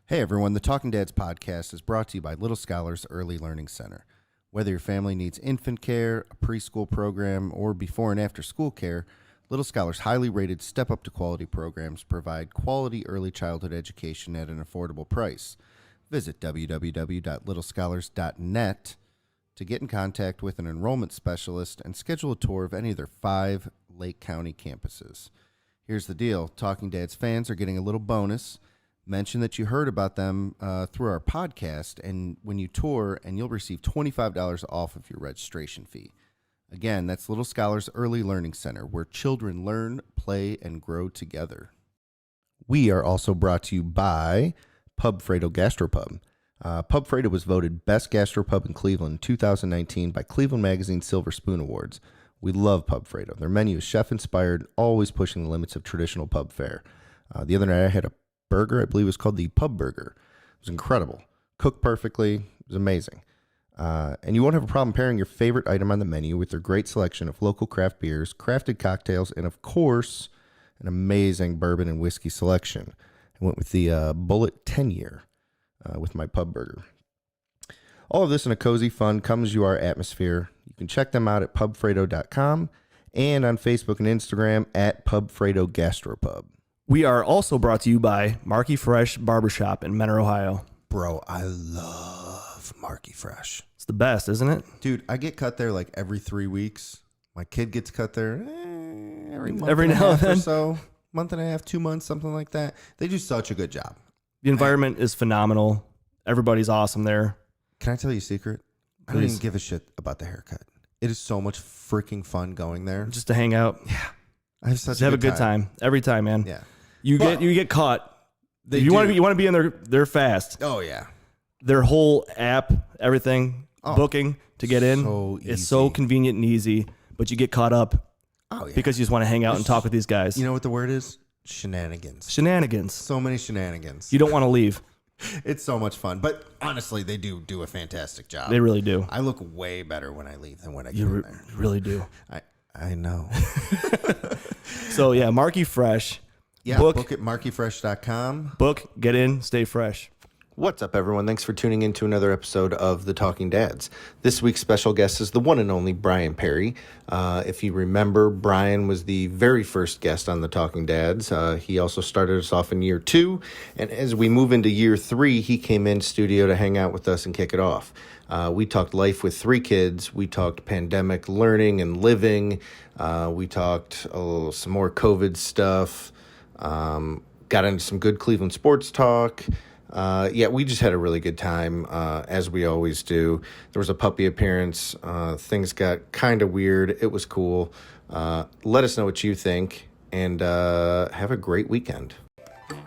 Hey everyone, the Talking Dads podcast is brought to you by Little Scholars Early Learning Center. Whether your family needs infant care, a preschool program, or before and after school care, Little Scholars' highly rated Step Up to Quality programs provide quality early childhood education at an affordable price. Visit www.littlescholars.net to get in contact with an enrollment specialist and schedule a tour of any of their 5 Lake County campuses. Here's the deal. Talking Dads fans are getting a little bonus. Mention that you heard about them through our podcast, and when you tour, and you'll receive $25 off of your registration fee. Again, that's Little Scholars Early Learning Center, where children learn, play, and grow together. We are also brought to you by Pubfredo Gastropub. Pubfredo was voted Best Gastropub in Cleveland in 2019 by Cleveland Magazine Silver Spoon Awards. We love Pubfredo. Their menu is chef-inspired, always pushing the limits of traditional pub fare. The other night I had a burger, I believe it was called the Pub Burger. It was incredible. Cooked perfectly. It was amazing. And you won't have a problem pairing your favorite item on the menu with their great selection of local craft beers, crafted cocktails, and of course, an amazing bourbon and whiskey selection. I went with the Bullet 10-year with my Pub Burger. All of this in a cozy, fun, come-as-you-are atmosphere. You can check them out at pubfredo.com and on Facebook and Instagram at Pubfredo Gastropub. We are also brought to you by Marky Fresh Barbershop in Mentor, Ohio. Bro, I love Marky Fresh. It's the best, isn't it? Dude, I get cut there like every 3 weeks. My kid gets cut there every month Every and a now and half or then. so. Month and a half, 2 months, something like that. They do such a good job. The environment is phenomenal. Everybody's awesome there. Can I tell you a secret? I don't Please. even give a shit about the haircut. It is so much freaking fun going there. Just to hang out. Yeah. I have such Just have a good time. Every time, man. Yeah. You get caught. If you want to be in there, they're fast. Oh, yeah. Their whole app, everything, booking to get in. So It's so easy. convenient and easy, but you get caught up Oh, yeah. because you just want to hang out and talk with these guys. You know what the word is? Shenanigans. Shenanigans. So many shenanigans. You don't want to leave. It's so much fun. But honestly, they do a fantastic job. They really do. I look way better when I leave than when I get You in there. really do. I know. So, yeah, Marky Fresh. Yeah, book at markyfresh.com. Book, get in, stay fresh. What's up, everyone? Thanks for tuning in to another episode of The Talking Dads. This week's special guest is the one and only Brian Perry. If you remember, Brian was the very first guest on The Talking Dads. He also started us off in year 2, and as we move into year 3, he came in studio to hang out with us and kick it off. We talked life with 3 kids. We talked pandemic learning and living. We talked some more COVID stuff. Got into some good Cleveland sports talk. We just had a really good time, as we always do. There was a puppy appearance. Things got kind of weird. It was cool. Let us know what you think, and have a great weekend.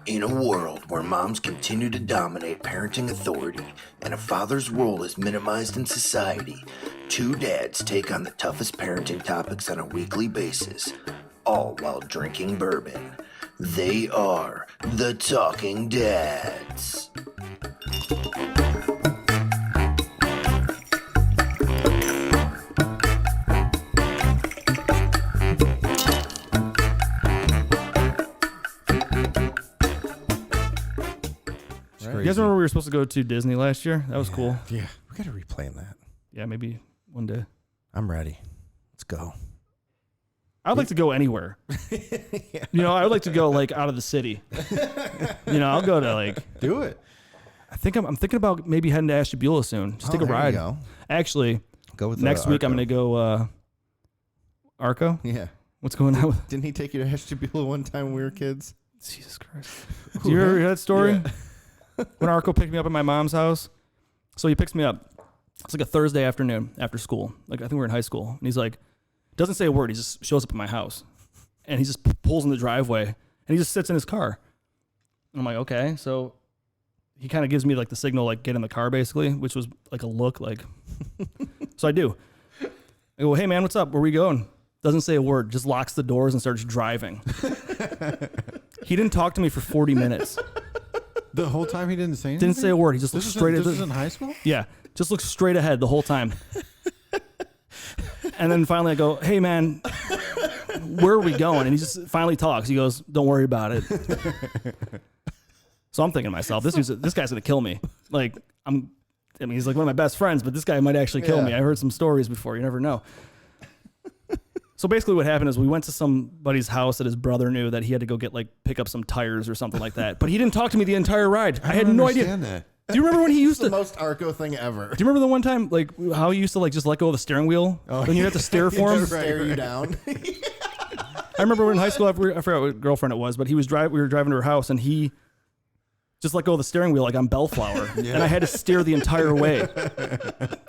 In a world where moms continue to dominate parenting authority and a father's role is minimized in society, 2 dads take on the toughest parenting topics on a weekly basis, all while drinking bourbon. They are the Talking Dads. You guys remember we were supposed to go to Disney last year? That was cool. Yeah, we got to replan that. Yeah, maybe one day. I'm ready. Let's go. I'd like to go anywhere. I would like to go like out of the city. I'll go to like. Do it. I'm thinking about maybe heading to Ashtabula soon. Just take a there ride. You go. Actually, Go with next week I'm Arco. gonna go. Arco. Yeah. What's going on with? Didn't he take you to Ashtabula one time when we were kids? Jesus Christ. Do you ever hear that story? Yeah. When Arco picked me up at my mom's house. So he picks me up. It's like a Thursday afternoon after school. Like I think we were in high school. And he's like, doesn't say a word. He just shows up at my house. And he just pulls in the driveway. And he just sits in his car. And I'm like, okay. So he kind of gives me like the signal, like get in the car basically, which was like a look like. So I do. I go, hey man, what's up? Where we going? Doesn't say a word. Just locks the doors and starts driving. He didn't talk to me for 40 minutes. The whole time he didn't say anything? Didn't say a word. He just looked straight This at is in high school? Yeah, just looked straight ahead the whole time. And then finally I go, hey man, where are we going? And he just finally talks. He goes, don't worry about it. So I'm thinking to myself, this guy's gonna kill me. Like he's like one of my best friends, but this guy might actually kill me. I heard some stories before. You never know. So basically what happened is we went to somebody's house that his brother knew that he had to go pick up some tires or something like that. But he didn't talk to me the entire ride. I had no idea. That. Do you remember when he used the most Arco thing ever. Do you remember the one time how he used to just let go of the steering wheel when you had to stare for him? Stare you down. I remember in high school, I forgot what girlfriend it was, but we were driving to her house and he just let go of the steering wheel like on Bellflower. And I had to steer the entire way.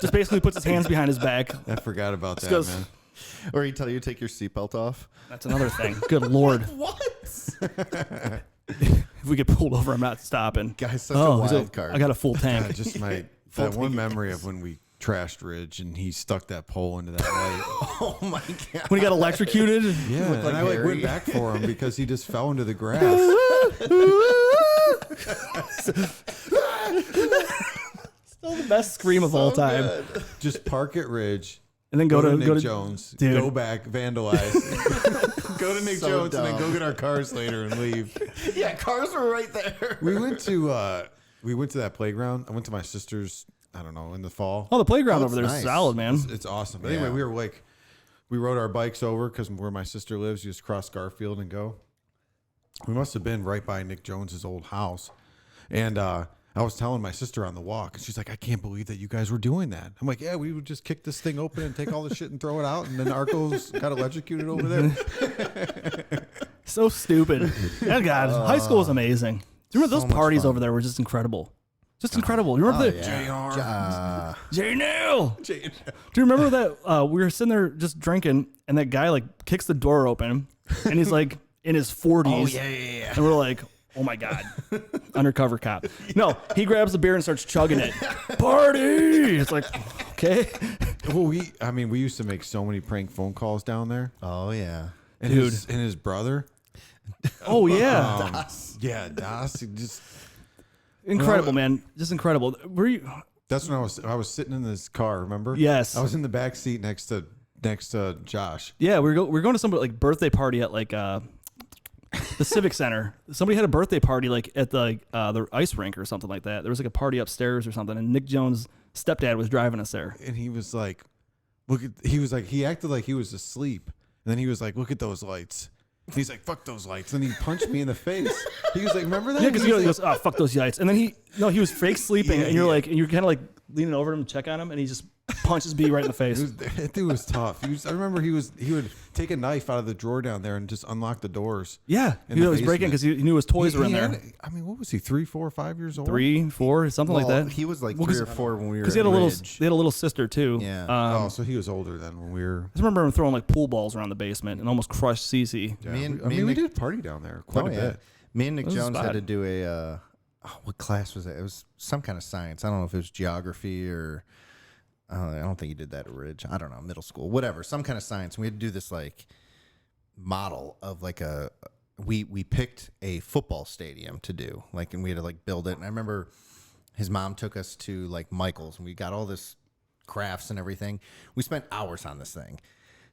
Just basically puts his hands behind his back. I forgot about that, goes, man. Or he tell you to take your seatbelt off. That's another thing. Good Lord. What? If we get pulled over, I'm not stopping. Guy's such a wild card. I got a full tank. Just that one memory of when we trashed Ridge and he stuck that pole into that light. Oh my God. When he got electrocuted. Yeah, Looked like and I Harry. went back for him because he just fell into the grass. Still the best scream of all time. Good. Just park at Ridge. And then go to Nick Jones. Dude. Go back, vandalize. Go to Nick So Jones and then dumb. go get our cars later and leave. Yeah, cars were right there. We went to that playground. I went to my sister's, I don't know, in the fall. Oh, the playground Oh, over there is nice. solid, man. It's awesome. But anyway, Yeah. we rode our bikes over because where my sister lives, you just cross Garfield and go. We must have been right by Nick Jones's old house. And I was telling my sister on the walk, and she's like, I can't believe that you guys were doing that. I'm like, yeah, we would just kick this thing open and take all the shit and throw it out. And then Arco's got electrocuted over there. So stupid. Oh, God. High school was amazing. Do you remember So those much parties fun. over there were just incredible? Just incredible. You remember Yeah. J Neil. Do you remember that we were sitting there just drinking and that guy kicks the door open and he's in his 40s. Oh, yeah. And we're like, oh my God, undercover cop. No, he grabs the beer and starts chugging it. Party! It's like, okay. Well, we used to make so many prank phone calls down there. Oh, yeah. And Dude. his brother. Oh, yeah. Yeah, Das. Just Incredible, man. Just incredible. Were you? that's when I was sitting in this car. Remember? Yes. I was in the back seat next to Josh. Yeah, we were going to some birthday party at the Civic Center. Somebody had a birthday party at the ice rink or something like that. There was a party upstairs or something, and Nick Jones' stepdad was driving us there. And he was like, he acted like he was asleep. And then he was like, look at those lights. And he's like, fuck those lights. And he punched me in the face. He was like, remember that? Yeah, because he goes, oh, fuck those yites. And then he was fake sleeping, and you're you're kind of leaning over him to check on him, and he just punches B right in the face. That dude was tough. I remember he would take a knife out of the drawer down there and just unlock the doors. Yeah, In he the was breaking basement. because he knew his toys were in He there. had- I mean, what was he, 3, 4, 5 years old? 3, 4, something like that. He was 3 'cause- or 4 when we were Because he had a little, Ridge. they had a little sister too. Yeah. Oh, so he was older than when we were. I just remember him throwing pool balls around the basement and almost crushed Cece. Yeah, Me and- we me and Nick- did party down there quite a bit. Me and Nick It was a Jones had spot. to do a what class was it? It was some kind of science. I don't know if it was geography or I don't think he did that at Ridge. I don't know, middle school, whatever, some kind of science. We had to do this model of we picked a football stadium to do and we had to build it. And I remember his mom took us to Michael's and we got all this crafts and everything. We spent hours on this thing.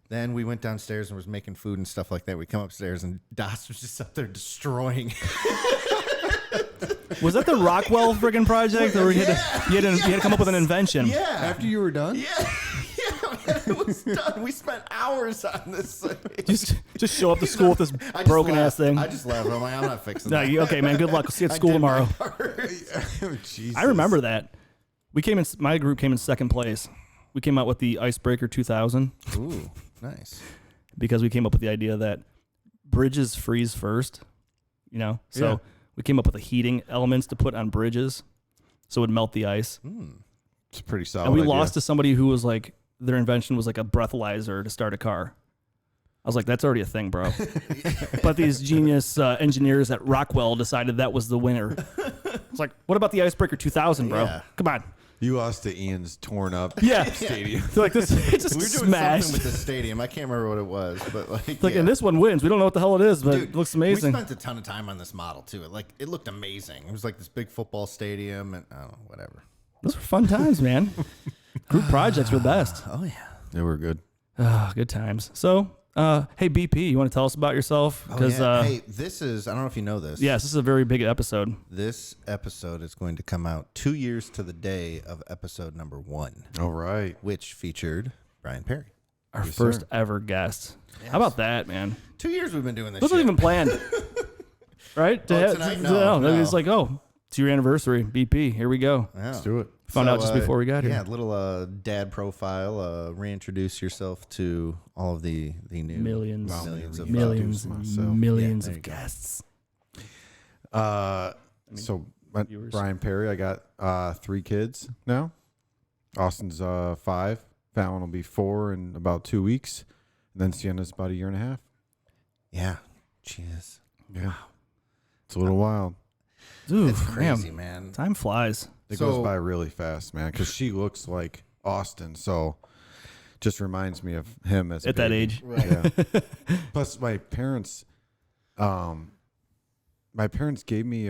Then we went downstairs and was making food and stuff like that. We come upstairs and Das was just up there destroying. Was that the Rockwell friggin' project? Or you had to come up with an invention? Yeah. After you were done? Yeah, man, it was done. We spent hours on this thing. Just show up to school with this I just broken ass laughed. thing. I just laughed. I'm like, I'm not fixing No, that. okay, man. Good luck. We'll see you at I school did my tomorrow. part. Oh, Jesus. I remember that. My group came in second place. We came out with the Icebreaker 2000 Ooh, nice. because we came up with the idea that bridges freeze first. So Yeah. we came up with the heating elements to put on bridges so it would melt the ice. It's a pretty solid And we idea. lost to somebody who was their invention was a breathalyzer to start a car. I was like, that's already a thing, bro. But these genius engineers at Rockwell decided that was the winner. It's like, what about the Icebreaker 2000, bro? Yeah. Come on. You lost to Ian's torn up Yeah. stadium. They're like, this it just We were doing smashed. something with the stadium. I can't remember what it was, but Like, and this one wins. We don't know what the hell it is, but Dude, it looks amazing. We spent a ton of time on this model too. It looked amazing. It was this big football stadium and whatever. Those were fun times, man. Group projects were the best. Oh yeah. They were good. Good times. So Hey, BP, you want to tell us about yourself? Because hey, this is, I don't know if you know this. yes, this is a very big episode. This episode is going to come out 2 years to the day of episode number 1. All right. Which featured Brian Perry. Our Yes, first sir. ever guest. How about that, man? 2 years we've been doing this This wasn't shit. even planned. Right? Tonight? No. It's like, oh, it's your anniversary. BP, here we go. Yeah. Let's do it. Found out just before we got here. Yeah, little dad profile. Reintroduce yourself to all of the new Millions. Wow, millions of Millions myself. and millions Yeah, there of you go. guests. So viewers. Brian Perry, I got 3 kids now. Austin's 5. Fallon will be 4 in about 2 weeks. And then Sienna's about a year and a half. Yeah, she is. Yeah. It's a little wild. Ooh, It's crazy, man. man. Time flies. It So- goes by really fast, man, because she looks like Austin. So just reminds me of him as a At that baby. age. Right. Yeah. Plus, my parents gave me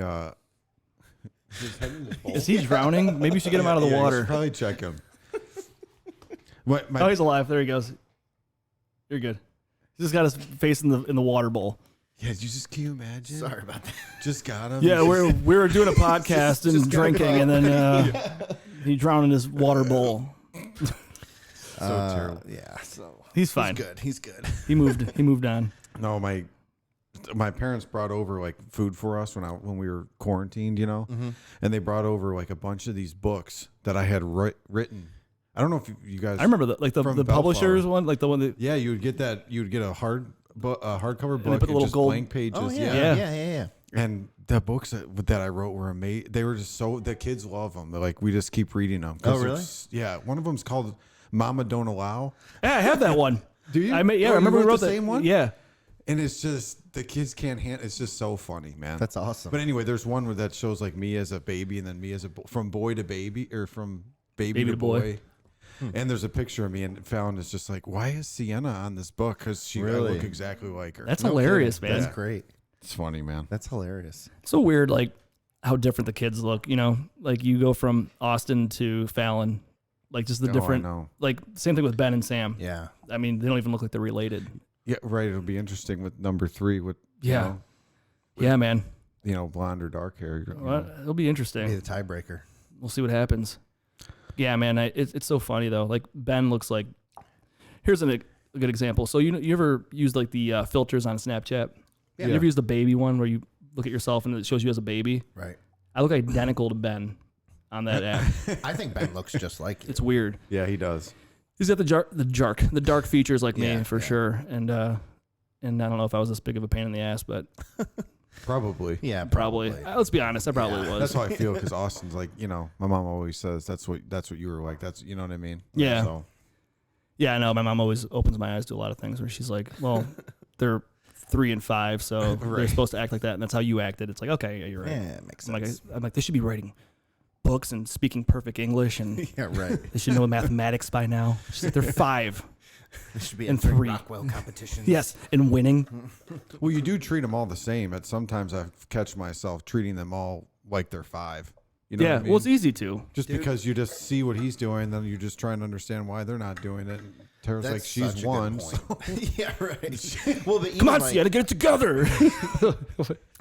Is he drowning? Maybe you should get him out of the Yeah, you should water. probably check him. What Oh, he's alive. There he goes. You're good. He's just got his face in the water bowl. yeah, can you imagine? Sorry about that. Just got him. Yeah, we were doing a podcast and Just got drinking, and then he drowned in his water bowl. so terrible. Yeah, so He's fine. He's good. He's good. He moved on. No, my parents brought over like food for us when we were quarantined, you know, and they brought over like a bunch of these books that I had written. I don't know if you guys. I remember the From publishers Bellflower. one, like the one that. Yeah, you would get that. You would get a hardcover they book put the little just gold- blank pages. Oh yeah, Yeah. yeah. And the books that I wrote were amazing. They were just the kids love them. They're like, we just keep reading them. Oh, really? Yeah. One of them's called Mama Don't Allow. Yeah, I have that one. Do you? I Oh, remember you we wrote the that same one. Yeah. And it's just, the kids can't handle. It's just so funny, man. That's awesome. But anyway, there's one where that shows like me as a baby and then me as from boy to baby, or from baby to boy. And there's a picture of me, and Fallon is just like, why is Sienna on this book? Because I Really? look exactly like her. That's No hilarious, kidding. man. That's great. It's funny, man. That's hilarious. So weird, like how different the kids look. You know, like you go from Austin to Fallon, like just the Oh, different. I know. Like same thing with Ben and Sam. Yeah. I mean, they don't even look like they're related. Yeah, right. It'll be interesting with number 3 with Yeah. Yeah, man. blonde or dark hair. you know. Well, it'll be interesting. Be the tiebreaker. We'll see what happens. Yeah, man. It's so funny though. Like Ben looks like. Here's a good example. So you ever use like the filters on Snapchat? Yeah. You ever use the baby one where you look at yourself and it shows you as a baby? Right. I look identical to Ben on that app. I think Ben looks just like you. It's weird. Yeah, he does. He's got the dark features like Yeah, me for yeah. sure. And I don't know if I was this big of a pain in the ass, but Probably. Yeah, probably. Let's be honest, I probably was. That's how I feel, because Austin's like, my mom always says that's what you were like. That's, you know what I mean? Yeah. So, Yeah, I know. My mom always opens my eyes to a lot of things where she's like, well, they're 3 and 5, so they're Right. supposed to act like that, and that's how you acted. It's like, okay, yeah, you're right. Yeah, it makes I'm like, sense. they should be writing books and speaking perfect English, and Yeah, right. they should know mathematics by now. She's like, they're 5. They should be And in 3. Rockwell competitions. Yes, and winning. well, you do treat them all the same. But sometimes I catch myself treating them all like they're 5. You know Yeah, what I mean? well, it's easy to. Just because you just see what he's doing, then you're just trying to understand why they're not doing it. And Tara's That's like, she's such a good 1. point. Yeah, right. Well, but Come even on, like, Sienna, get it together.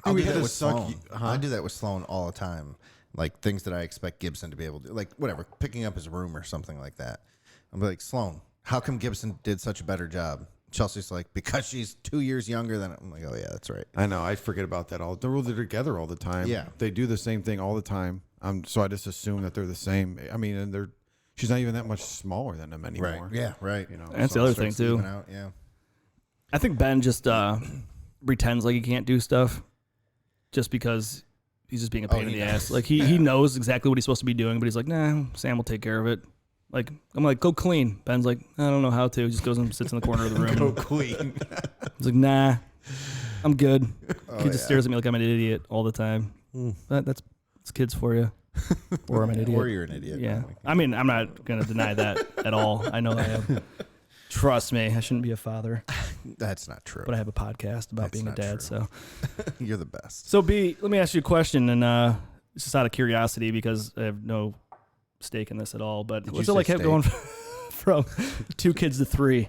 I'll We do had that to with suck Sloan. you- I do that with Sloan all the time. Like things that I expect Gibson to be able to do. Like whatever, picking up his room or something like that. I'm like, Sloan, how come Gibson did such a better job? Chelsea's like, because she's 2 years younger than I'm like, oh yeah, that's right. I know. I forget about that all. They're together all the time. Yeah. They do the same thing all the time. So I just assume that they're the same. I mean, and she's not even that much smaller than him anymore. Right. Yeah, right. You know. That's so- the other thing, Starts too. even out, yeah. I think Ben just pretends like he can't do stuff just because he's just being a pain in he the knows. ass. Like he knows exactly what he's supposed to be doing, but he's like, nah, Sam will take care of it. Like I'm like, go clean. Ben's like, I don't know how to. He just goes and sits in the corner of the room. Go clean. He's like, nah, I'm good. He just yeah. stares at me like I'm an idiot all the time. But that's kids for you. Or I'm an idiot. Or you're an idiot. Yeah. I mean, I'm not going to deny that at all. I know I am. Trust me, I shouldn't be a father, That's not true. but I have a podcast about That's being a not dad. true. So, You're the best. so B, let me ask you a question, and it's just out of curiosity because I have no stake in this at all. But Did what's you it like say going from 2 kids to 3?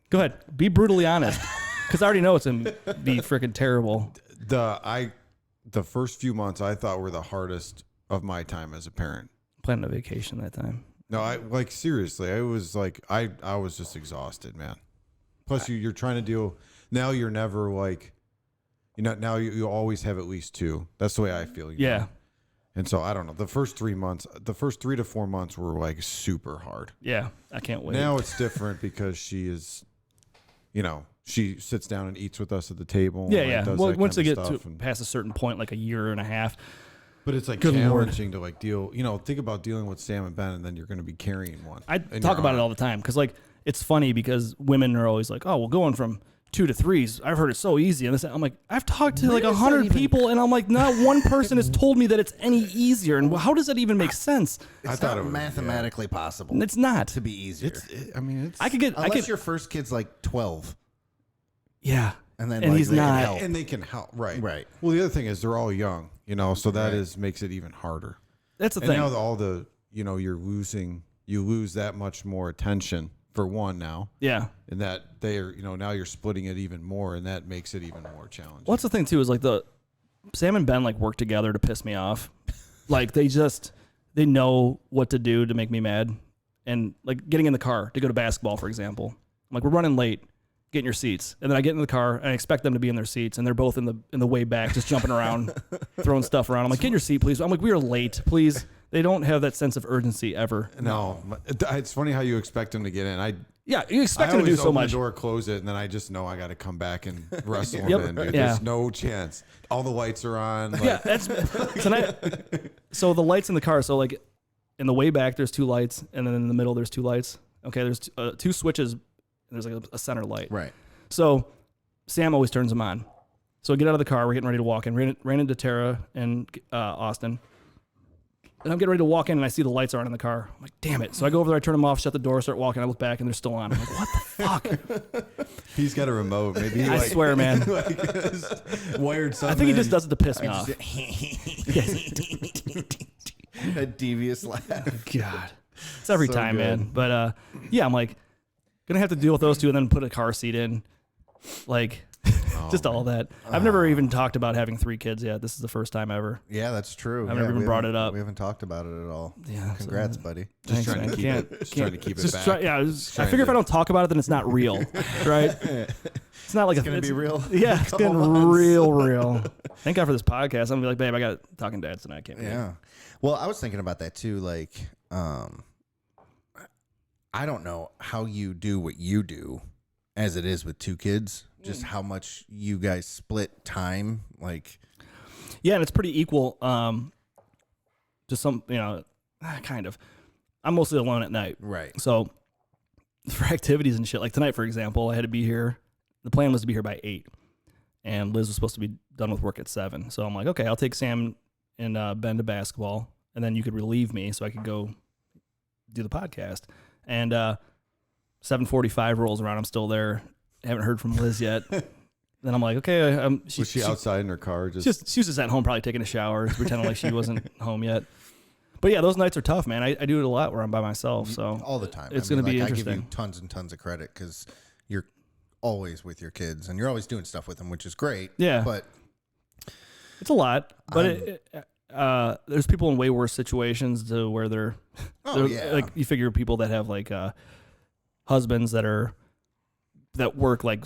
Go ahead. Be brutally honest. Because I already know it's going to be freaking terrible. The first few months I thought were the hardest of my time as a parent. Planning a vacation that time. No, I like seriously. I was like, I was just exhausted, man. Plus, you're trying to deal. Now you're never like, now you always have at least two. That's the way I feel. You know? And so I don't know. The first 3 to 4 months were like super hard. Yeah, I can't wait. Now it's different because she is, she sits down and eats with us at the table. Yeah, and, like, yeah. does Well, that once they kind get of to stuff and, past a certain point, like a year and a half. but it's like Good Lord. challenging to like deal. Think about dealing with Sam and Ben, and then you're going to be carrying one. I talk about it all the time because like it's funny because women are always like, oh, well, going from 2 to 3s, I've heard it's so easy. And this, I'm like, I've talked to like 100 people, and I'm like, not one person has told me that it's any easier. And how does that even make sense? It's not mathematically possible. It's not to be easier. Unless your first kid's like 12. Yeah. And then he's not. And they can help. Right. Right. Well, the other thing is they're all young, so that makes it even harder. That's the and thing. Now all the, you lose that much more attention for one now. Yeah. And that they're, now you're splitting it even more, and that makes it even more challenging. What's the thing too is like Sam and Ben like work together to piss me off. Like they know what to do to make me mad. And like getting in the car to go to basketball, for example. I'm like, we're running late. Get in your seats. And then I get in the car and I expect them to be in their seats, and they're both in the way back, just jumping around, throwing stuff around. I'm like, get in your seat, please. I'm like, we are late, please. They don't have that sense of urgency ever. No, it's funny how you expect them to get in. You expect them to do so much. The door, close it, and then I just know I got to come back and wrestle Yep. them in. Dude. Yeah. There's no chance. All the lights are on. Like, Yeah, that's tonight. So the lights in the car. So like in the way back, there's 2 lights, and then in the middle, there's 2 lights. Okay, there's 2 switches. And there's like a center light. Right. So Sam always turns them on. So I get out of the car. We're getting ready to walk in. Ran into Tara and Austin. And I'm getting ready to walk in, and I see the lights are on in the car. I'm like, damn it. So I go over there, I turn them off, shut the door, start walking. I look back, and they're still on. I'm like, what the fuck? He's got a remote. Maybe I swear, man. Wired something. I think he just does it to piss me off. A devious laugh. God. It's every So time, good. man. But yeah, I'm like, gonna have to deal with those 2 and then put a car seat in. Like, just all that. I've never even talked about having 3 kids yet. This is the first time ever. Yeah, that's true. I've never even brought it up. We haven't talked about it at all. Yeah. Congrats, buddy. Thanks, trying man. to keep it. Just trying to keep it back. I figure if I don't talk about it, then it's not real, right? It's not like It's going to be real. Yeah, it's getting real. Thank God for this podcast. I'm gonna be like, babe, I got Talking Dads tonight. I can't. Yeah. Well, I was thinking about that too. Like, I don't know how you do what you do as it is with 2 kids. Just how much you guys split time. Like, yeah, and it's pretty equal. Just some, kind of. I'm mostly alone at night. right. So for activities and shit, like tonight, for example, I had to be here. The plan was to be here by 8, and Liz was supposed to be done with work at 7. So I'm like, okay, I'll take Sam and Ben to basketball, and then you could relieve me so I could go do the podcast. And 7:45 rolls around. I'm still there. Haven't heard from Liz yet. Then I'm like, okay. Was she outside in her car? She was just at home, probably taking a shower, pretending like she wasn't home yet. But yeah, those nights are tough, man. I do it a lot where I'm by myself. So All the time. It's going to be I give interesting. you tons and tons of credit because you're always with your kids and you're always doing stuff with them, which is great. Yeah. But it's a lot. But there's people in way worse situations to where they're yeah. like, you figure people that have like husbands that work like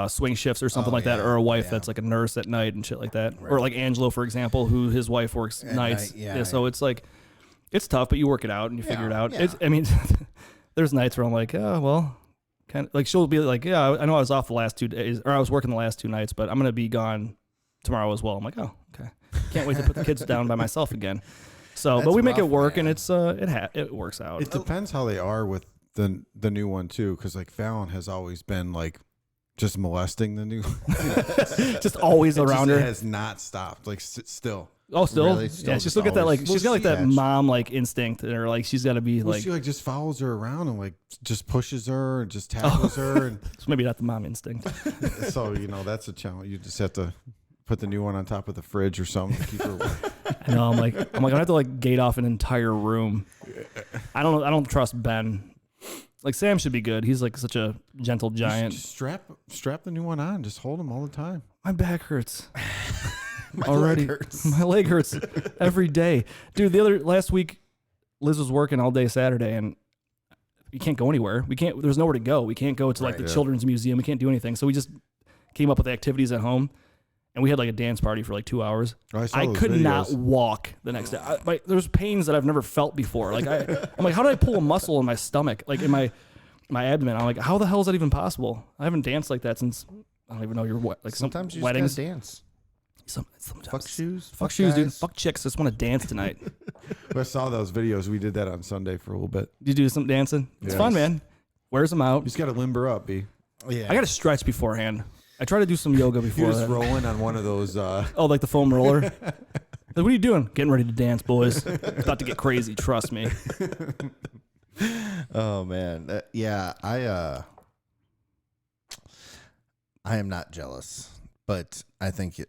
swing shifts or something like that, or a wife that's like a nurse at night and shit like that. Right. Or like Angelo, for example, who his wife works At nights. night, yeah. So it's like, it's tough, but you work it out and you figure it out. Yeah. I mean, there's nights where I'm like, oh, well, kind of like she'll be like, yeah, I know I was off the last 2 days, or I was working the last 2 nights, but I'm going to be gone tomorrow as well. I'm like, oh, okay. Can't wait to put the kids down by myself again. So, That's but we make it rough, work, man. and it works out. It depends how they are with the new one too, because like Fallon has always been like just molesting the new. Just always around her. It has not stopped. Like still. Oh, still? Really? Yeah, Still she's just still got that, like, always- she's got like Well, that she- mom, like, instinct, or like, she's got to be Well, like, she like just follows her around and like just pushes her and just tackles her, and so maybe not the mom instinct. so that's a challenge. You just have to put the new one on top of the fridge or something to keep her away. I know, I'm like, I have to like gate off an entire room. I don't trust Ben Like Sam should be good. He's like such a gentle giant. Just strap the new one on. Just hold him all the time. My back hurts. leg hurts. My leg hurts every day. Dude, last week, Liz was working all day Saturday, and you can't go anywhere. There's nowhere to go. We can't go to like the children's museum. We can't do anything. So we just came up with activities at home, and we had like a dance party for like 2 hours. I could not walk the next day. There's pains that I've never felt before. Like I'm like, how did I pull a muscle in my stomach? Like in my abdomen. I'm like, how the hell is that even possible? I haven't danced like that since, I don't even know, like sometimes you weddings. just gotta dance. Sometimes. Fuck shoes. Fuck shoes, guys. dude. Fuck chicks. I just want to dance tonight. I saw those videos. We did that on Sunday for a little bit. You do some dancing? It's Yes. fun, man. Wears them out. You just got to limber up, B. Yeah. I got to stretch beforehand. I try to do some yoga before You're just that. rolling on one of those. Oh, like the foam roller? Like, what are you doing? Getting ready to dance, boys. It's about to get crazy. Trust me. Oh man, yeah. I am not jealous, but I think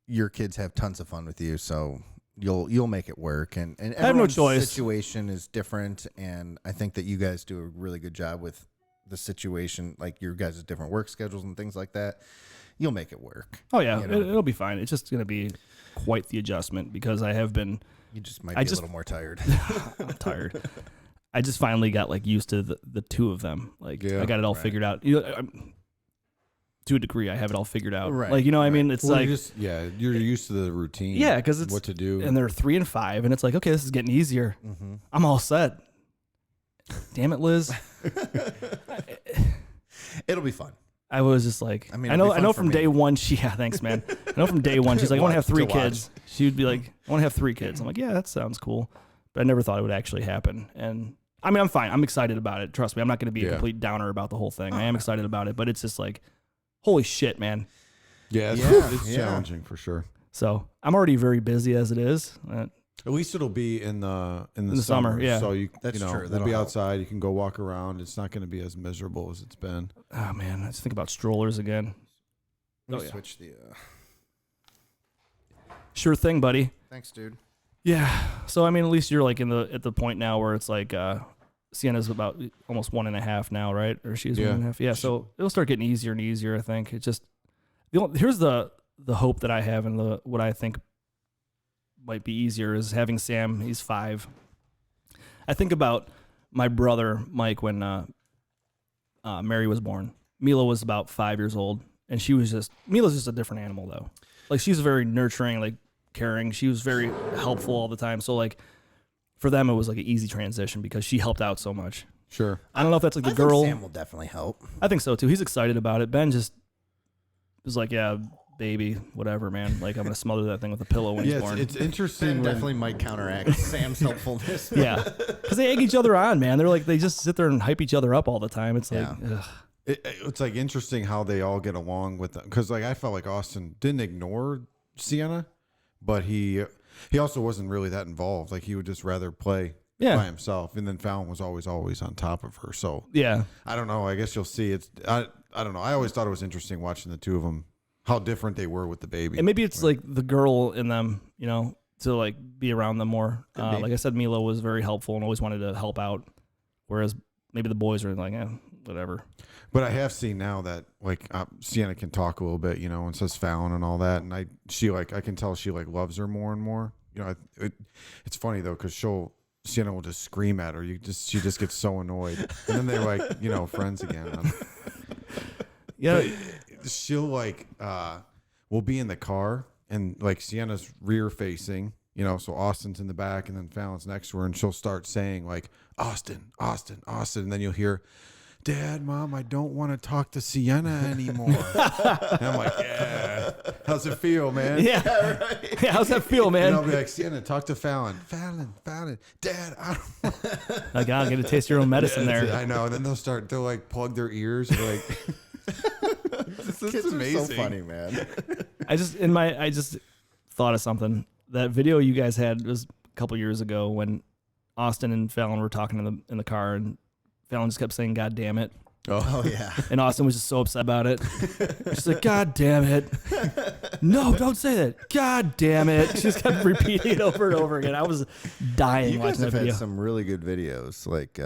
your kids have tons of fun with you, so you'll make it work. And I have no everyone's choice. Situation is different, and I think that you guys do a really good job with the situation, like your guys' different work schedules and things like that. You'll make it work. Oh, yeah. You know? It'll be fine. It's just going to be quite the adjustment because I have been... You just might be a little more tired. I'm tired. I just finally got like used to the two of them. Like I got it all figured out. To a degree, I have it all figured out. Right. Like, I mean, it's like... You're used to the routine. Yeah, because it's... what to do. And they're 3 and 5, and it's like, okay, this is getting easier. Mm-hmm. I'm all set. Damn it, Liz. It'll be fun. I was just like, I mean, I know from day one, thanks, man. I know from day one, she's like, I want to have 3 kids. She would be like, I want to have 3 kids. I'm like, yeah, that sounds cool. But I never thought it would actually happen. And I mean, I'm fine. I'm excited about it. Trust me. I'm not going to be a complete downer about the whole thing. I am excited about it, but it's just like, holy shit, man. Yeah, it's challenging for sure. So I'm already very busy as it is. At least it'll be in the summer, yeah. So That's true. We'll That'll be help. outside. You can go walk around. It's not going to be as miserable as it's been. Oh man, I just think about strollers again. Let me switch the. Sure thing, buddy. Thanks, dude. Yeah. So I mean, at least you're like at the point now where it's like Sienna's about almost 1.5 now, right? Or she's 1.5. Yeah. So it'll start getting easier and easier. I think it just here's the hope that I have and what I think might be easier is having Sam. He's 5. I think about my brother Mike when Mary was born. Mila was about 5 years old, and Mila's just a different animal though. Like she's very nurturing, like caring. She was very helpful all the time. So like for them, it was like an easy transition because she helped out so much. Sure. I don't know if that's like the I girl. think Sam will definitely help. I think so too. He's excited about it. Ben just was like, yeah, baby, whatever, man. Like I'm gonna smother that thing with a pillow when he's born. It's interesting. Ben definitely might counteract Sam's helpfulness. Yeah, because they egg each other on, man. They're like they just sit there and hype each other up all the time. It's like, ugh. It's like interesting how they all get along with them. Because like I felt like Austin didn't ignore Sienna, but he also wasn't really that involved. Like he would just rather play by himself. And then Fallon was always on top of her. So yeah, I don't know. I guess you'll see. I don't know. I always thought it was interesting watching the two of them, how different they were with the baby. and maybe it's like the girl in them, to like be around them more. Like I said, Mila was very helpful and always wanted to help out, whereas maybe the boys are like, whatever. But I have seen now that like Sienna can talk a little bit, and says Fallon and all that, and I can tell she like loves her more and more. It's funny though because Sienna will just scream at her. She just gets so annoyed, and then they're like friends again. Yeah, She'll like we'll be in the car and like Sienna's rear facing, so Austin's in the back and then Fallon's next to her, and she'll start saying like Austin, and then you'll hear, Dad, Mom, I don't want to talk to Sienna anymore. And I'm like, yeah. How's it feel, man? yeah, right. Yeah, how's that feel, man? And I'll be like, Sienna, talk to Fallon. Fallon. Dad, I don't Like, I'll get to taste your own medicine there. I know. And then they'll like plug their ears. Like, this Kids is amazing. are so funny, man. I just thought of something. That video you guys had was a couple years ago when Austin and Fallon were talking in the car, and Fallon just kept saying, God damn it. Oh, yeah. And Austin was just so upset about it. She's like, God damn it. No, don't say that. God damn it. She just kept repeating it over and over again. I was dying You guys watching that have video. had some really good videos. Like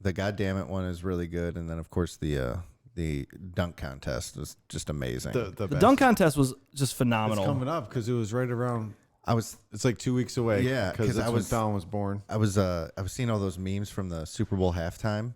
The goddammit one is really good, and then of course the dunk contest was just amazing. The dunk contest was just phenomenal. It's coming up because it was right around. It's like 2 weeks away. Yeah, because that's when Fallon was born. I was seeing all those memes from the Super Bowl halftime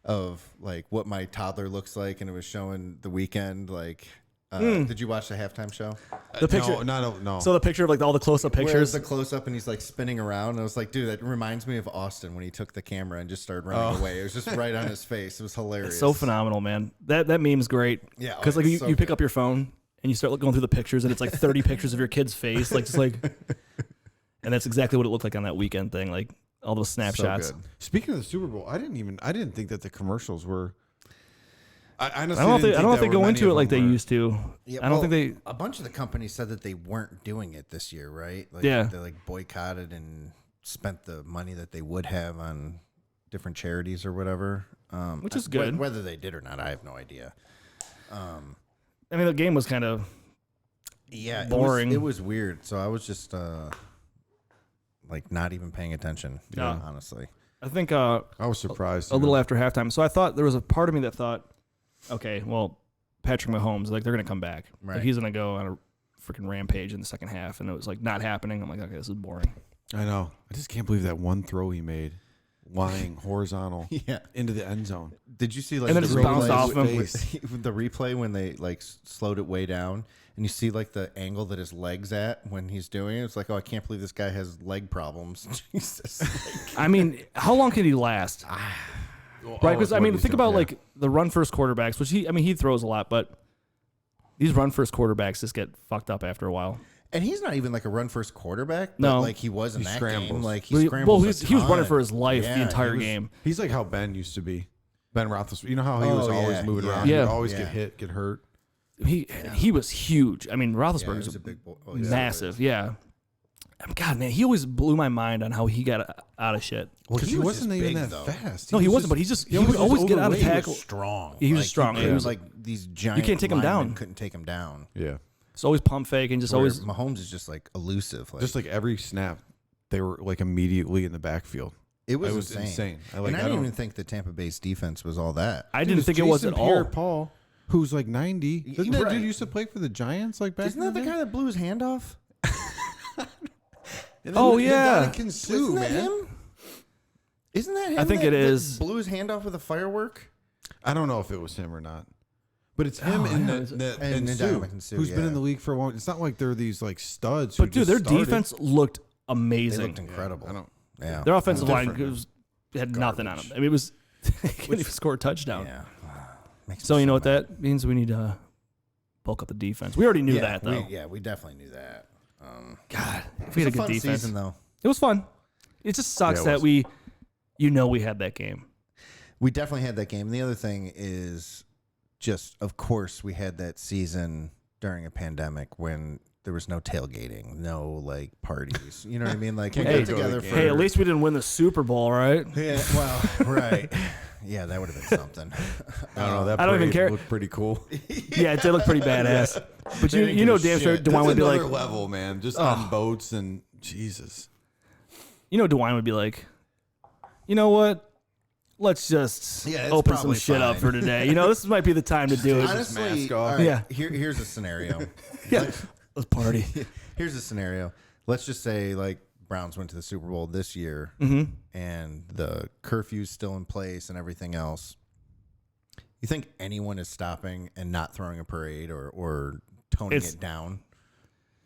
of like what my toddler looks like, and it was showing the weekend like. Did you watch the halftime show? The picture, no. So the picture of like all the close-up pictures. Where's the close-up and he's like spinning around? And I was like, dude, that reminds me of Austin when he took the camera and just started running away. It was just right on his face. It was hilarious. It's so phenomenal, man. That meme's great. Yeah, because like you pick up your phone and you start going through the pictures, and it's like 30 pictures of your kid's face, like just like, and that's exactly what it looked like on that weekend thing, like all those snapshots. So good. Speaking of the Super Bowl, I didn't think that the commercials were. I don't know if they go into it like they used to. Yeah, I don't think they. A bunch of the companies said that they weren't doing it this year, right? Like, yeah. They like boycotted and spent the money that they would have on different charities or whatever. Which is good. Whether they did or not, I have no idea. I mean, the game was kind of boring. It was weird. So I was just like not even paying attention. Yeah. Honestly. I think I was surprised a little after halftime. So I thought there was a part of me that thought, okay, well, Patrick Mahomes, like they're gonna come back. Right. Like, he's gonna go on a freaking rampage in the second half, and it was like not happening. I'm like, okay, this is boring. I know. I just can't believe that one throw he made, lying horizontal into the end zone. Did you see like and then the it just bounced off him? The replay when they like slowed it way down, and you see like the angle that his leg's at when he's doing it. It's like, oh, I can't believe this guy has leg problems. Jesus. I mean, how long can he last? Right, because I mean, think about like the run first quarterbacks, which he throws a lot, but these run first quarterbacks just get fucked up after a while. And he's not even like a run first quarterback. But no, like he was in that game. Like he scrambles. He was running for his life the entire game. He's like how Ben used to be. Ben Roethlisberger. You know how he was always moving around. Yeah. He'd always get hit, get hurt. He was huge. I mean, Roethlisberger's a big boy. Massive. Yeah. God, man, he always blew my mind on how he got out of shit. Well, he wasn't even that though. fast. No, he wasn't, but he would always get out of tackle. He was strong. He was strong. He was like these giant. You can't take him down. Couldn't take him down. Yeah. It's always pump fake and just always. Mahomes is just like elusive. Like, just like every snap, they were like immediately in the backfield. It was insane. I didn't even think the Tampa Bay's defense was all that. I didn't think it was at all. Pierre-Paul, who's like 90. Doesn't that dude used to play for the Giants like back? Isn't that the guy that blew his hand off? Oh yeah, Isn't that him? Isn't that him? I think it is. Blew his hand off with a firework. I don't know if it was him or not, but it's him and Sue, who's been in the league for a while. It's not like they're these like studs. But dude, their defense looked amazing. They looked incredible. Yeah, their offensive line had nothing on them. I mean, it was they couldn't even score a touchdown. Yeah. So you know what that means? We need to bulk up the defense. We already knew that though. We definitely knew that. God, we had a good defense. Season, though. It was fun. It just sucks that we had that game. We definitely had that game. And the other thing is just, of course, we had that season during a pandemic when there was no tailgating, no like parties. You know what I mean? Like we got together for. Hey, at least we didn't win the Super Bowl, right? Yeah. Well, right. Yeah, that would have been something. I don't know. That I don't even care. Looked pretty cool. Yeah, it did look pretty badass. But you know, damn sure DeWine would be like, level, man, just on boats and Jesus. You know, DeWine would be like, you know what? Let's just open some shit up for today. You know, this might be the time to do it. Honestly, all right, here's a scenario. Let's party. Here's a scenario. Let's just say like Browns went to the Super Bowl this year, and the curfew's still in place and everything else. You think anyone is stopping and not throwing a parade or toning it down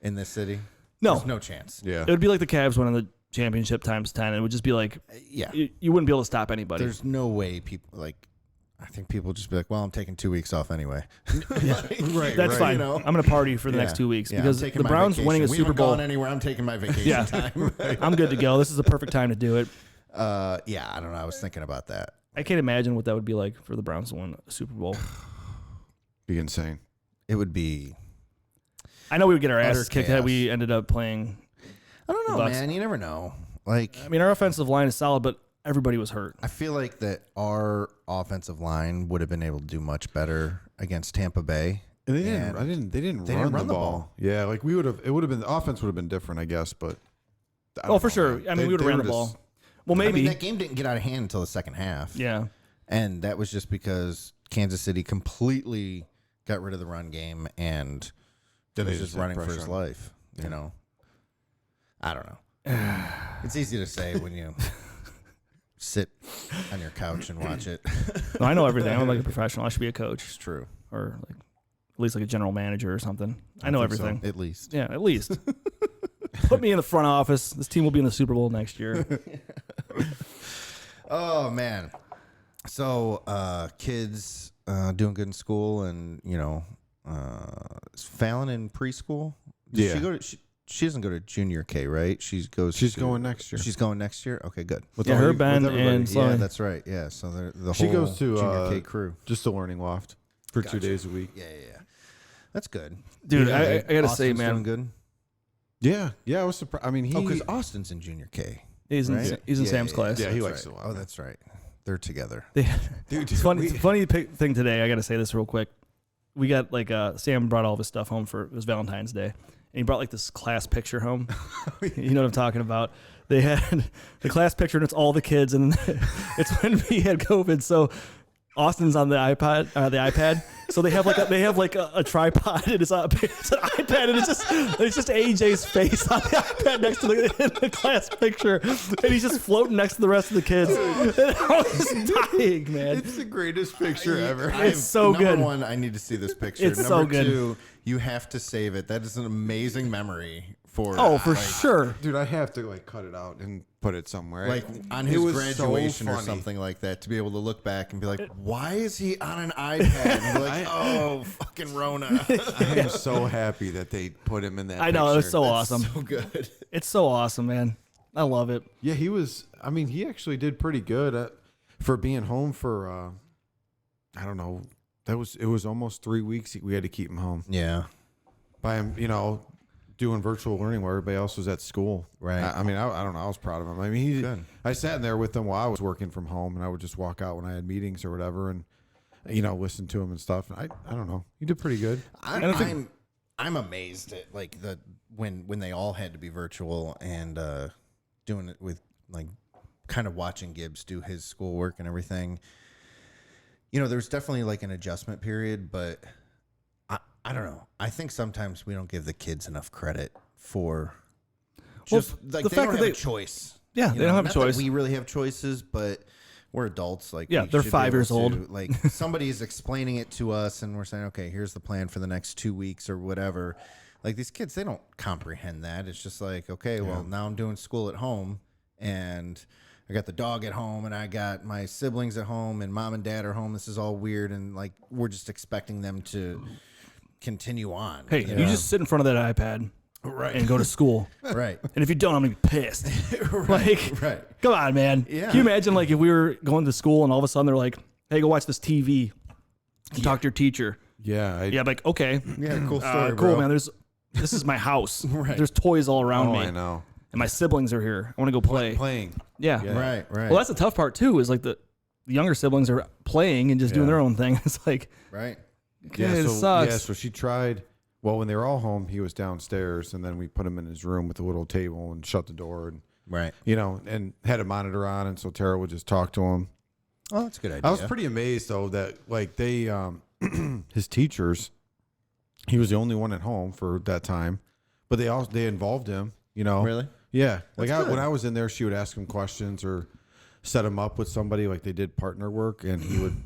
in this city? No. There's no chance. Yeah. It would be like the Cavs winning the championship times 10. It would just be like, you wouldn't be able to stop anybody. There's no way people like. I think people would just be like, well, I'm taking 2 weeks off anyway. That's fine. You know? I'm going to party for the next 2 weeks because the Browns winning a Super Bowl. We haven't gone anywhere. I'm taking my vacation time. I'm good to go. This is the perfect time to do it. I don't know. I was thinking about that. I can't imagine what that would be like for the Browns to win a Super Bowl. Be insane. It would be. I know we would get our asses kicked had we ended up playing. I don't know, man. You never know. Like, I mean, our offensive line is solid, but everybody was hurt. I feel like that our offensive line would have been able to do much better against Tampa Bay. And they didn't run the ball. Yeah, like we would have. It would have been the offense would have been different, I guess. But for sure. I mean, we would have ran the ball. Well, maybe. I mean, that game didn't get out of hand until the second half. Yeah. And that was just because Kansas City completely got rid of the run game and was just running for his life. You know, I don't know. It's easy to say when you sit on your couch and watch it. No, I know everything. I'm like a professional. I should be a coach It's true. or like at least like a general manager or something. I know everything. At least. Yeah, at least. Put me in the front office. This team will be in the Super Bowl next year. Oh, man. So, kids doing good in school, and is Fallon in preschool? Does she go to? She doesn't go to junior K, right? She's going next year. She's going next year. Okay, good. Yeah, her, Ben, and Sloan. Yeah, that's right. Yeah, so the She whole goes to junior K crew. Just the learning loft for 2 days a week. Yeah. That's good, Dude. Yeah, I gotta say, Austin's man, doing good. Yeah. I was surprised. I mean, Because Austin's in junior K. he's in right? he's in Yeah, Sam's class. Yeah, he That's likes right. to Oh, that's right. They're together. Dude, it's funny. Funny thing today. I got to say this real quick. We got like Sam brought all of his stuff home for it was Valentine's Day, and he brought like this class picture home. You know what I'm talking about? They had the class picture, and it's all the kids, and it's when we had COVID. So Austin's on the iPad. So they have like a tripod, and it's an iPad, and it's just AJ's face on the iPad next to the class picture, and he's just floating next to the rest of the kids. And I was dying, man. It's the greatest picture ever. It's so Number good. one, I need to see this picture. It's Number so good. two, you have to save it. That is an amazing memory for. Oh, for sure. Dude, I have to like cut it out and put it somewhere. Like on It his was graduation so or funny. something like that, to be able to look back and be like, "Why is he on an iPad?" And be like, "Oh, fucking Rona." I am so happy that they put him in that. I know, it was picture. so awesome. So good. It's so awesome, man. I love it. Yeah, he was. I mean, he actually did pretty good for being home for. I don't know. It was almost 3 weeks. We had to keep him home Yeah. by him. Doing virtual learning while everybody else was at school. Right. I mean, I don't know. I was proud of him. I mean, Good. I sat in there with him while I was working from home, and I would just walk out when I had meetings or whatever, and listen to him and stuff. I don't know. He did pretty good. I'm amazed at like when they all had to be virtual and doing it with like kind of watching Gibbs do his schoolwork and everything. There's definitely like an adjustment period, but I don't know. I think sometimes we don't give the kids enough credit for just like the they fact don't that have a choice. Yeah, they don't have a Not that choice. we really have choices, but we're adults. Like Yeah, we they're should be 5 able years to- old. Like somebody's explaining it to us, and we're saying, okay, here's the plan for the next 2 weeks or whatever. Like these kids, they don't comprehend that. It's just like, okay, well, now I'm doing school at home, and I got the dog at home, and I got my siblings at home, and mom and dad are home. This is all weird, and like we're just expecting them to continue on. Hey, you just sit in front of that iPad and go to school. Right. And if you don't, I'm going to be pissed. Right. Come on, man. Yeah. Can you imagine like if we were going to school and all of a sudden they're like, hey, go watch this TV and talk to your teacher. Yeah. Yeah, I'm like, okay. Yeah, cool story, Cool, bro. man. This is my house. Right. There's toys all around me. I know. And my siblings are here. I want to go play. Playing. Yeah. Right. Well, that's the tough part too, is like the younger siblings are playing and just doing their own thing. It's like, right. okay, it sucks. So she tried. Well, when they were all home, he was downstairs, and then we put him in his room with a little table and shut the door, and Right. and had a monitor on, and so Tara would just talk to him. Oh, that's a good idea. I was pretty amazed though that like they, his teachers, he was the only one at home for that time, but they involved him. Really? Yeah. Like That's good. when I was in there, she would ask him questions or set him up with somebody. Like they did partner work, and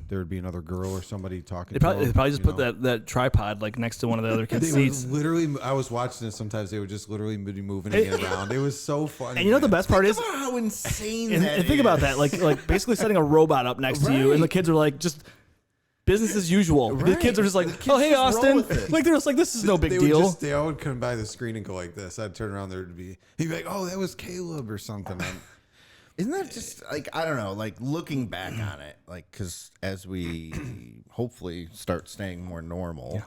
there would be another girl or somebody talking. They to him, probably just you put know. that tripod like next to one of the other kids' They would seats. literally, I was watching it. Sometimes they would just literally be moving it around. It was so funny. And you know what the best part is? Think about how insane And, that and think about that, like basically setting a robot up next to you, and the Right. kids are like just business as usual. The Right. kids are just like, The kids oh hey just roll Austin, with it. like they're just like this is no big they deal. They all would come by the screen and go like this. I'd turn around there to he'd be like, oh, that was Caleb or something. Isn't that just like, I don't know, like looking back on it, like, because as we hopefully start staying more normal,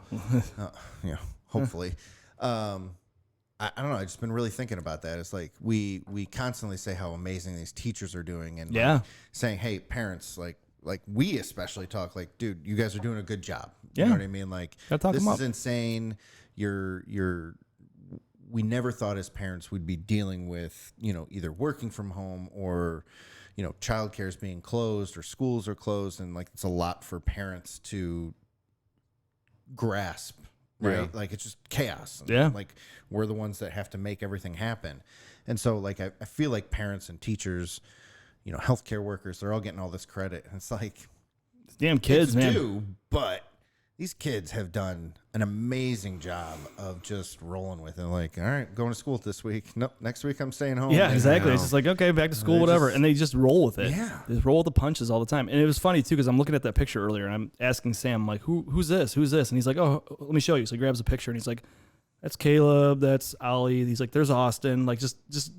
hopefully, I don't know. I've just been really thinking about that. It's like we constantly say how amazing these teachers are doing, and like, saying, hey, parents, like we especially talk like, dude, you guys are doing a good job. You know what I mean? Like, Gotta talk this 'em is up. insane. we never thought as parents we'd be dealing with, either working from home or, childcare is being closed or schools are closed. And like, it's a lot for parents to grasp, right? Yeah. Like, it's just chaos. And, Yeah. like, we're the ones that have to make everything happen. And so, like, I feel like parents and teachers, healthcare workers, they're all getting all this credit. And it's like, Damn kids, man. do, but these kids have done an amazing job of just rolling with it. Like, all right, going to school this week. Nope, next week I'm staying home. Yeah, And, exactly. It's just like, okay, back to school, They whatever. just- And they just roll with it. Yeah. They just roll with the punches all the time. And it was funny, too, because I'm looking at that picture earlier, and I'm asking Sam, like, who's this? Who's this? And he's like, oh, let me show you. So he grabs a picture, and he's like, that's Caleb. That's Ollie. He's like, there's Austin. Like, just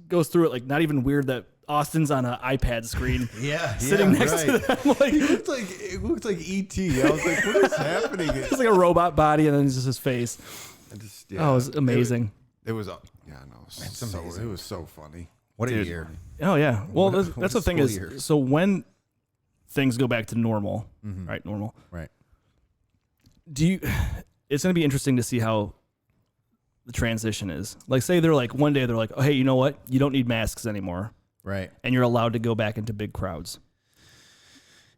goes through it. Like, not even weird that Austin's on an iPad screen. Yeah, Sitting next to them. Like, It looked like E.T. I was like, what is happening? it's like a robot body, and then it's just his face. Oh, it was amazing. It was no, it's amazing. It was so funny. What a Dude. year. Oh, yeah. Well, What that's a the thing school is, year. so when things go back to normal, right? Normal. Right. It's going to be interesting to see how the transition is. Like, say they're like, one day they're like, oh, hey, you know what? You don't need masks anymore. Right. And you're allowed to go back into big crowds.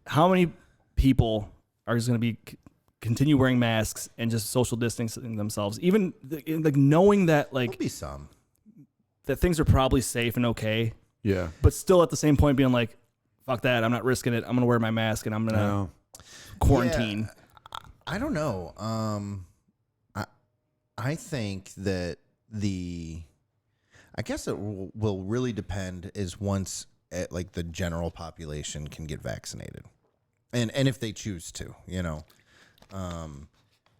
How many people are just going to continue wearing masks and just social distancing themselves? Even like knowing that There'll like be some. that things are probably safe and okay, Yeah. but still at the same point being like, fuck that, I'm not risking it. I'm going to wear my mask and I'm going to quarantine. Yeah, I don't know. I think that I guess it will really depend is once like the general population can get vaccinated, and if they choose to,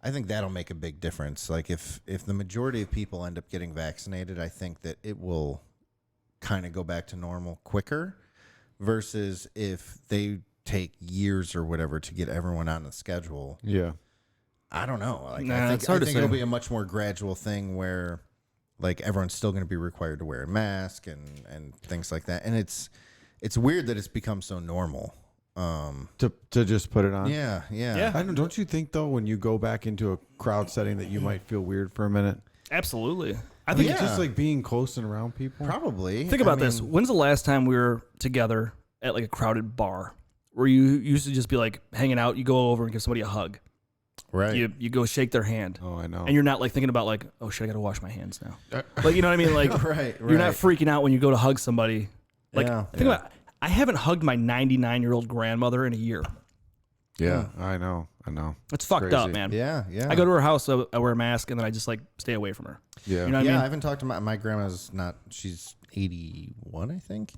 I think that'll make a big difference. Like if the majority of people end up getting vaccinated, I think that it will kind of go back to normal quicker, versus if they take years or whatever to get everyone on the schedule. Yeah. I don't know. Like, Nah, I it's hard to think it'll say. be a much more gradual thing where, like, everyone's still going to be required to wear a mask and things like that. And it's weird that it's become so normal. To just put it on. Yeah. Yeah. Don't you think though when you go back into a crowd setting that you might feel weird for a minute? Absolutely. I I think think it's Yeah. just like being close and around people. Probably. Think about this. When's the last time we were together at like a crowded bar where you used to just be like hanging out, you go over and give somebody a hug. Right. You go shake their hand. Oh, I know. And you're not like thinking about like, oh shit, I gotta wash my hands now. Like, you know what I mean? Like Right. you're not freaking out when you go to hug somebody. Like Yeah. think about it. I haven't hugged my 99-year-old grandmother in a year. Yeah, I know. It's fucked up, crazy. man. Yeah. I go to her house, so I wear a mask, and then I just like stay away from her. Yeah. You know what Yeah. I I mean? haven't talked to my grandma's she's 81, I think.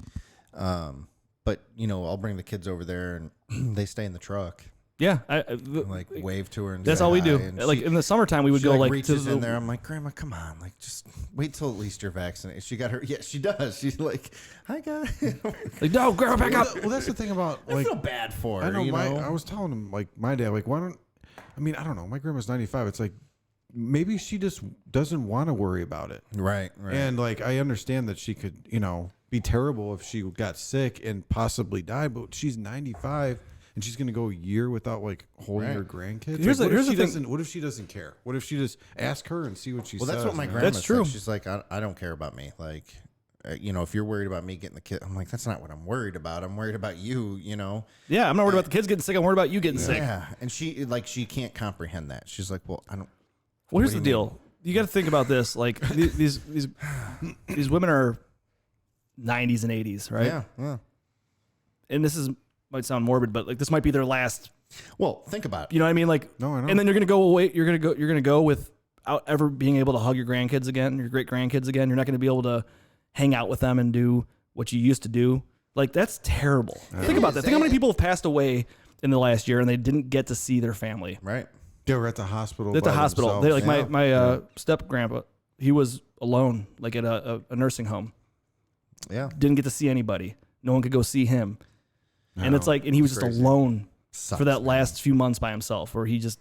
But I'll bring the kids over there and they stay in the truck. Yeah. And, like wave to her and That's say all we hi. do. And Like she- in the summertime, we would she go like like to reaches the, in there. I'm like, Grandma, come on, like just wait till at least you're vaccinated. She got her. Yeah, she does. She's like, hi guys. like, no, girl, back up. Well, that's the thing about I like feel bad for her. I know you know? I was telling him like my dad like why don't I don't know, my grandma's 95. It's like maybe she just doesn't want to worry about it. Right. And like I understand that she could, be terrible if she got sick and possibly die, but she's 95 and she's gonna go a year without like holding Right. her grandkids. Here's Like, the- here's what if the she thing. doesn't? What if she doesn't care? What if she just ask her and see what she Well, says? that's what my man? grandma That's true. said. She's like, I don't care about me. Like, if you're worried about me getting the kid, I'm like, that's not what I'm worried about. I'm worried about you. Yeah, I'm not worried about the kids getting sick. I'm worried about you getting sick. Yeah. And she can't comprehend that. She's like, well, I don't. Well, here's What the do you deal. You got to think about this. Like these women are 90s and 80s, right? Yeah. And this might sound morbid, but like this might be their last. Well, think about it. You know what I mean? Like, No, I know. and then you're gonna go away. You're gonna go without ever being able to hug your grandkids again, your great grandkids again. You're not gonna be able to hang out with them and do what you used to do. Like that's terrible. Think about that. Think how many people have passed away in the last year and they didn't get to see their family. Right. They were at the hospital. At the by hospital, themselves. they, like my step grandpa, he was alone, like at a nursing home. Yeah. Didn't get to see anybody. No one could go see him. And it's like, and he was just crazy. alone Sucks, for that man. last few months by himself, where he just,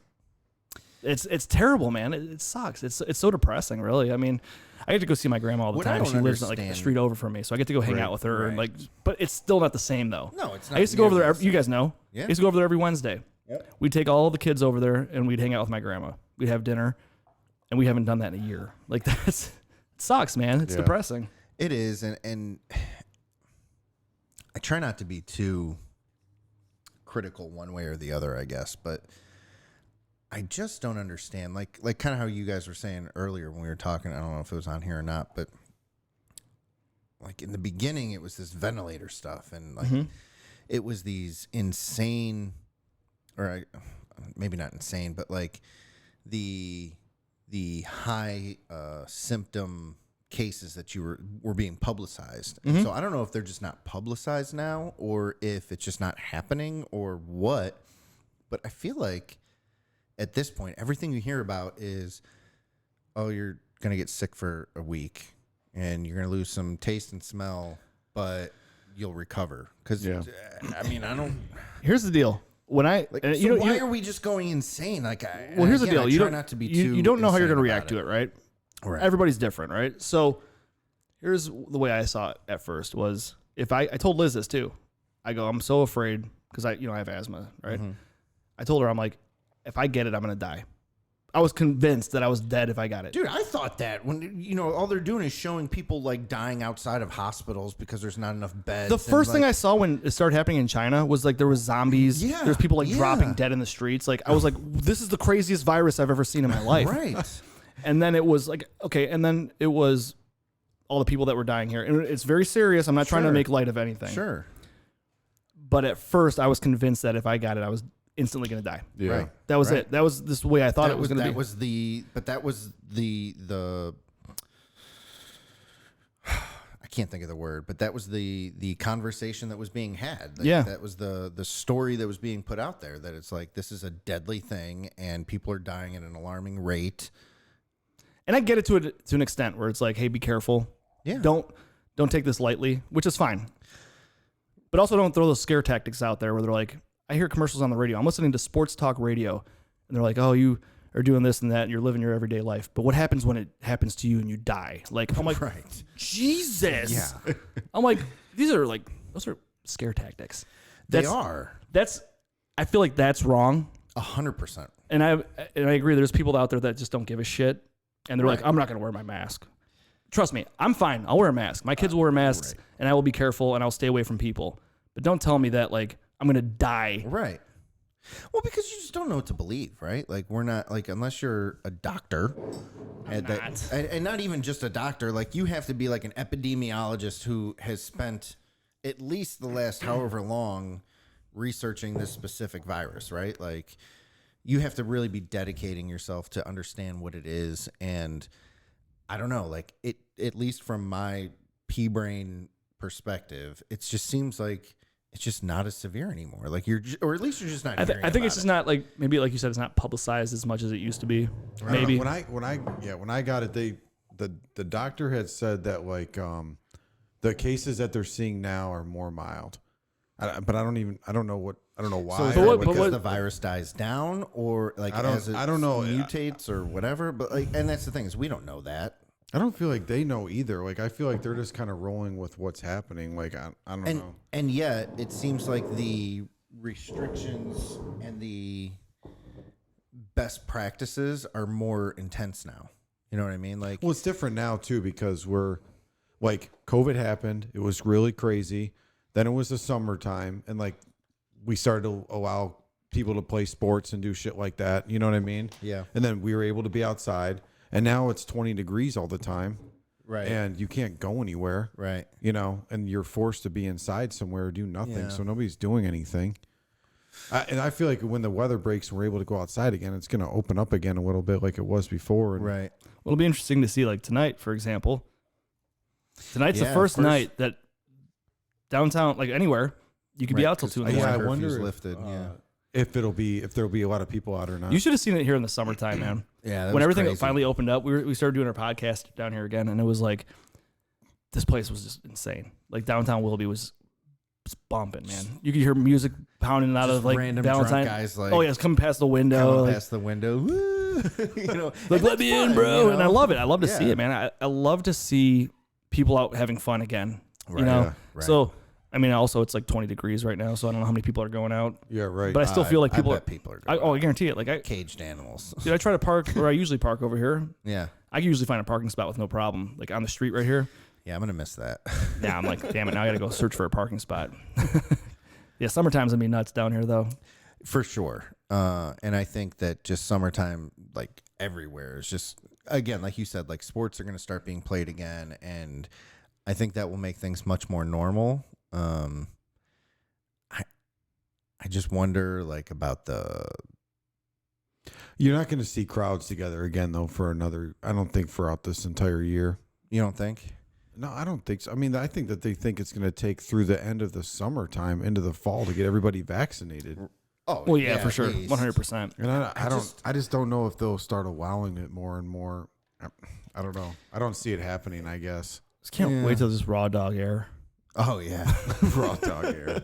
it's terrible, man. It sucks. It's so depressing, really. I mean, I get to go see my grandma all the What I time. don't She lives like a understand- street over from me, so I get to go hang Right, out with her. And right. like, but it's still not the same though. No, it's not. I used to go over there. nearly the You guys know. Yeah. I used to go over there every Wednesday. Yep. We'd take all the kids over there and we'd hang out with my grandma. We'd have dinner, and we haven't done that in a year. Like that's sucks, man. It's Yeah. depressing. It is, and I try not to be too critical one way or the other, I guess, but I just don't understand. Like kind of how you guys were saying earlier when we were talking. I don't know if it was on here or not, but like in the beginning, it was this ventilator stuff, and like it was these insane, or maybe not insane, but like the high symptom cases that you were being publicized. And so I don't know if they're just not publicized now, or if it's just not happening, or what. But I feel like at this point, everything you hear about is, oh, you're gonna get sick for a week, and you're gonna lose some taste and smell, but you'll recover. Because I mean, I don't. Here's the deal. When I Why are we just going insane? Like, well, here's the deal. You don't not to be too. You don't know how you're insane going to react about to it, right? Right. Everybody's different, right? So here's the way I saw it at first was if I told Liz this too. I go, I'm so afraid because I have asthma, right? I told her, I'm like, if I get it, I'm going to die. I was convinced that I was dead if I got it. Dude, I thought that when all they're doing is showing people like dying outside of hospitals because there's not enough beds. The first thing I saw when it started happening in China was like there was zombies. Yeah, there was people like dropping dead in the streets. Like I was like, this is the craziest virus I've ever seen in my life. Right. And then it was like, okay, and then it was all the people that were dying here. And it's very serious. I'm not trying to make light of anything. Sure. But at first I was convinced that if I got it, I was instantly going to die. Yeah. Right. That was it. That was this way I thought it was going to be. That was the I can't think of the word, but that was the conversation that was being had. Like, that was the story that was being put out there, that it's like, this is a deadly thing and people are dying at an alarming rate. And I get it to an extent where it's like, hey, be careful. Yeah. Don't take this lightly, which is fine. But also don't throw those scare tactics out there where they're like, I hear commercials on the radio. I'm listening to sports talk radio, and they're like, oh, you are doing this and that, and you're living your everyday life. But what happens when it happens to you and you die? Like, I'm like, Right. Jesus. Yeah. I'm like, those are scare tactics. They are. I feel like that's wrong. 100%. And I agree. There's people out there that just don't give a shit, and they're like, Right. I'm not going to wear my mask. Trust me, I'm fine. I'll wear a mask. My kids will wear masks, and I will be careful, and I'll stay away from people. But don't tell me that like I'm going to die. Right. Well, because you just don't know what to believe, right? Like, we're not, like, unless you're a doctor. And not even just a doctor. Like, you have to be like an epidemiologist who has spent at least the last however long researching this specific virus, right? Like, you have to really be dedicating yourself to understand what it is. And I don't know, like, it, at least from my pea brain perspective, it just seems like it's just not as severe anymore. Like, or at least you're just not. I think it's just not like, maybe like you said, it's not publicized as much as it used to be. Maybe when I got it, the doctor had said that like the cases that they're seeing now are more mild. But I don't know why. So is But that what- because the virus dies down, or like I don't know. mutates or whatever? But like, and that's the thing, is we don't know that. I don't feel like they know either. Like, I feel like they're just kind of rolling with what's happening. Like, I don't know. And yet it seems like the restrictions and the best practices are more intense now. You know what I mean? Like, Well, it's different now too, because we're like, COVID happened. It was really crazy. Then it was the summertime, and like we started to allow people to play sports and do shit like that. You know what I mean? Yeah. And then we were able to be outside, and now it's 20 degrees all the time. right, And you can't go anywhere. right. You know, and you're forced to be inside somewhere or do nothing. Yeah. So nobody's doing anything. And I feel like when the weather breaks and we're able to go outside again, it's going to open up again a little bit like it was before. And Right. Well, it'll be interesting to see, like tonight, for example. Tonight's the Yeah, first first- night that downtown, like anywhere, you could be Right, out till 2 in the Yeah, morning. I wonder curfew's if, lifted. Yeah. if there'll be a lot of people out or not. You should have seen it here in the summertime, man. Yeah. that When was everything crazy. finally opened up, we started doing our podcast down here again, and it was like, this place was just insane. Like downtown Willoughby was bumping, man. You could hear music pounding out Just of like random Valentine. drunk guys, like, Oh yeah, it's coming past the window. coming Like, past the window. Woo! You know, like, and let that's me in, fun, bro. you know? And I love it. I love to see Yeah. it, man. I love to see people out having fun again. Right, You know? yeah, right. So, I mean, also it's like 20 degrees right now, so I don't know how many people are going out. Yeah, right. But I still feel like people I are. bet people are I going guarantee it. Like caged animals. dude, I try to park where I usually park over here. Yeah. I can usually find a parking spot with no problem, like on the street right here. Yeah, I'm gonna miss that. Yeah, I'm like, damn it, now I got to go search for a parking spot. Yeah, summertime's gonna be nuts down here though. For sure. And I think that just summertime, like everywhere, is just, again, like you said, like sports are going to start being played again. And I think that will make things much more normal. I just wonder, like, about You're not going to see crowds together again, though, I don't think throughout this entire year. You don't think? No, I don't think so. I mean, I think that they think it's going to take through the end of the summertime into the fall to get everybody vaccinated. Oh, well, yeah, for at sure. least. 100%. And I just don't know if they'll start allowing it more and more. I don't know. I don't see it happening, I guess. Just can't wait till this raw dog air. Oh, yeah. Raw dog air.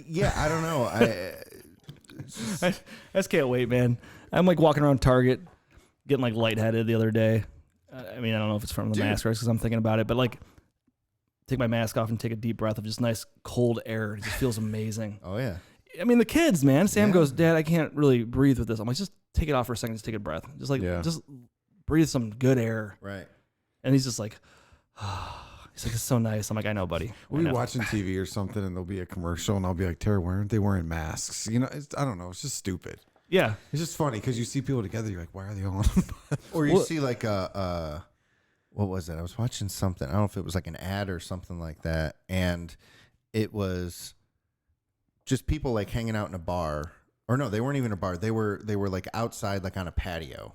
Yeah, I don't know. I just can't wait, man. I'm like walking around Target, getting like lightheaded the other day. I mean, I don't know if it's from the mask or because I'm thinking about it, but like take my mask off and take a deep breath of just nice cold air. It just feels amazing. Oh, yeah. I mean, the kids, man. Sam goes, Dad, I can't really breathe with this. I'm like, just take it off for a second. Just take a breath. Just like, just breathe some good air. Right. And he's just like, he's like, it's so nice. I'm like, I know, buddy. We'll be watching TV or something, and there'll be a commercial, and I'll be like, Tara, why aren't they wearing masks? You know, I don't know. It's just stupid. Yeah. It's just funny because you see people together. You're like, why are they all on? Or you see like what was it? I was watching something. I don't know if it was like an ad or something like that. And it was just people like hanging out in a bar. Or no, they weren't even a bar. They were like outside, like on a patio.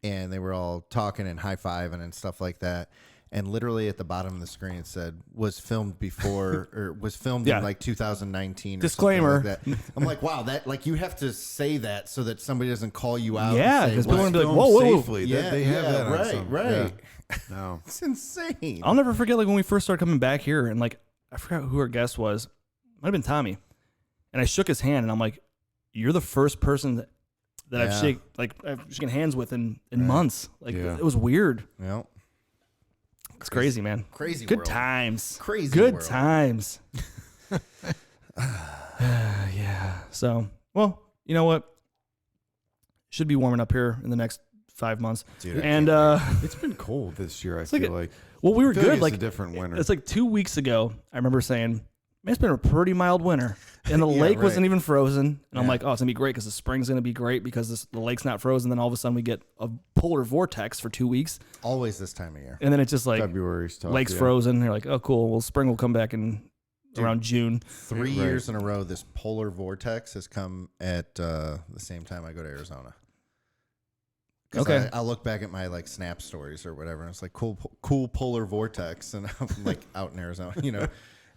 And they were all talking and high-fiving and stuff like that. And literally at the bottom of the screen it said was filmed before or was filmed in like 2019 or disclaimer something like that. I'm like, wow, that like you have to say that so that somebody doesn't call you out. Yeah, because people are gonna be like, whoa. Safely. Yeah, They have that on right, some. right. Yeah. No. It's insane. I'll never forget like when we first started coming back here and like I forgot who our guest was. Might have been Tommy. And I shook his hand and I'm like, you're the first person that I've shaken hands with in months. Like it was weird. Yep. It's crazy, man. Crazy Good world. times. Crazy Good world. times. Yeah. So, well, you know what? Should be warming up here in the next 5 months. Dude, and It's been cold this year, I like feel like. well, we were feel good. like Like it's a different winter. It's like 2 weeks ago. I remember saying, man, it's been a pretty mild winter. And the lake right. wasn't even frozen. And I'm Yeah. like, oh, it's going to be great because the spring's going to be great because the lake's not frozen. Then all of a sudden we get a polar vortex for 2 weeks. Always this time of year. And then it's just like February's tough. lake's frozen. They're like, oh, cool. Well, spring will come back in around June. 3 years in a row, this polar vortex has come at the same time I go to Arizona. Okay. I look back at my like Snap stories or whatever, and it's like cool polar vortex, and I'm like out in Arizona, you know.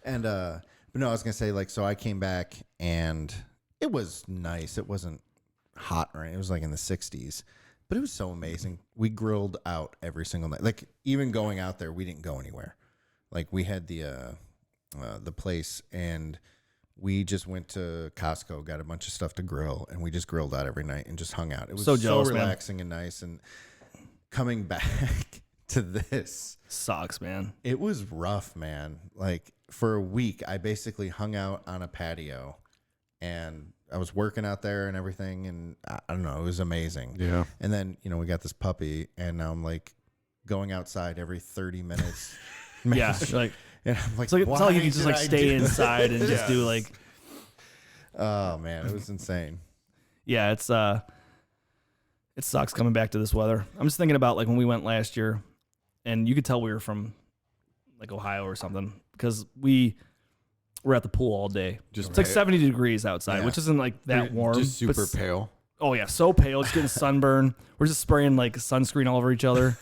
And but no, I was gonna say like so I came back and it was nice. It wasn't hot or anything. It was like in the 60s, but it was so amazing. We grilled out every single night. Like even going out there, we didn't go anywhere. Like we had the place and we just went to Costco, got a bunch of stuff to grill, and we just grilled out every night and just hung out. It was So jealous, man. relaxing and nice. And coming back to this Sucks, man. it was rough, man. Like for a week, I basically hung out on a patio, and I was working out there and everything, and I don't know, it was amazing. Yeah. And then we got this puppy, and now I'm like going outside every 30 minutes. Yeah. Like, And I'm like, it's like, it's not like you can just why like did I stay do this? inside and just do like, Oh man, it was insane. yeah, it sucks coming back to this weather. I'm just thinking about like when we went last year and you could tell we were from like Ohio or something because we were at the pool all day. It's like 70 degrees outside, which isn't like that warm. Just but super pale. Oh yeah, so pale, just getting sunburn. We're just spraying like sunscreen all over each other.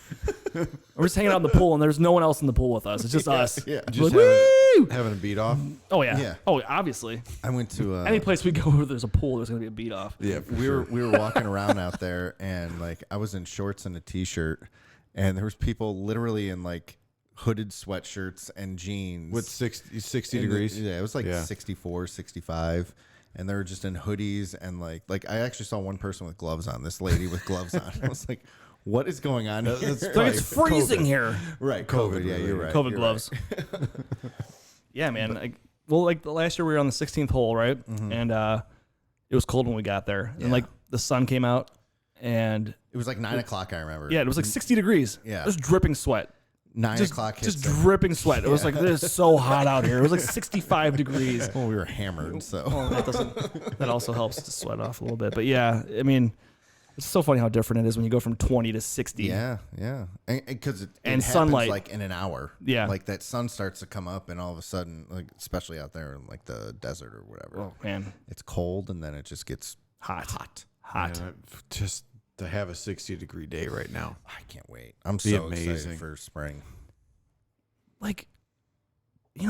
We're just hanging out in the pool, and there's no one else in the pool with us. It's just us. Yeah. We're Just like, woo! having a beat off. Oh yeah. Yeah. Oh, obviously. I went to Any place we go where there's a pool, there's gonna be a beat off. Yeah, for we sure. were walking around out there, and like I was in shorts and a t-shirt, and there was people literally in like hooded sweatshirts and jeans With 60 in degrees. yeah, it was like Yeah. 64, 65. And they were just in hoodies and like I actually saw one person with gloves on. This lady with gloves on. I was like, "What is going on here?" That's It's like it's freezing here. Right, COVID Yeah, you're right. COVID you're gloves. Yeah, man. Like the last year we were on the 16th hole, right? And it was cold when we got there, and like the sun came out, and It was like 9 o'clock, I remember. yeah, it was like 60 degrees. Yeah. It was dripping sweat. 9 o'clock hits. Just dripping sweat. It was like, this is so hot out here. It was like 65 degrees. Well, we were hammered, so. Well, that also helps to sweat off a little bit. But yeah, I mean, it's so funny how different it is when you go from 20 to 60. Yeah, yeah. Because it And happens sunlight. like in an hour. Yeah. Like that sun starts to come up, and all of a sudden, like especially out there in like the desert or whatever, Oh, man. it's cold, and then it just gets Hot. Man, just to have a 60-degree day right now. I can't wait. I'm Be so amazing. excited for spring. Like,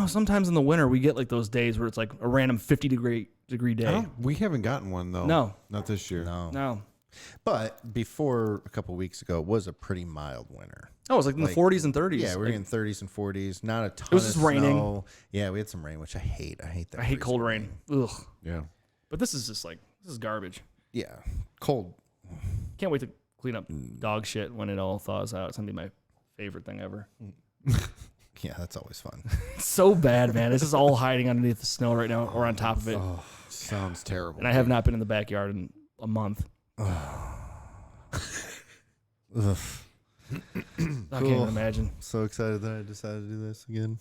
sometimes in the winter we get like those days where it's like a random 50-degree day. We haven't gotten one though. No. Not this year. No. But before a couple weeks ago, it was a pretty mild winter. Oh, it was like in the 40s and 30s. Yeah, we were Like, in 30s and 40s. Not a ton. was of just raining. snow. Yeah, we had some rain, which I hate. I hate that. I hate cold rain. Ugh. Yeah. But this is just like, this is garbage. Yeah, cold. Can't wait to clean up dog shit when it all thaws out. It's going to be my favorite thing ever. Yeah, that's always fun. It's so bad, man. It's just all hiding underneath the snow right now or on top of it. Oh, sounds terrible. And I have not been in the backyard in a month. Ugh. I can't imagine. So excited that I decided to do this again.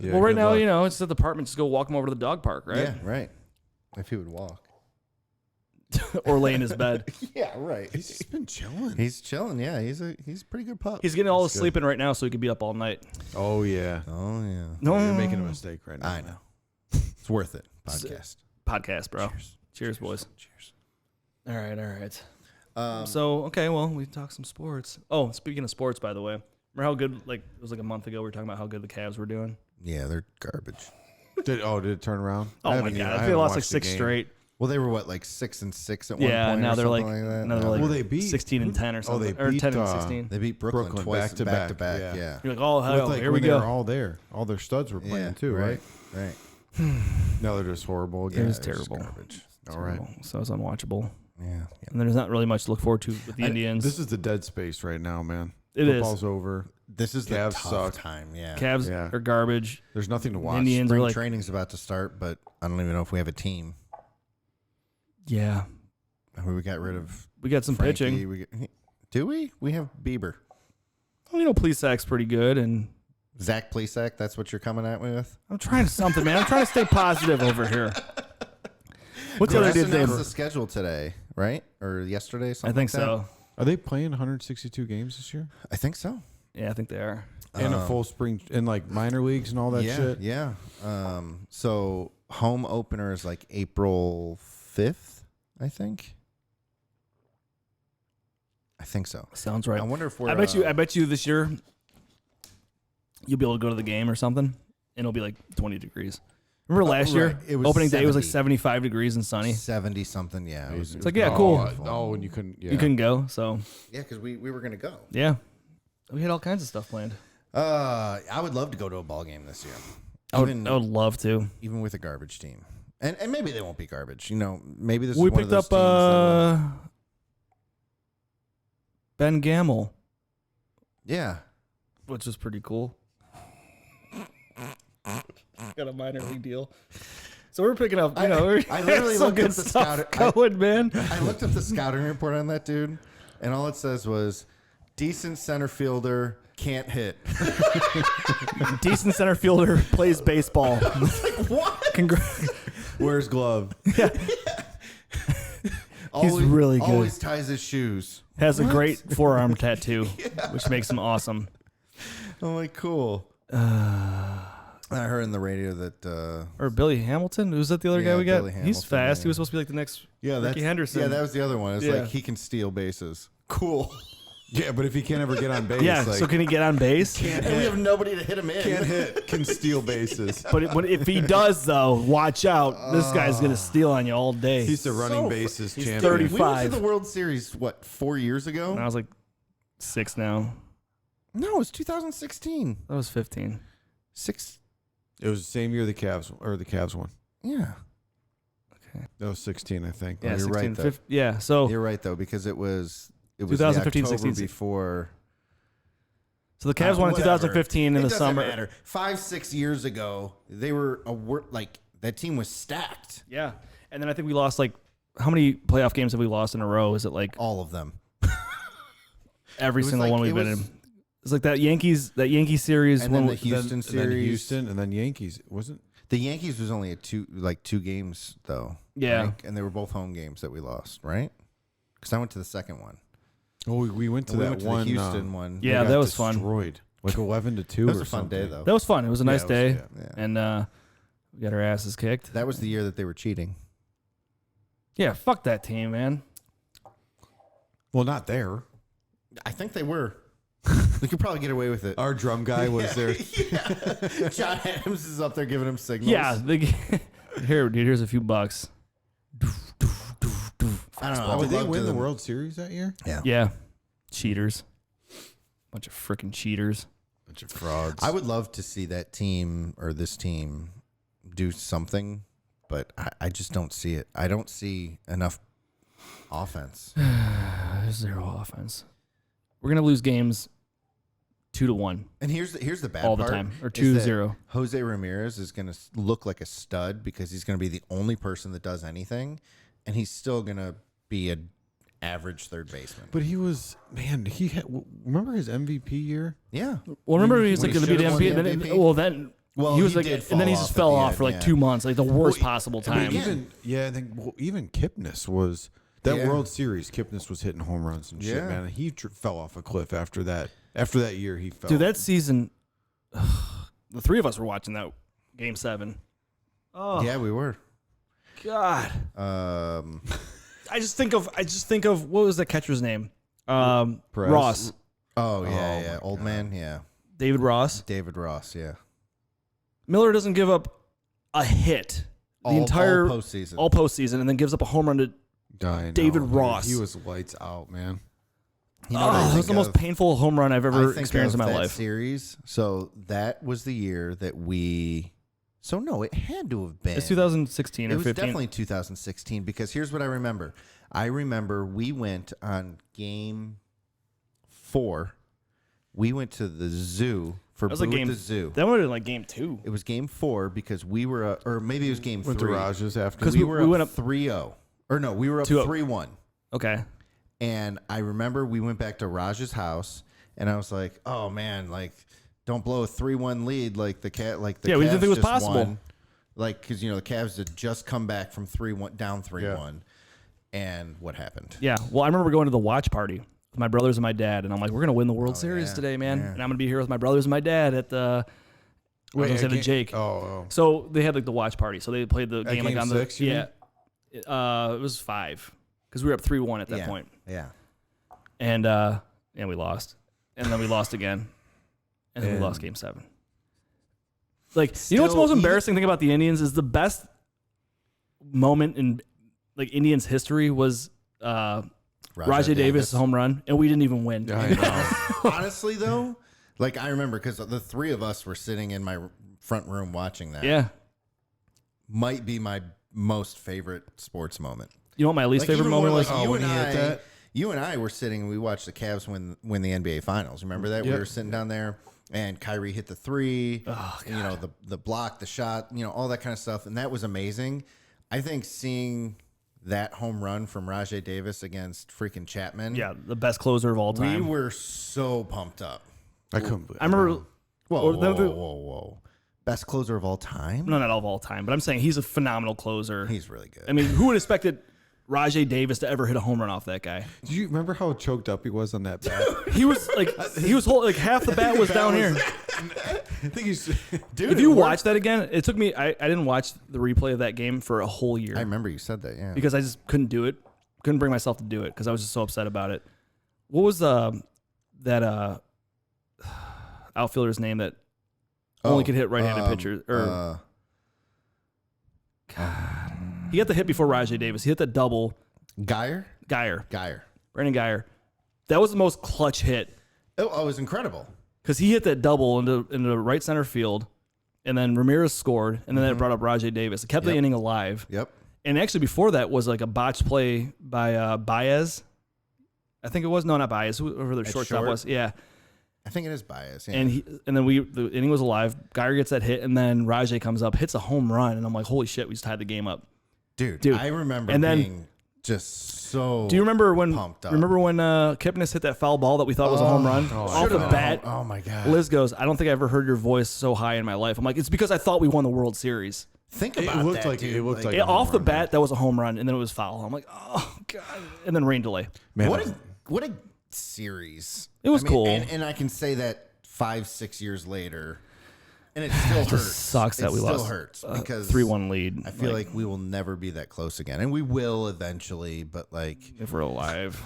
Yeah, Well, right good now, luck. it's at the apartment. Just go walk him over to the dog park, right? Yeah, right. If he would walk. Or lay in his bed. Yeah, right. He's just been chilling. He's chilling. Yeah, he's a pretty good pup. He's getting all his good. sleep in right now so he can be up all night. Oh yeah. Oh yeah. No, You're making a mistake right now. I know. It's worth it. Podcast. Podcast, bro. Cheers. Cheers, boys. Cheers. All right. So, okay, well, we talked some sports. Oh, speaking of sports, by the way, remember how good, like, it was like a month ago, we were talking about how good the Cavs were doing? Yeah, they're garbage. Did it turn around? Oh, my haven't God. even- I think they haven't lost like watched the 6 game. straight. Well, they were what, like 6-6 at one Yeah, point. now or they're like, something that. now they're like Well, they beat 16 and 10 or something. they or beat, 10 and 16. They beat Brooklyn twice back to back. back, Yeah. You're like, oh, Looked hell, like here we when they go. were all there. All their studs were playing too, right? Right. No, they're just horrible It again. was they're just terrible. garbage. All right. Terrible. So it's unwatchable. Yeah. And there's not really much to look forward to with the Indians. This is the dead space right now, man. It is. Football's over. This is the Cavs tough suck. time. Yeah. Cavs Yeah. are garbage. There's nothing to watch. Indians are Spring like, training's about to start, but I don't even know if we have a team. yeah. I mean, we got rid of We got some Frankie. pitching. Do we? We have Bieber. Well, Plesac's pretty good, and Zach Plesac, that's what you're coming at me with? I'm trying something, man. I'm trying to stay positive over here. What's the other They dude's name? announced the schedule today, right? Or yesterday, I something think like that? so. Are they playing 162 games this year? I think so. Yeah, I think they are. And a full spring and like minor leagues and all that yeah, shit? Yeah. So home opener is like April 5th, I think. I think so. Sounds right. I wonder if we're. I bet you this year you'll be able to go to the game or something, and it'll be like 20 degrees. Remember last year? right. It was Opening day was like 70. 75 degrees and sunny. 70 something. Yeah. It was, It's like, yeah, cool. Oh, and you couldn't. Yeah. You couldn't go, so yeah, because we were going to go. yeah. We had all kinds of stuff planned. I would love to go to a ball game this year. I would love to. Even with a garbage team. And maybe they won't be garbage. Maybe this We is one of picked those up teams that Ben Gamble, yeah. which is pretty cool. Got a minor league deal. So we're picking up, I literally some looked good up the stuff scout. going, man. I looked up the scouting report on that dude, and all it says was decent center fielder, can't hit. Decent center fielder, plays baseball. What? Wears glove. Yeah. He's really good. Always ties his shoes. Has a great forearm tattoo, which makes him awesome. I'm like, cool. I heard in the radio that Or Billy Hamilton, who's that the other Yeah, guy we got? Billy He's Hamilton, fast. He yeah. was supposed to be like the next Ricky Ricky Henderson. Yeah, that was the other one. It's Yeah. like he can steal bases. Cool. Yeah, but if he can't ever get on base, Yeah, like, so can he get on base? And we have nobody to hit him in. can't hit, can steal bases. But if he does, though, watch out. This guy's going to steal on you all day. He's the running So bases he's champion. 30. We went to 35. the World Series, 4 years ago? And I was like 6 now. No, it was 2016. That was 15. 6. It was the same year the Cavs won. Yeah. Okay. That was 16, I think. Yeah, you're 16, right, though. 15, yeah, so You're right, though, because it was 2015, the October 16. before. the Cavs won in Whatever. 2015 in It the doesn't summer. matter. 5-6 years ago, they were that team was stacked. Yeah. And then I think we lost how many playoff games have we lost in a row? Is it like All of them. every was single like- one we've it been was- in. It's like that Yankee series. And when then the we- Houston then series. Houston, and then Yankees. Wasn't The Yankees was only two games though. Yeah. right? And they were both home games that we lost, right? Because I went to the second one. Oh, we went to We that went to one. the Houston one. Yeah, got that was fun. destroyed. Like 11-2. That was or a fun something. day though. that was fun. It was a nice it was- day, yeah. and we got our asses kicked. That was the year that they were cheating. Yeah, fuck that team, man. Well, not there. I think they were. We could probably get away with it. Our drum guy was there. Yeah. John Adams is up there giving him signals. Yeah, here, dude. Here's a few bucks. I don't know. I would Did they love win to the them- World Series that year? Yeah. Yeah, cheaters. Bunch of freaking cheaters. Bunch of frauds. I would love to see that team or this team do something, but I just don't see it. I don't see enough offense. There's zero offense. We're gonna lose games 2-1 And here's the bad all the part, time, or is 2-0. that Jose Ramirez is going to look like a stud because he's going to be the only person that does anything, and he's still going to be an average third baseman. But he was, man, he had, remember his MVP year? Yeah. Well, remember he was When like he going to be the should've won MVP. the Then, MVP? well, then Well, he was he like, did and fall then he off just at fell the off end, for like yeah. 2 months, like the worst Well, possible But time. again- I think even Kipnis was that Yeah. World Series. Kipnis was hitting home runs and shit, Yeah. man. He fell off a cliff after that. After that year, he fell. Dude, that season, the three of us were watching that Game 7. Oh Yeah, we were. God! Um, I just think of what was the catcher's name? Perez? Ross, oh, yeah, Oh, yeah. my Old God. man, yeah. David Ross. David Ross, yeah. Miller doesn't give up a hit the entire all postseason. all postseason, and then gives up a home run to. I know, David dude. Ross. He was lights out, man. You know what I That was think the most of? painful home run I've I ever think experienced in of my that life. series. So that was the year that we. So no, it had to have been. It's 2016 It or was 15. definitely 2016 because here's what I remember. I remember we went on Game 4. We went to the zoo for That was like Boo at game. the Zoo. That would have been like Game 2. It was Game 4 because we were, or maybe it was Game Went 3. to Raj's after. Because We we were up went up 3-0. Or no, we were up 2-0. 3-1. Okay. And I remember we went back to Raj's house, and I was like, "Oh man, like, don't blow a 3-1 lead like the cat, like the Yeah, we didn't Cavs think it was just possible. won. Like, because the Cavs had just come back from 3-1 down 3-1, and what happened? Yeah. Well, I remember going to the watch party with my brothers and my dad, and I'm like, we're gonna win the World Series yeah, today, man, yeah. and I'm gonna be here with my brothers and my dad at the. I was gonna say the Jake. Oh, So they had like the watch party. So they played the At game like game on 6, the you yeah. It was 5 because we were up 3-1 at that Yeah. point. Yeah. And we lost, and then we lost again, and then we lost Game 7. Like, you know what's the Still, most even- embarrassing thing about the Indians is the best moment in like Indians history was Rajai Davis home run, and we didn't even win. I know. Honestly, though, like I remember because the three of us were sitting in my front room watching that. Yeah, Might be my most favorite sports moment. you know what my least Like, favorite even moment more was? like you when and he hit I, that. you and I were sitting and we watched the Cavs win the NBA Finals. Remember that? We Yep. were sitting down there and Kyrie hit the 3. Oh, and, the block, the shot, all that kind of stuff, and that was amazing. I think seeing that home run from Rajai Davis against freaking Chapman. Yeah, the best closer of all we time. were so pumped up. I couldn't believe. I remember. Whoa, Or the- whoa. Best closer of all time? No, not of all time, but I'm saying he's a phenomenal closer. He's really good. I mean, who would have expected Rajai Davis to ever hit a home run off that guy? Do you remember how choked up he was on that bat? He was like, like half the bat was down here. I think he's. Dude, If you watch that again, it took me. I didn't watch the replay of that game for a whole year I remember you said that, yeah. because I just couldn't do it. Couldn't bring myself to do it because I was just so upset about it. What was that outfielder's name that only could hit right-handed pitchers? Or he got the hit before Rajai Davis. He hit the double. Geyer? Brandon Geyer. That was the most clutch hit Oh, it was incredible. because he hit that double into right center field, and then Ramirez scored, and then that brought up Rajai Davis. It kept the Yep. inning alive. Yep. And actually, before that was like a botched play by Baez. I think it was not Baez. Whoever their At shortstop short? was. Yeah. I think it is bias. Yeah. And then the inning was alive. Geyer gets that hit, and then Rajai comes up, hits a home run, and I'm like, holy shit, we just tied the game up. Dude, Dude. I remember And then being just so. Do you remember when? pumped up. Remember when Kipnis hit that foul ball that we thought was a home run off the bat? Oh my god! Liz goes, I don't think I ever heard your voice so high in my life. I'm like, it's because I thought we won the World Series. Think about looked that, like dude. it looked like Yeah, a home off the run, bat, that was a home run, and then it was foul. I'm like, oh god, and then rain delay. man. What a series. It was cool. and I can say that 5-6 years later, and it still hurts. Sucks that we still lost. hurts because 3-1 lead. I feel like we will never be that close again, and we will eventually. But like, if we're alive.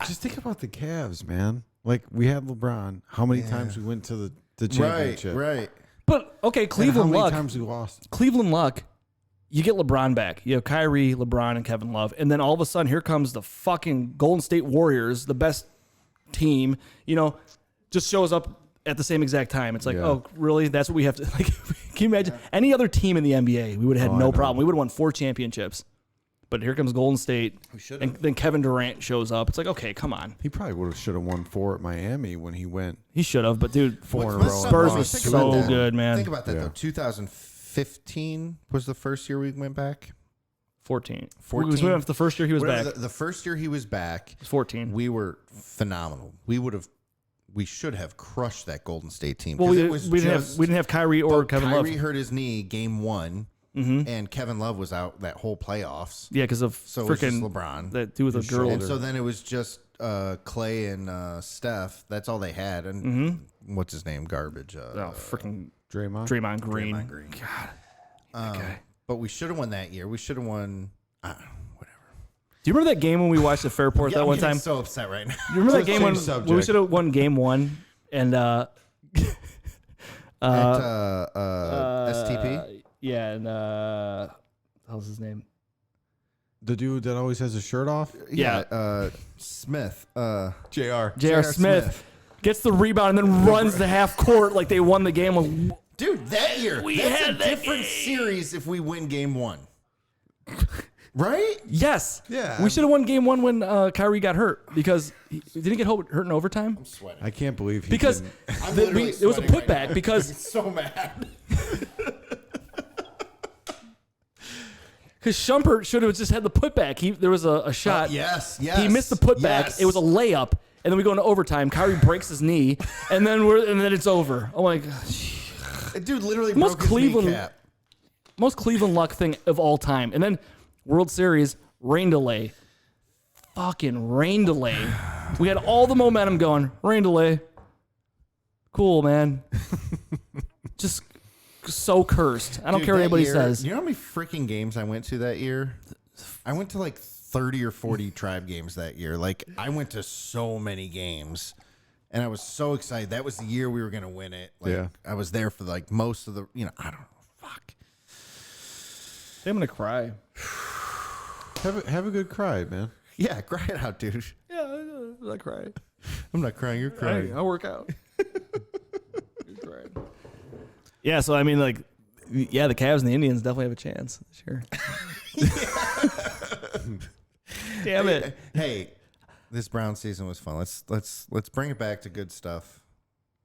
Just think about the Cavs, man. Like we had LeBron. How many times we went to the championship? right. But okay, And Cleveland how many luck. times we lost? Cleveland luck. You get LeBron back. You have Kyrie, LeBron, and Kevin Love, and then all of a sudden, here comes the fucking Golden State Warriors, the best team. You know, just shows up at the same exact time. It's like, Yeah. oh, really? That's what we have to like. Can you imagine any other team in the NBA? We would have had no problem. We would have won 4 championships. But here comes Golden State, and then Kevin Durant shows up. It's like, okay, come on. He probably should have won 4 at Miami when he went. He should have, but dude, 4 in a row. Spurs were Think so about that. good, man. Think about that Yeah. though. 2015 was the first year we went back. 14. 14. We went the first year he was Whatever, back. the first year he was back, It was 14. we were phenomenal. We should have crushed that Golden State team. Well, 'cause we it was didn't have Kyrie or Kevin Kyrie Love. hurt his knee game 1, and Kevin Love was out that whole playoffs. Yeah, because of So it was just freaking LeBron. that dude with the girl. And so then it was just Clay and Steph. That's all they had. And what's his name? Garbage. Oh, freaking Draymond. Draymond Green. Draymond Green. God. Okay. But we should have won that year. We should have won. Whatever. Do you remember that game when we watched the Fairport that I'm one getting time? so upset right now. You remember that Let's game when change subject. we should have won game 1 and At STP. Yeah, and how's his name? The dude that always has his shirt off? Yeah. Smith. JR. J.R. Smith gets the rebound and then runs the half court like they won the game. Like, Dude, that year. We that's had a that different series if we win game 1. Right? yes. Yeah. We should have won game 1 when Kyrie got hurt because he didn't get hurt in overtime. Sweating. I can't believe he Because didn't. I'm the- literally it was a sweating right putback now. because I'm so mad. Because Shumpert should have just had the putback. There was a shot. Yes. He missed the putback. Yes. It was a layup, and then we go into overtime. Kyrie breaks his knee, and then it's over. Oh my god! Dude literally Most broke his Cleveland- kneecap. Most Cleveland luck thing of all time. And then World Series rain delay. Fucking rain delay. We had all the momentum going. Rain delay. Cool, man. Just so cursed. I don't Dude, care what that anybody year- says. You know how many freaking games I went to that year? I went to like 30 or 40 Tribe games that year. Like, I went to so many games, and I was so excited. That was the year we were going to win it. Like, Yeah. I was there for like most of the, I don't know. Fuck. I'm going to cry. Have a good cry, man. Yeah, cry it out, dude. Yeah, I cry. I'm not crying. You're crying. I work out. Yeah, so I mean, like, yeah, the Cavs and the Indians definitely have a chance this year. Damn it! Hey, this Brown season was fun. Let's bring it back to good stuff.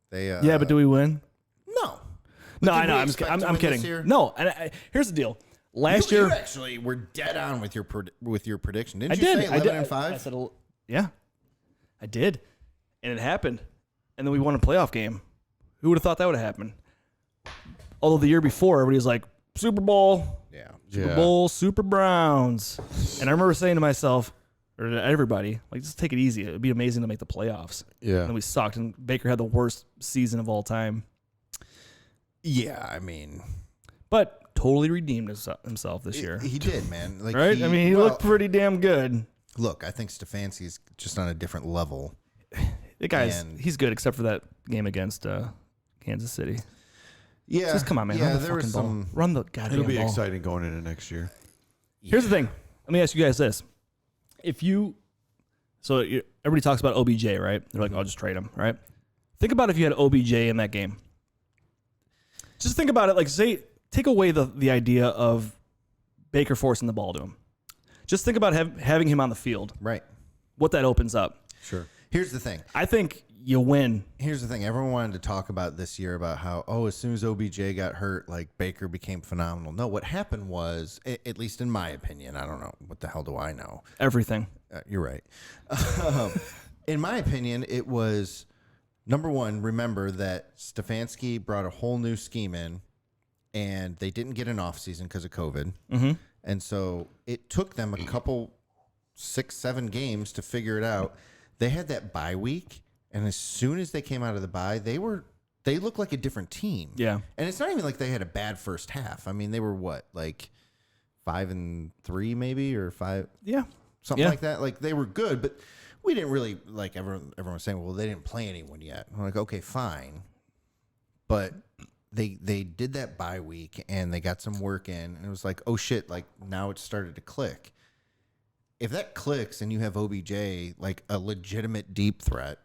They Yeah, but do we win? no. No, did I know. we I'm expect to I'm win this kidding. year? No, here's the deal. Last year, You actually were dead on with your prediction. Didn't I you did. say I 11 did. and 5? I said, yeah, I did, and it happened. And then we won a playoff game. Who would have thought that would have happened? Although the year before, everybody was like, Super Bowl, Yeah. Super Bowl, Super Browns. And I remember saying to myself, or to everybody, like, just take it easy. It would be amazing to make the playoffs. Yeah. And we sucked, and Baker had the worst season of all time. Yeah, I mean, But totally redeemed himself this year. he did, man. Like, Right? I mean, he looked pretty damn good. Look, I think Stefanski's just on a different level. The guy's, And- he's good except for that game against Kansas City. Yeah. Just come on, man. Yeah, Run the there was fucking ball. some. Run the goddamn It'll be ball. exciting going into next year. Here's the thing. Let me ask you guys this. Everybody talks about OBJ, right? They're like, I'll just trade him, right? Think about if you had OBJ in that game. Just think about it. Like, say, take away the idea of Baker forcing the ball to him. Just think about having him on the field. Right. What that opens up. Sure. Here's the thing. I think you win. Here's the thing. Everyone wanted to talk about this year about how, as soon as OBJ got hurt, like Baker became phenomenal. No, what happened was, at least in my opinion, I don't know. What the hell do I know? Everything. You're right. In my opinion, it was, number one, remember that Stefanski brought a whole new scheme in, and they didn't get an offseason because of COVID. Mm-hmm. And so it took them a couple, 6-7 games to figure it out. They had that bye week. And as soon as they came out of the bye, they looked like a different team. Yeah. And it's not even like they had a bad first half. I mean, they were what, like 5-3 maybe, or 5? Yeah. Something like that. Like they were good, but we didn't really, like everyone was saying, well, they didn't play anyone yet. I'm like, okay, fine. But they did that bye week and they got some work in, and it was like, oh shit, like now it started to click. If that clicks and you have OBJ, like a legitimate deep threat,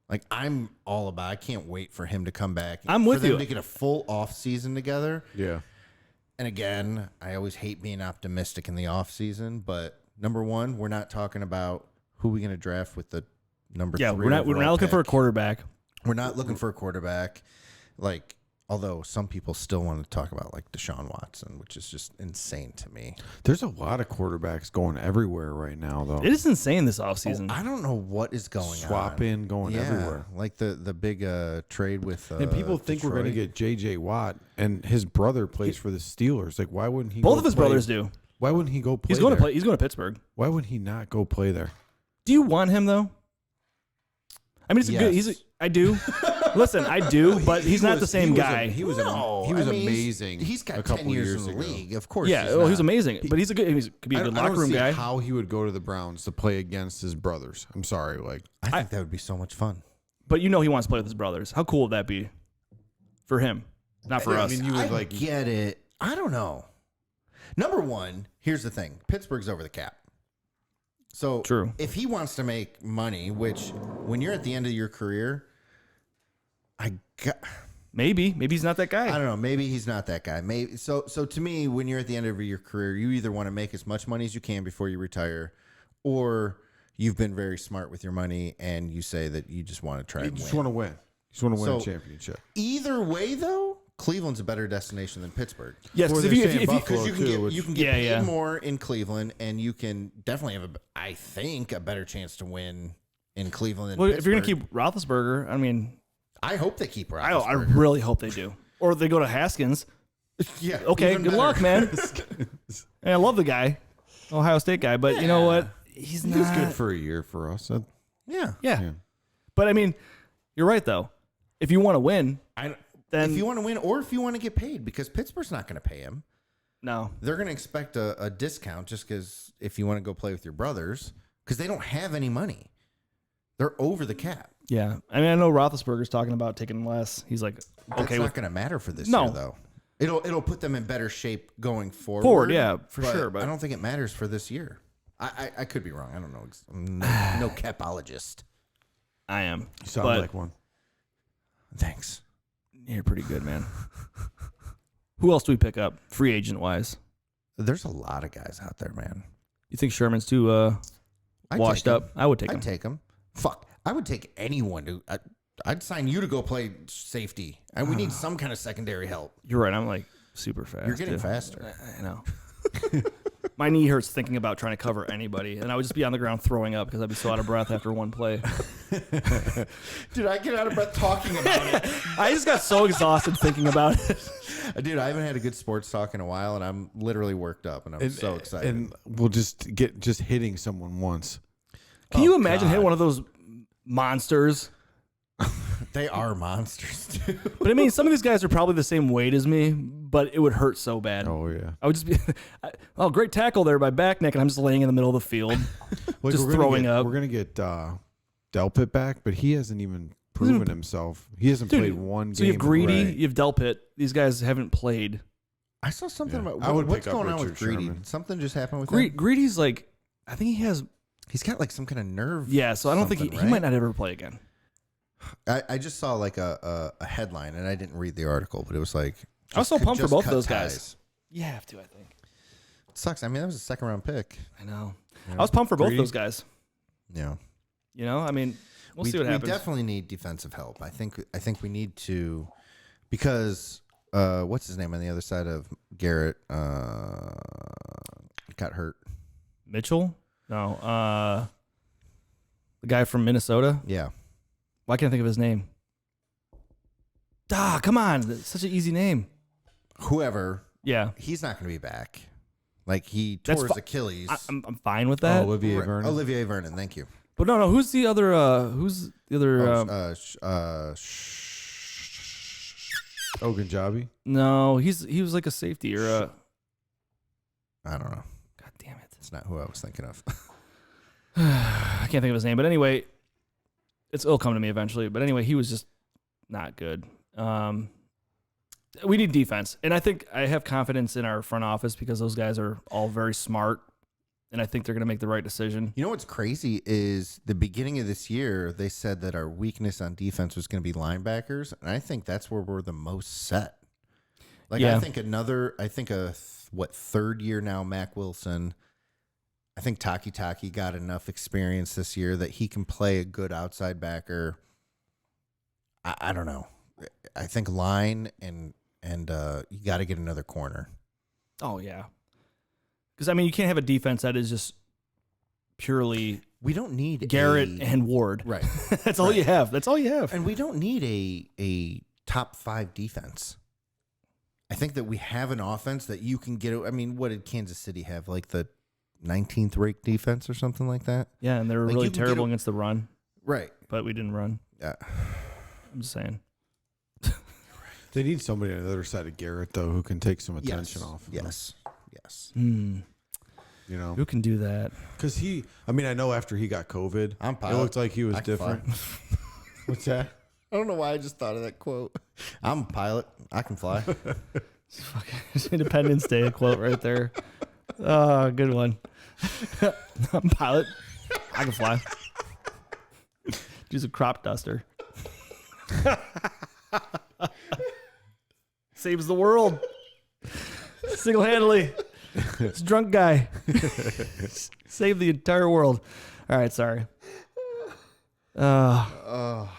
like I'm all about. I can't wait for him to come back. I'm with for them you. to get a full off season together. Yeah. And again, I always hate being optimistic in the off season, but number one, we're not talking about who we're going to draft with the number 3. Yeah, we're not looking for a quarterback. We're not looking for a quarterback. Like, although some people still want to talk about like Deshaun Watson, which is just insane to me. There's a lot of quarterbacks going everywhere right now, though. It is insane this offseason. I don't know what is going on. Swap in going everywhere. Like the big trade with And people think we're going to get J.J. Watt, and his brother plays for the Steelers. Like, why wouldn't he? Both of his brothers do. Why wouldn't he go play? He's going there? to play. He's going to Pittsburgh. Why would he not go play there? Do you want him though? I mean, it's Yes. a good. I do. Listen, I do, but he's not the same guy. He was he's amazing. He's got a 10 couple years in the ago. league. Of course. Yeah, he's he's not. amazing, but he's a good. He could be a good I locker don't room see guy. how he would go to the Browns to play against his brothers. I'm sorry, like I think that would be so much fun. But he wants to play with his brothers. How cool would that be for him, not for us? I mean, you would I get it. I don't know. Number one, here's the thing: Pittsburgh's over the cap. So True. If he wants to make money, which when you're at the end of your career, Maybe he's not that guy. I don't know. Maybe he's not that guy. Maybe so. To me, when you're at the end of your career, you either want to make as much money as you can before you retire, or you've been very smart with your money and you say that you just want to try you and just win. want to win. You just want to win a So- championship. Either way, though, Cleveland's a better destination than Pittsburgh. Yes, Or because they're if saying you Buffalo. Because you can get Yeah, paid yeah. more in Cleveland, and you can definitely have I think a better chance to win in Cleveland than well, Pittsburgh. if you're gonna keep Roethlisberger, I mean, I hope they keep I Roethlisberger. really hope they do, or they go to Haskins. Yeah. Okay, even good better. luck, man. And I love the guy, Ohio State guy, but you know what? He's He not was good for a year for us. Yeah. Yeah. But I mean, you're right though. If you want to win, then if you want to win, or if you want to get paid, because Pittsburgh's not going to pay him. no. They're going to expect a discount just because if you want to go play with your brothers, because they don't have any money. They're over the cap. Yeah, I mean, I know Roethlisberger's talking about taking less. He's like, That's okay not with going to matter for this No. year, though. It'll put them in better shape going forward. Forward, yeah, for sure, but- I don't think it matters for this year. I could be wrong. I don't know. I'm no capologist. I am. You sound But like one. Thanks. you're pretty good, man. Who else do we pick up, free agent wise? There's a lot of guys out there, man. You think Sherman's too I'd washed take 'em. up? I would take him. I'd take him. Fuck. I would take anyone to. I'd sign you to go play safety. And we need some kind of secondary help. You're right. I'm like super fast. You're getting dude. faster. I know. My knee hurts thinking about trying to cover anybody, and I would just be on the ground throwing up because I'd be so out of breath after one play. Dude, I get out of breath talking about it. I just got so exhausted thinking about it. Dude, I haven't had a good sports talk in a while, and I'm literally worked up, and I'm so excited. And we'll just hitting someone once. Can you imagine hitting one of those monsters? They are monsters, dude. But I mean, some of these guys are probably the same weight as me, but it would hurt so bad. Oh yeah. I would just be, oh, great tackle there by Backneck, and I'm just laying in the middle of the field, Like, just we're gonna throwing get, up. We're gonna get Delpit back, but he hasn't even proven himself. He hasn't Dude, played one game. So you have Greedy, Right. you have Delpit. These guys haven't played. I saw something Yeah. about I would what's pick up going on with Richard Greedy. Sherman. Something just happened with him. Greedy's like, I think he has. He's got like some kind of nerve. Yeah, so I don't think something, he might not ever play again. I just saw like a headline, and I didn't read the article, but it was like I was so just pumped for just both of cut those ties. guys. You have to, I think. It sucks. I mean, that was a second round pick. I know. Yeah. I was pumped for both Greedy. those guys. Yeah. You know, I mean, We'll see what happens. We definitely need defensive help. I think we need to, because what's his name on the other side of Garrett got hurt. Mitchell? No. The guy from Minnesota? Yeah. Why can't I think of his name? Come on. It's such an easy name. Whoever. Yeah. He's not going to be back. Like, he tore his Achilles. I'm fine with that. Olivier Vernon. Olivier Vernon, thank you. But no. Who's the other? Ogunjobi. No, he was like a safety or a. I don't know. God damn it! It's not who I was thinking of. I can't think of his name. But anyway, it'll come to me eventually. But anyway, he was just not good. We need defense, and I think I have confidence in our front office because those guys are all very smart, and I think they're going to make the right decision. You know what's crazy is the beginning of this year, they said that our weakness on defense was going to be linebackers, and I think that's where we're the most set. Like, Yeah. I think third year now, Mac Wilson. I think Taki got enough experience this year that he can play a good outside backer. I don't know. I think line and you got to get another corner. Oh yeah, because I mean you can't have a defense that is just purely We don't need Garrett and Ward. Right. That's all you have. That's all you have. And we don't need a top 5 defense. I think that we have an offense that you can get. I mean, what did Kansas City have? Like the 19th ranked defense or something like that? Yeah, and they were Like, really you can terrible get against the run, Right. but we didn't run. Yeah. I'm just saying. They need somebody on the other side of Garrett, though, who can take some attention off. Of him, Yes. Yes. you know, Who can do that? because I mean, I know after he got COVID, I'm it pilot. looked like he was I can fly. different. What's that? I don't know why I just thought of that quote. I'm a pilot. I can fly. It's Independence Day quote right there. Oh, good one. I'm a pilot. I can fly. Use a crop duster. Saves the world. Single-handedly. This drunk guy. Saved the entire world. All right, sorry. So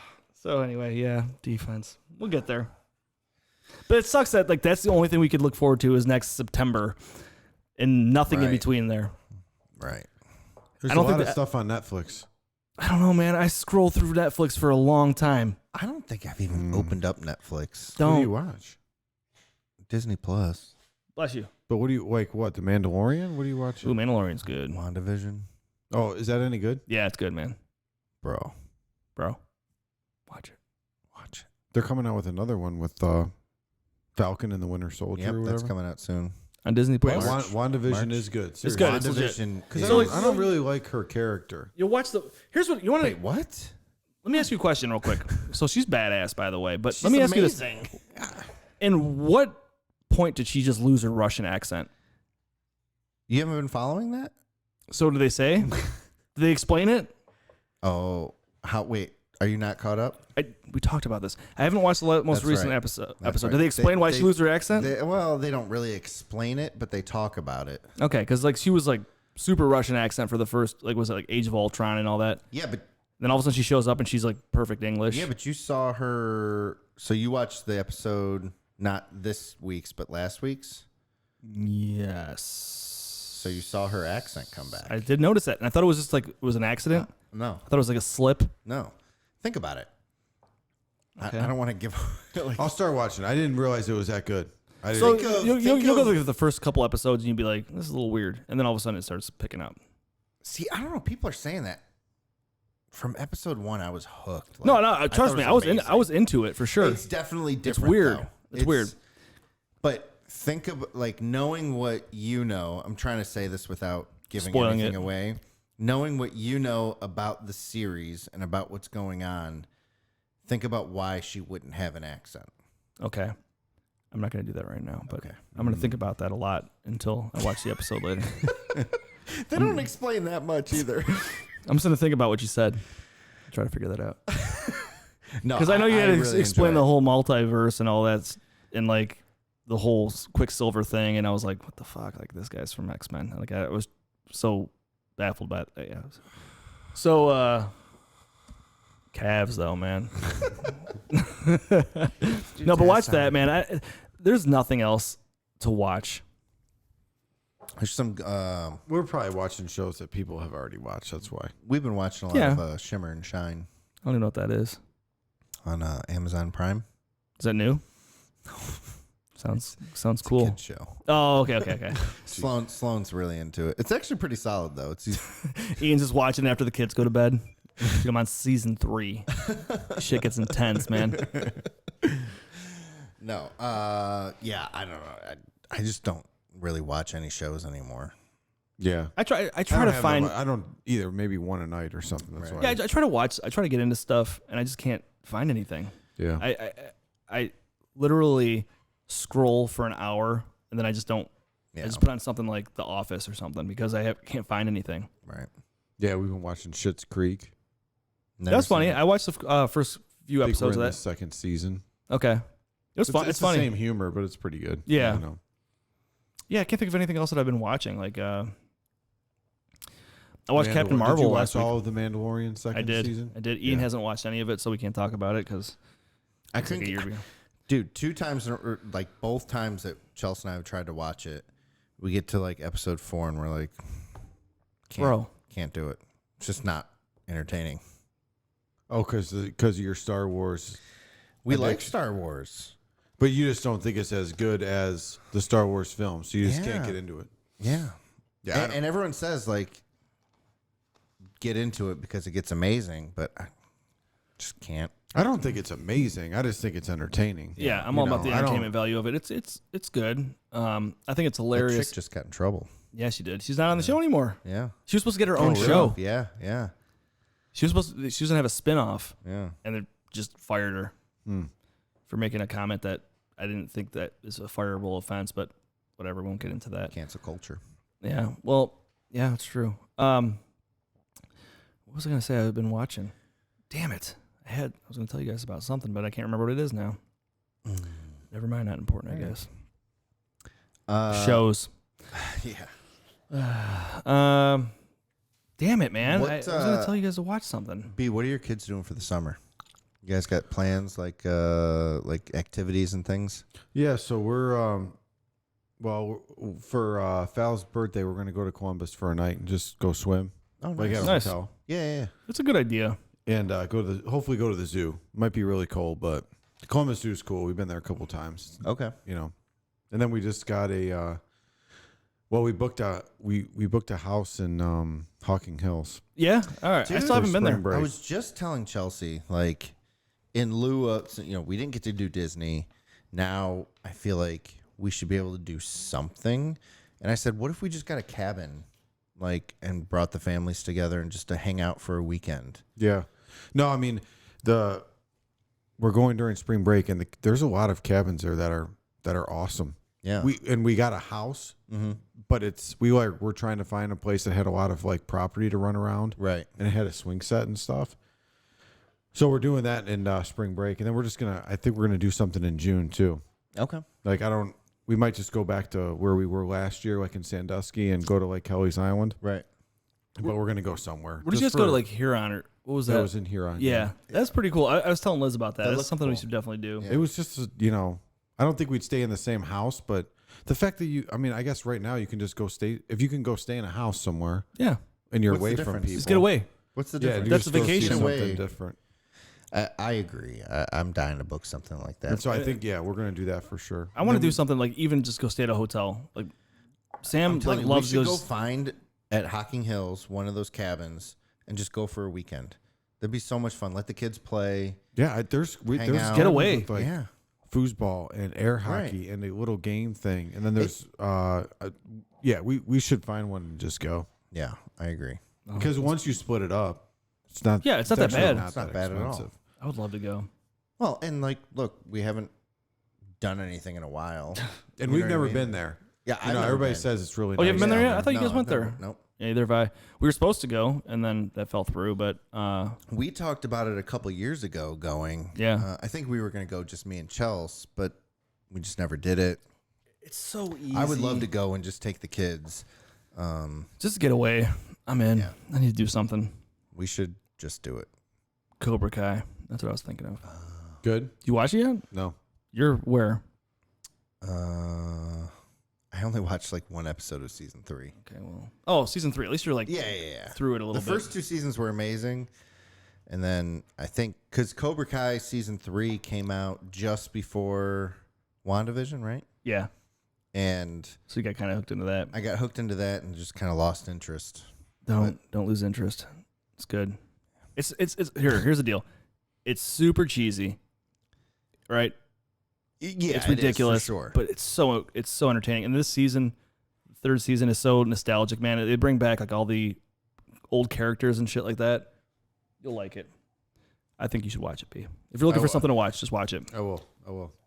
anyway, yeah, defense. We'll get there. But it sucks that like that's the only thing we could look forward to is next September, and nothing in Right. between there. Right. There's I don't a lot think of that- stuff on Netflix. I don't know, man. I scroll through Netflix for a long time. I don't think I've even opened up Netflix. What do Don't. you watch? Disney Plus. Bless you. But what do you like? What, The Mandalorian? What do you watch? Ooh, Mandalorian's good. WandaVision. Oh, is that any good? Yeah, it's good, man. Bro. Watch it. Watch it. They're coming out with another one with Falcon and the Winter Soldier Yep, or that's whatever. coming out soon. On Disney Wait, Plus. WandaVision March. is good. It's good. It's legit. WandaVision. Because is- I don't really like her character. You'll watch the. Here's what you want to. Wait, what? Let me ask you a question real quick. So she's badass, by the way. But She's let me ask amazing. you this: in what point did she just lose her Russian accent? You haven't been following that? So do they say? Do they explain it? Oh, wait, are you not caught up? We talked about this. I haven't watched the most That's recent right. episode. That's right. Do they explain why she lose her accent? They don't really explain it, but they talk about it. Okay, because like she was like super Russian accent for the first was it like Age of Ultron and all that. Yeah, but Then all of a sudden she shows up and she's like perfect English. you saw her. So you watched the episode, not this week's, but last week's. Yes. So you saw her accent come back. I did notice that, and I thought it was just like it was an accident. No, I thought it was like a slip. no. Think about it. Okay. I don't want to give. Like, I'll start watching. I didn't realize it was that good. I didn't. So Think of- you'll think go of- through the first couple episodes and you'll be like, "This is a little weird," and then all of a sudden it starts picking up. see, I don't know. People are saying that. From episode 1, I was hooked. No, Like, trust thought me, it I was amazing. I was into it for sure. It's definitely different. weird. Though. It's weird. But think of like knowing what you know. I'm trying to say this without giving Spoiling anything it. away. Knowing what you know about the series and about what's going on, think about why she wouldn't have an accent. Okay, I'm not gonna do that right now, but Okay. I'm gonna think about that a lot until I watch the episode later. They don't explain that much either. I'm just gonna think about what you said. Try to figure that out No, because I know you had to really explain enjoy the it. whole multiverse and all that, and like the whole Quicksilver thing, and I was like, "What the fuck?" Like this guy's from X-Men. Like I was so baffled by it. Yeah. So Calves, though, man. No, but watch that, man. There's nothing else to watch. There's some. We're probably watching shows that people have already watched. That's why. We've been watching a lot of Shimmer and Shine I don't even know what that is. on Amazon Prime. Is that new? Sounds It's a cool. kid show. Oh, okay. Sloan's really into it. It's actually pretty solid though. It's Ian's just watching after the kids go to bed. I'm on season 3. Shit gets intense, man. no. Yeah, I don't know. I just don't really watch any shows anymore. Yeah. I try to find. I don't either. Maybe one a night or something. That's why. Yeah, I try to watch. I try to get into stuff, and I just can't find anything. Yeah. I literally scroll for an hour, and then I just don't. Yeah. I just put on something like The Office or something because can't find anything. Right. Yeah, we've been watching Schitt's Creek. That's funny. I watched the first few I think episodes we're of in that. the second season. Okay, it was fun. It's the funny. same humor, but it's pretty good. Yeah. You know. Yeah, I can't think of anything else that I've been watching. Like, I watched Captain Did Marvel you watch last week. all of the Mandalorian second season? I did. Ian Yeah. hasn't watched any of it, so we can't talk about it because I it's like think, a year ago. dude, 2 times, like both times that Chelsea and I have tried to watch it, we get to like episode 4 and we're like, can't do it. It's just not entertaining. Oh, because of your Star Wars. We like addiction. Star Wars. But you just don't think it's as good as the Star Wars film, so you just can't get into it. Yeah. Yeah. And everyone says like, get into it because it gets amazing, but I just can't. I don't think it's amazing. I just think it's entertaining. Yeah, I'm You all about know, the entertainment value of it. It's good. I think it's That hilarious. chick just got in trouble. Yeah, she did. She's not on the show anymore. Yeah. She was supposed to get her own really? show. Yeah. Yeah. She was gonna have a spinoff, Yeah. and they just fired her for making a comment that I didn't think that is a fireable offense, but whatever. Won't get into that. Cancel culture. Yeah. Well, yeah, it's true. What was I gonna say? I've been watching. Damn it! I was gonna tell you guys about something, but I can't remember what it is now. Never mind. Not important, I guess. Shows. Yeah. Damn it, man! What, I was gonna tell you guys to watch something. B, what are your kids doing for the summer? You guys got plans like activities and things? Yeah, so we're for Fal's birthday, we're gonna go to Columbus for a night and just go swim. Oh, Like at a Nice. hotel. Yeah. It's a good idea. And hopefully go to the zoo. Might be really cold, but the Columbus Zoo is cool. We've been there a couple times. Okay. You know. And then we just got we booked a house in Hawking Hills. Yeah. All right. I Dude, still haven't been there. spring break. I was just telling Chelsea, like, in lieu of, we didn't get to do Disney. Now I feel like we should be able to do something. And I said, what if we just got a cabin, like, and brought the families together and just to hang out for a weekend? Yeah. No, I mean we're going during spring break, and there's a lot of cabins there that are awesome. Yeah. We got a house, but we're trying to find a place that had a lot of like property to run around, Right. and it had a swing set and stuff. So we're doing that in spring break, and then I think we're gonna do something in June too. Okay. Like we might just go back to where we were last year, like in Sandusky, and go to like Kelly's Island. Right. But we're gonna go somewhere. Where did you guys go to, like Huron or what was that? That was in Huron. Yeah, that's pretty cool. I was telling Liz about that. That That's looks something we cool. should definitely do. Yeah. It was just, I don't think we'd stay in the same house, but the fact that I guess right now you can just if you can go stay in a house somewhere Yeah, and you're What's the away from difference? people. just get away. What's the Yeah, difference? you That's just the go see vacation something away. different. I agree. I'm dying to book something like that. And so I think, we're going to do that for sure. I want to do something like even just go stay at a hotel. Like Sam I'm telling like you, loves we should those. go find at Hocking Hills one of those cabins and just go for a weekend. That'd be so much fun. Let the kids play. Yeah, there's Hang out. Get away. like Yeah. foosball and air hockey and a little game thing. And then there's, we should find one and just go. Yeah, I agree. Because once you split it up, it's not. Yeah, it's not that actually bad. It's not bad at all. expensive. I would love to go. Well, and like, look, we haven't done anything in a while. And You we've know what I never mean? been there. Yeah, You know, everybody says it's really Oh, you nice. haven't been there down yet? I thought you guys No, went I've there. never- Nope. Yeah, either have I. We were supposed to go, and then that fell through. But We talked about it a couple years ago going. Yeah. I think we were going to go just me and Chels, but we just never did it. it's so easy. I would love to go and just take the kids. just get away. I'm in. Yeah. I need to do something. We should just do it. Cobra Kai. That's what I was thinking of. Good? You watch it yet? No. You're where? I only watched like one episode of season 3. Okay, well. Season 3. At least you're like Yeah. through it a little The bit. first 2 seasons were amazing. And then I think because Cobra Kai season 3 came out just before WandaVision, right? Yeah. And So you got kind of hooked into that. I got hooked into that and just kind of lost interest. Don't lose interest. It's good. It's here's the deal. It's super cheesy, right? Yeah, It's ridiculous, for sure. but it's so entertaining. And this season, third season, is so nostalgic, man. They bring back like all the old characters and shit like that. You'll like it. I think you should watch it, P. If you're looking for something to watch, just watch it. I will.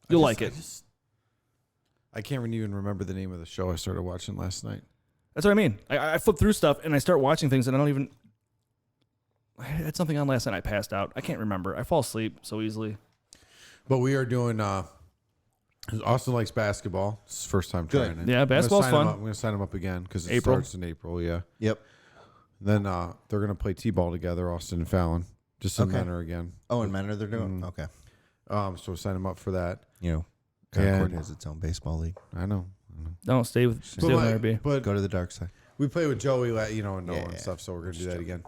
You'll like it. I can't even remember the name of the show I started watching last night. That's what I mean. I flip through stuff and I start watching things and I don't even. I had something on last night. I passed out. I can't remember. I fall asleep so easily. But we are doing. Austin likes basketball. It's his first time trying it. Yeah, basketball's fun. I'm going to sign him up again because it April. starts in April. Yeah. Yep. Then they're going to play t-ball together, Austin and Fallon. Just some Okay. Menor again. Oh, and Menor they're doing? Okay. So sign him up for that. You know, Concord And- has its own baseball league. I know. No, stay with RB. But Go to the dark side. we play with Joey, and Noah Yeah, and stuff, so we're going to do that again.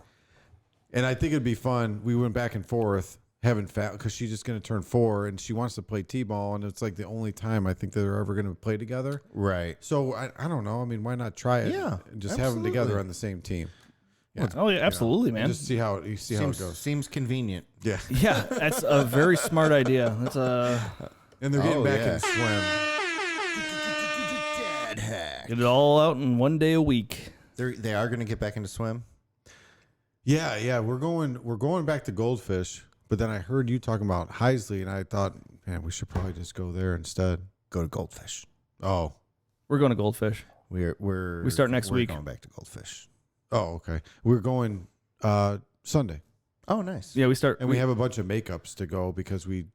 And I think it'd be fun. We went back and forth having because she's just going to turn 4 and she wants to play t-ball, and it's like the only time I think that they're ever going to play together. Right. So I don't know. I mean, why not try it? Yeah, and just have them together absolutely. on the same team. Oh yeah, absolutely, man. Just see how it goes. Seems convenient. Yeah, Yeah, that's a very smart idea. That's and they're getting Oh, back yeah. in swim. Dad hack. get it all out in one day a week. They are going to get back into swim. Yeah, we're going back to Goldfish. But then I heard you talking about Heisley, and I thought, man, we should probably just go there instead. Go to Goldfish. Oh, We're going to Goldfish. We start next week. Going back to Goldfish. okay. We're going Sunday, Oh, nice. Yeah, we start. and we have a bunch of makeups to go because we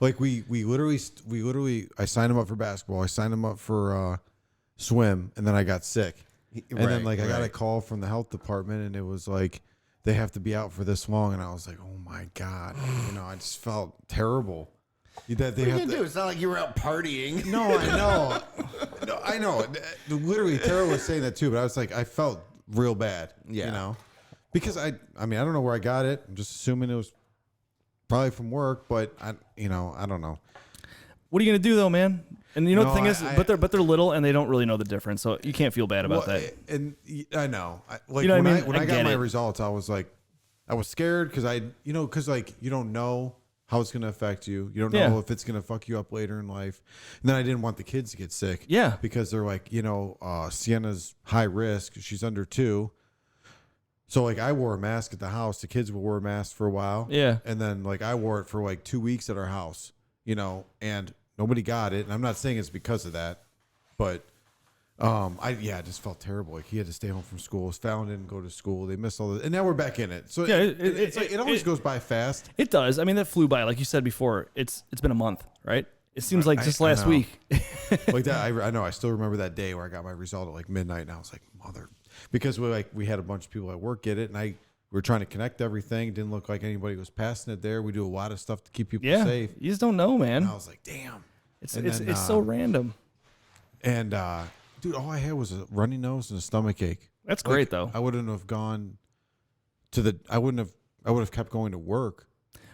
literally I signed him up for basketball. I signed him up for swim, and then I got sick. And then I got a call from the health department, and it was like they have to be out for this long, and I was like, oh my god, I just felt terrible. That they What are you have going to to, do? It's not like you were out partying. No, I know. No, I know. Literally, Tara was saying that too, but I was like, I felt real bad. Yeah. Because I mean, I don't know where I got it. I'm just assuming it was probably from work, but I don't know. What are you gonna do though, man? And you know No, the thing is, I- but they're little and they don't really know the difference, so you can't feel bad about that. And I know. Like You know what I when mean? when I I got get my it. results, I was like, I was scared because you don't know how it's going to affect you. You don't know Yeah. if it's going to fuck you up later in life. And then I didn't want the kids to get sick. Yeah. Because they're like, Sienna's high risk. She's under 2. So I wore a mask at the house. The kids wore a mask for a while. Yeah. And then I wore it for 2 weeks at our house, and nobody got it. And I'm not saying it's because of that, but I just felt terrible. He had to stay home from school. Fallon didn't go to school. They missed all this, and now we're back in it. So Yeah, it always goes by fast. It does. I mean, that flew by, like you said before. It's been a month, right? It seems like just last know. week. Like that, I know. I still remember that day where I got my result at midnight, and I was like, mother, because we had a bunch of people at work get it, and we were trying to connect everything. It didn't look like anybody was passing it there. We do a lot of stuff to keep people Yeah, safe. you just don't know, man. And I was like, damn. It's And then, so random. And dude, all I had was a runny nose and a stomach ache. That's great though. I wouldn't have gone to I would have kept going to work.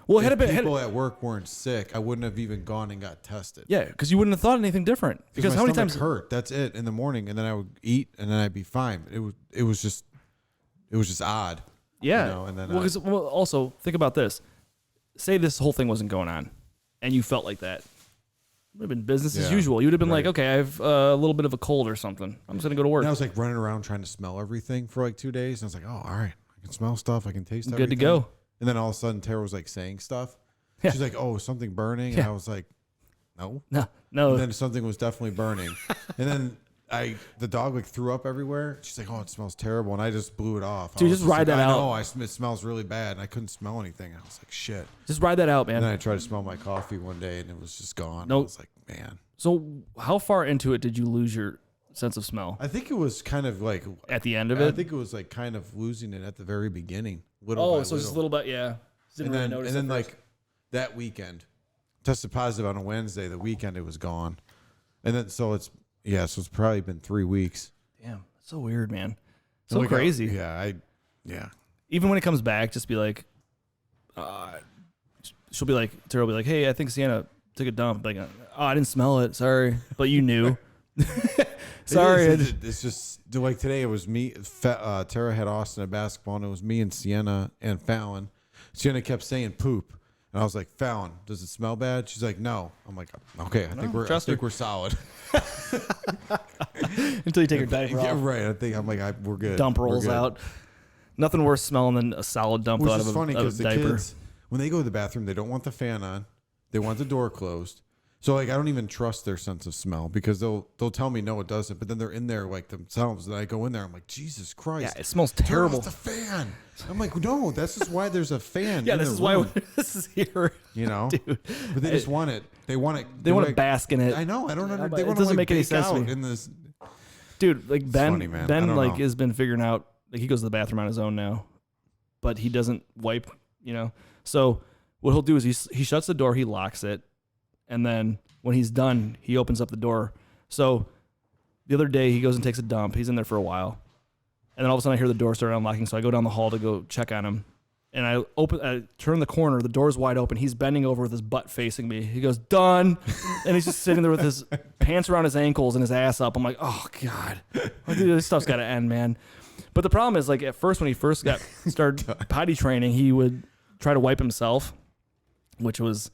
Well, If had it been people at work weren't sick, I wouldn't have even gone and got tested. yeah, because you wouldn't have thought anything different. Because my how many stomach times hurt? That's it in the morning, and then I would eat, and then I'd be fine. It was just odd. Yeah. And then well, also think about this. Say this whole thing wasn't going on, and you felt like that. It would have been business as Yeah. usual. You would have been like, Right. okay, I have a little bit of a cold or something. I'm just gonna go to work. And I was running around trying to smell everything for 2 days, and I was like, oh, all right, I can smell stuff, I can taste I'm everything. good to go. And then all of a sudden, Tara was saying stuff. Yeah. She's like, oh, something burning, and Yeah. I was like, no. No. And then something was definitely burning. And then the dog threw up everywhere. She's like, oh, it smells terrible. And I just blew it off. Dude, I was just ride like, that I out. know, it smells really bad. And I couldn't smell anything. I was like, shit. Just ride that out, man. And then I tried to smell my coffee one day and it was just gone. Nope. I was like, man. So how far into it did you lose your sense of smell? I think it was kind of At the end of I it? think it was kind of losing it at the very beginning. little. Oh, so just a little bit, yeah. Didn't really notice and then at first. like that weekend, tested positive on a Wednesday. The weekend it was gone, and then so it's probably been 3 weeks. Damn, so weird, man. And So like, crazy. Yeah. Even when it comes back, just be like, she'll be like, Tara will be like, hey, I think Sienna took a dump. Like, oh, I didn't smell it. Sorry. But you knew. Sorry. It's just like today it was me. Tara had Austin at basketball, and it was me and Sienna and Fallon. Sienna kept saying poop. And I was like, Fallon, does it smell bad? She's like, no. I'm like, okay, I think we're solid. Until you take your diaper off. Yeah, right. I'm like, we're good. Dump rolls We're good. out. Nothing worse smelling than a solid dump Which out is of funny a because the diaper. kids, when they go to the bathroom, they don't want the fan on. They want the door closed. So like, I don't even trust their sense of smell because they'll tell me no, it doesn't. But then they're in there like themselves, and I go in there, I'm like, Jesus Christ, Yeah, it smells turn terrible. off the fan. I'm like, no, this is why there's a fan. Yeah, in this the is why room, this is here. you know. Dude. But they just want it. They want it. They want to like, bask in it. I know. I don't understand. It They want to doesn't like make any bake sense to out me. in this. Dude, like Ben, funny, man. I Ben don't like know. has been figuring out, like he goes to the bathroom on his own now, but he doesn't wipe, you know. So what he'll do is he shuts the door, he locks it, and then when he's done, he opens up the door. So the other day he goes and takes a dump. He's in there for a while, and then all of a sudden I hear the door start unlocking. So I go down the hall to go check on him, and I turn the corner. The door's wide open. He's bending over with his butt facing me. He goes, "Done," and he's just sitting there with his pants around his ankles and his ass up. I'm like, "Oh God, like, dude, this stuff's got to end, man." But the problem is, like at first when he first started potty training, he would try to wipe himself, which was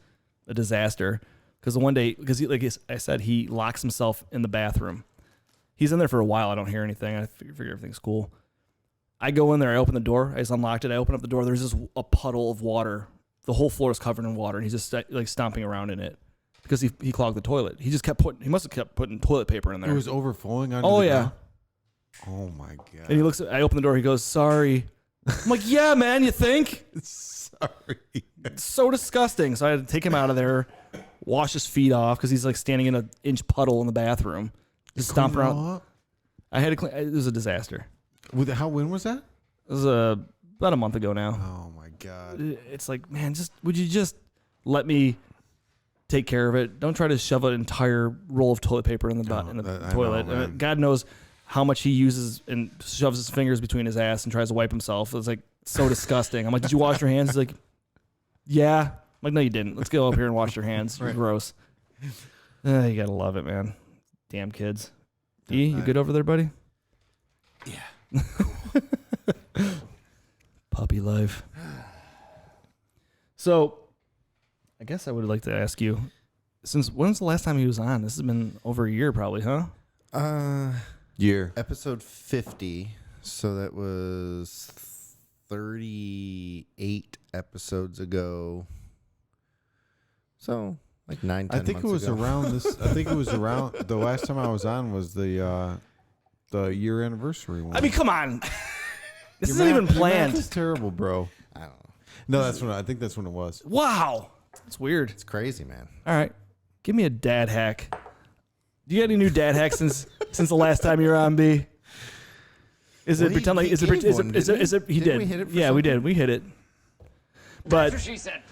a disaster. Because the one day, like I said, he locks himself in the bathroom. He's in there for a while. I don't hear anything. I figure everything's cool. I go in there. I open the door. I just unlocked it. I open up the door. There's just a puddle of water. The whole floor is covered in water, and he's just like stomping around in it because he clogged the toilet. He must have kept putting toilet paper in there. It was overflowing on. Oh the yeah. ground? Oh my God. And he looks. I open the door. He goes, "Sorry." I'm like, "Yeah, man. You think?" Sorry. It's so disgusting. So I had to take him out of there, wash his feet off because he's like standing in an inch puddle in the bathroom, just stomp around. I had to clean. It was a disaster. When was that? It was about a month ago now. Oh my God. It's like, man, would you just let me take care of it? Don't try to shove an entire roll of toilet paper in the I toilet. know, man. God knows how much he uses and shoves his fingers between his ass and tries to wipe himself. It's like so disgusting. I'm like, "Did you wash your hands?" He's like, "Yeah." I'm like, "No, you didn't. Let's go up here and wash your hands." You're gross. You gotta love it, man. Damn kids. E, you good over there, buddy? Yeah. Puppy life. So, I guess I would like to ask you, when's the last time he was on? This has been over a year, probably, huh? Year. Episode 50. So that was 38 episodes ago. So like 9, 10 I think it months was ago. around this. I think it was around the last time I was on was the year anniversary one. I mean, come on. This Your isn't even math- your math planned. is terrible, bro. I don't know. No, I think that's when it was. Wow. That's weird. It's crazy, man. All right. Give me a dad hack. Do you got any new dad hacks since the last time you were on, B? Is Well, it pretend like he is it gave is one, it is didn't it is it he Didn't did? we hit it for Yeah, we something? did. We hit it. But That's what she said.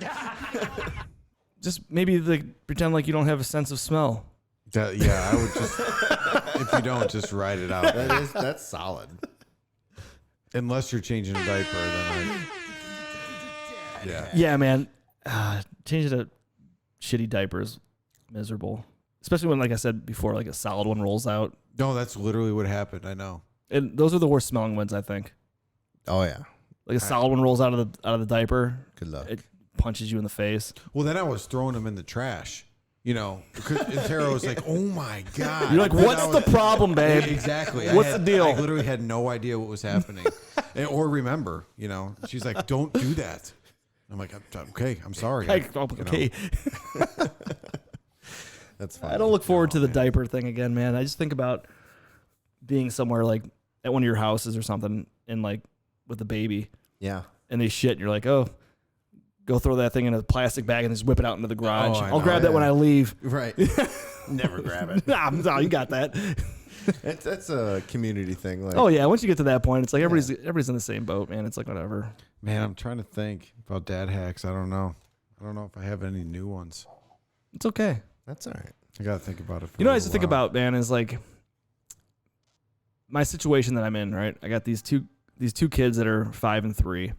just maybe like pretend like you don't have a sense of smell. Yeah, I would just if you don't just write it out. That's solid. Unless you're changing a diaper, then yeah. Yeah, man. Changing a shitty diaper is miserable. Especially when, like I said before, like a solid one rolls out. No, that's literally what happened. I know. And those are the worst smelling ones, I think. Oh yeah. Like a solid one rolls out of the diaper. Good luck. It punches you in the face. Well, then I was throwing them in the trash. You know, and Tara was like, "Oh my God!" You're like, Because what's I the was- problem, babe? Exactly. What's the deal? I literally had no idea what was happening, or remember. You know, she's like, "Don't do that." I'm like, "Okay, I'm sorry." Okay. That's fine. I don't look forward to the diaper thing again, man. I just think about being somewhere like at one of your houses or something and like with a baby Yeah. and they shit and you're like, "Oh, go throw that thing in a plastic bag and just whip it out into the garage. I I'll know, grab that when I leave." Right. Never grab it. No, you got that. That's a community thing. Like, Oh yeah, once you get to that point, it's like everybody's in the same boat, man. It's like whatever. Man, I'm trying to think about dad hacks. I don't know if I have any new ones. It's okay. That's all right. I got to think about it. You know what I used to think about, man, is like my situation that I'm in, right? I got these two kids that are 5 and 3.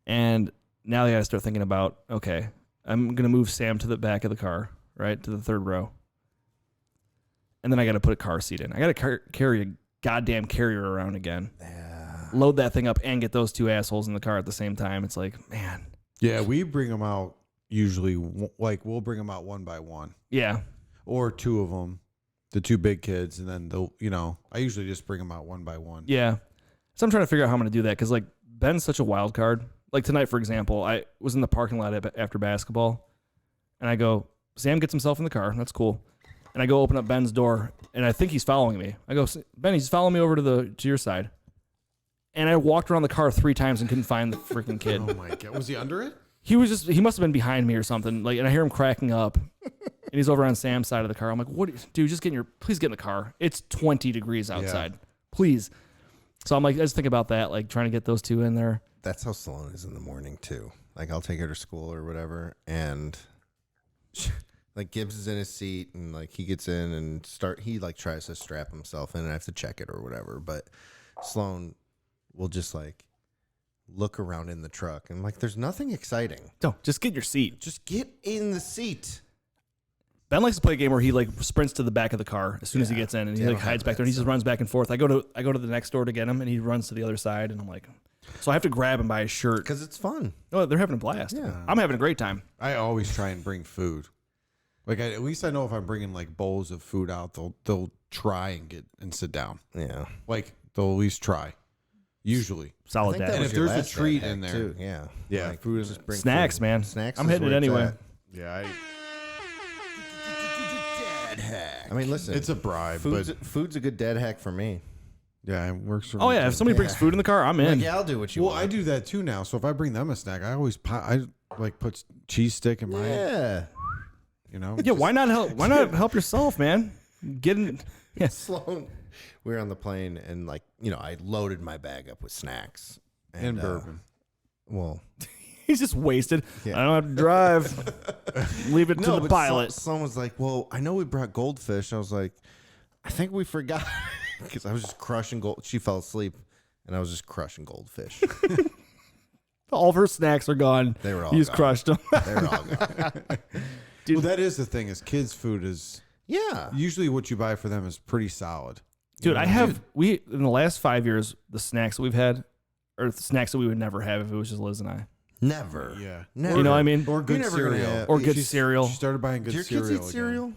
And now I got to start thinking about, okay, I'm going to move Sam to the back of the car, right? To the third row. And then I got to put a car seat in. I got to carry a goddamn carrier around again. Yeah. Load that thing up and get those two assholes in the car at the same time. It's like, man. Yeah, we bring them out usually, like we'll bring them out one by one. Yeah. Or two of them, the two big kids, and then they'll, I usually just bring them out one by one. Yeah. So I'm trying to figure out how I'm going to do that because, like, Ben's such a wild card. Like tonight, for example, I was in the parking lot after basketball, and I go, Sam gets himself in the car. That's cool. And I go open up Ben's door, and I think he's following me. I go, Ben, he's following me over to your side. And I walked around the car 3 times and couldn't find the freaking kid. Oh my God. Was he under it? He must have been behind me or something. Like, and I hear him cracking up, and he's over on Sam's side of the car. I'm like, what, dude, please get in the car. It's 20 degrees outside. Yeah. Please. So I'm like, I just think about that, like trying to get those two in there. That's how Sloan is in the morning too. Like I'll take her to school or whatever, and like Gibbs is in his seat, and like he gets in and he like tries to strap himself in, and I have to check it or whatever. But Sloan will just like look around in the truck, and like there's nothing exciting. No, just get in your seat. Just get in the seat. Ben likes to play a game where he like sprints to the back of the car as soon as he gets in, and he like hides back there, and he just runs back and forth. I go to the next door to get him, and he runs to the other side, and I'm like, so I have to grab him by his shirt because it's fun. No, they're having a blast. Yeah, I'm having a great time. I always try and bring food. Like at least I know if I'm bringing like bowls of food out, they'll try and get and sit down. Yeah, like they'll at least try. Usually, solid dad. And if there's a treat in there, too. Yeah, like, food is just bring snacks, food. Man. Snacks. I'm hitting it anyway. Yeah. I mean, listen, it's a bribe. Food's a good dad hack for me. Yeah, it works for me. Oh yeah, if somebody brings food in the car, I'm in. Like, yeah, I'll do what you want. Well, I do that too now. So if I bring them a snack, I always put cheese stick in mine. Yeah. Yeah, why not help? Why not help yourself, man? Getting Sloan. We were on the plane, and like I loaded my bag up with snacks and bourbon. Well, he's just wasted. Yeah. I don't have to drive. Leave it to the pilot. Someone was like, "Well, I know we brought goldfish." I was like, "I think we forgot," because I was just crushing gold. She fell asleep, and I was just crushing goldfish. All of her snacks are gone. They were all He's gone. crushed them. They were all gone. Dude, well, that is the thing. Is kids' food is usually what you buy for them is pretty solid. Dude, we in the last 5 years, the snacks that we've had are the snacks that we would never have if it was just Liz and I. Never. Yeah. Never. You know what I mean? Or good cereal. Or good cereal. She started buying good cereal. Do your kids eat cereal?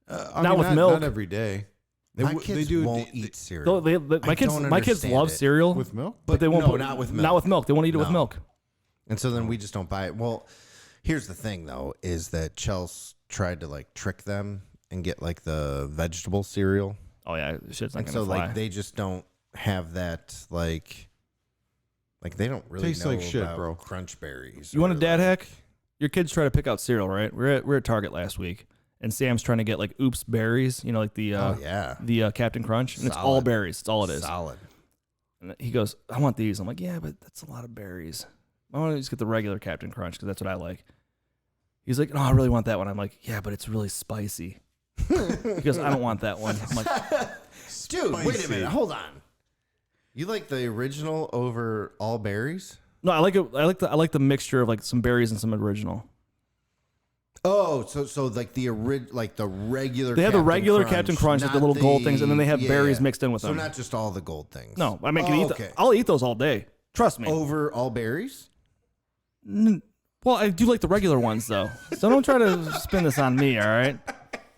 Not with milk. Not every day. My kids won't eat cereal. My kids love cereal with milk, but they won't. Not with milk. Not with milk. They won't eat it with milk. And so then we just don't buy it. Well, here's the thing though: is that Chelsea tried to like trick them and get like the vegetable cereal. Oh yeah, shit's not and gonna fly. Like they just don't have that like they don't really tastes know like shit, about bro. Crunch berries. You want a dad hack? Your kids try to pick out cereal, right? We're at Target last week, and Sam's trying to get like Oops berries, like the the Captain Crunch, and it's all berries. It's all it is. Solid. And he goes, I want these. I'm like, yeah, but that's a lot of berries. I want to just get the regular Captain Crunch because that's what I like. He's like, no, I really want that one. I'm like, yeah, but it's really spicy. He goes, I don't want that one. I'm like, dude, wait a minute, hold on. You like the original over all berries? No, I like it. I like the mixture of like some berries and some original. Oh, so like the regular. They have the regular Captain Crunch with the little gold things, and then they have berries mixed in with them. So not just all the gold things. No, I mean, I'll eat those all day. Trust me. Over all berries? Well, I do like the regular ones though. So don't try to spin this on me. All right,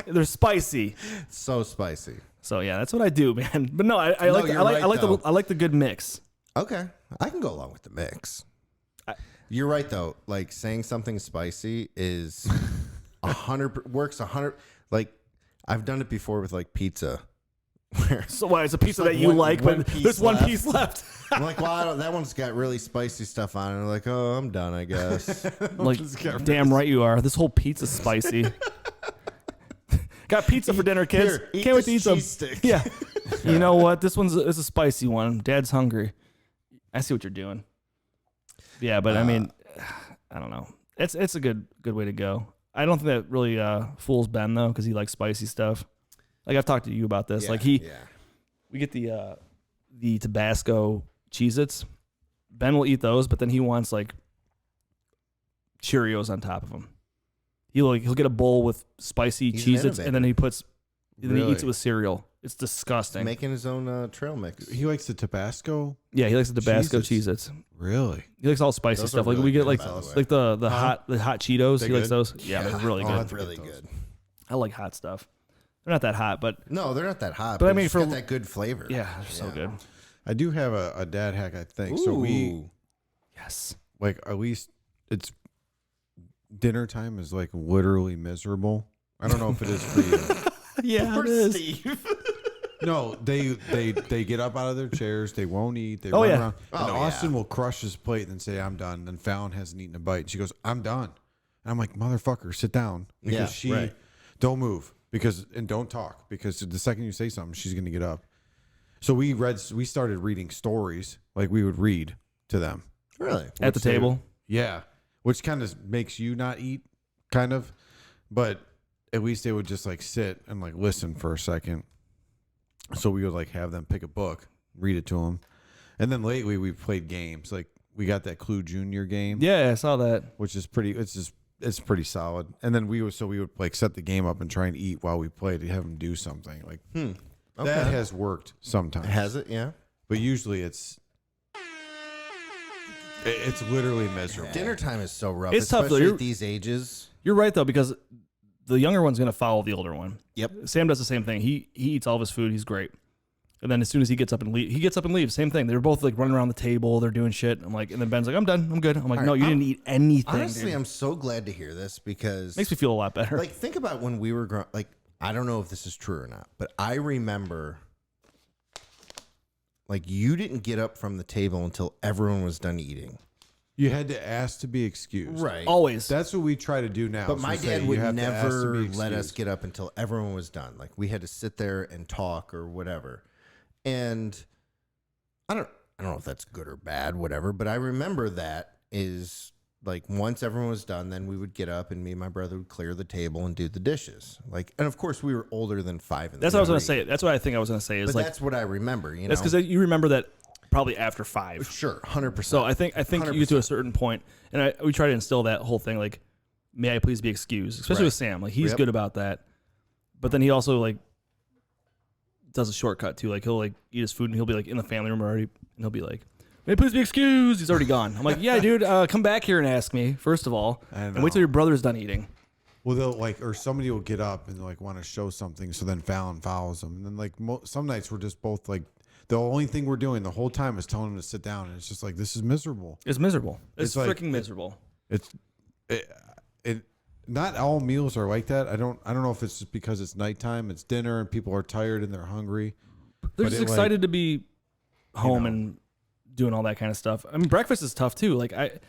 they're spicy. So spicy. So yeah, that's what I do, man. But no, I like the good mix. Okay, I can go along with the mix. You're right though. Like saying something spicy is 100 works 100. Like I've done it before with like pizza. So why it's a pizza that you like, but there's one piece left. I'm like, well, that one's got really spicy stuff on it. And I'm like, oh, I'm done, I guess. Like, damn right you are. This whole pizza's spicy. Got pizza for dinner, kids. Here, can't wait to eat some. Stick. Yeah. You know what? This one's a spicy one. Dad's hungry. I see what you're doing. Yeah, but I mean, I don't know. It's a good way to go. I don't think that really fools Ben though, because he likes spicy stuff. Like I've talked to you about this. Like we get the Tabasco Cheez-Its. Ben will eat those, but then he wants like Cheerios on top of them. He'll get a bowl with spicy Cheez-Its, and then he eats it with cereal. It's disgusting. Making his own trail mix. He likes the Tabasco. Yeah, he likes the Tabasco Cheez-Its. Really? He likes all spicy Those stuff. are Like really we get good, like the hot Cheetos. They're He likes good? those. Yeah, they're really good. That's really good. I like hot stuff. They're not that hot, but No, they're not that hot. But But I mean, it's for- got that good flavor. yeah, they're so good. I do have a dad hack, I think. So we Ooh. Yes. like at least it's dinner time is like literally miserable. I don't know if it is for you. Yeah, Poor it is. Steve. No, they get up out of their chairs. They won't eat. They Oh, run yeah. around. And Oh, Austin yeah. will crush his plate and then say, "I'm done." And Fallon hasn't eaten a bite. And she goes, "I'm done." And I'm like, "Motherfucker, sit down." Because Yeah, right. don't move and don't talk because the second you say something, she's gonna get up. So we started reading stories. Like we would read to them Really? At the table. Yeah, which kind of makes you not eat, kind of, but at least they would just like sit and like listen for a second. So we would like have them pick a book, read it to them, and then lately we played games. Like we got that Clue Junior game, Yeah, I saw that. which is pretty. It's pretty solid. And then we would like set the game up and try and eat while we played to have them do something. Like Okay. that has worked sometimes. Has it? Yeah. But usually it's literally miserable. Dinner time is so rough. It's tough, though. especially You're- at these ages. You're right though, because the younger one's gonna follow the older one. Yep. Sam does the same thing. He eats all of his food. He's great. And then as soon as he gets up and leaves. Same thing. They're both like running around the table. They're doing shit. I'm like, and then Ben's like, I'm done. I'm good. I'm like, All no, right, you didn't eat anything. Honestly, dude. I'm so glad to hear this because Makes me feel a lot better. like think about when we were growing. Like I don't know if this is true or not, but I remember like you didn't get up from the table until everyone was done eating. You had to ask to be excused. Right. Always. That's what we try to do now. But is my we say dad you would have to ask to never be let us excused. get up until everyone was done. Like we had to sit there and talk or whatever. And I don't know if that's good or bad, whatever, but I remember that is like once everyone was done, then we would get up and me and my brother would clear the table and do the dishes. Like, and of course we were older than 5 and That's what I was gonna 3. say. That's what I think I was gonna say. Is But like that's what I remember, you know. that's because you remember that probably after 5. Sure, 100%. So I think you get to a certain point, and we try to instill that whole thing like, may I please be excused, especially Right. with Sam. Like he's Yep. good about that, but then he also like does a shortcut too. Like he'll like eat his food and he'll be like in the family room already, and he'll be like, may I please be excused. He's already gone. I'm like, yeah, dude, come back here and ask me first of all, I and know. wait till your brother's done eating. Well, they'll like, or somebody will get up and like want to show something, so then Fallon follows them, and then like some nights we're just both like, the only thing we're doing the whole time is telling them to sit down, and it's just like this is miserable. It's miserable. It's like- freaking miserable. It not all meals are like that. I don't know if it's just because it's nighttime, it's dinner, and people are tired and they're hungry. They're But just it, like, excited to be home know. and doing all that kind of stuff. I mean, breakfast is tough too. Like I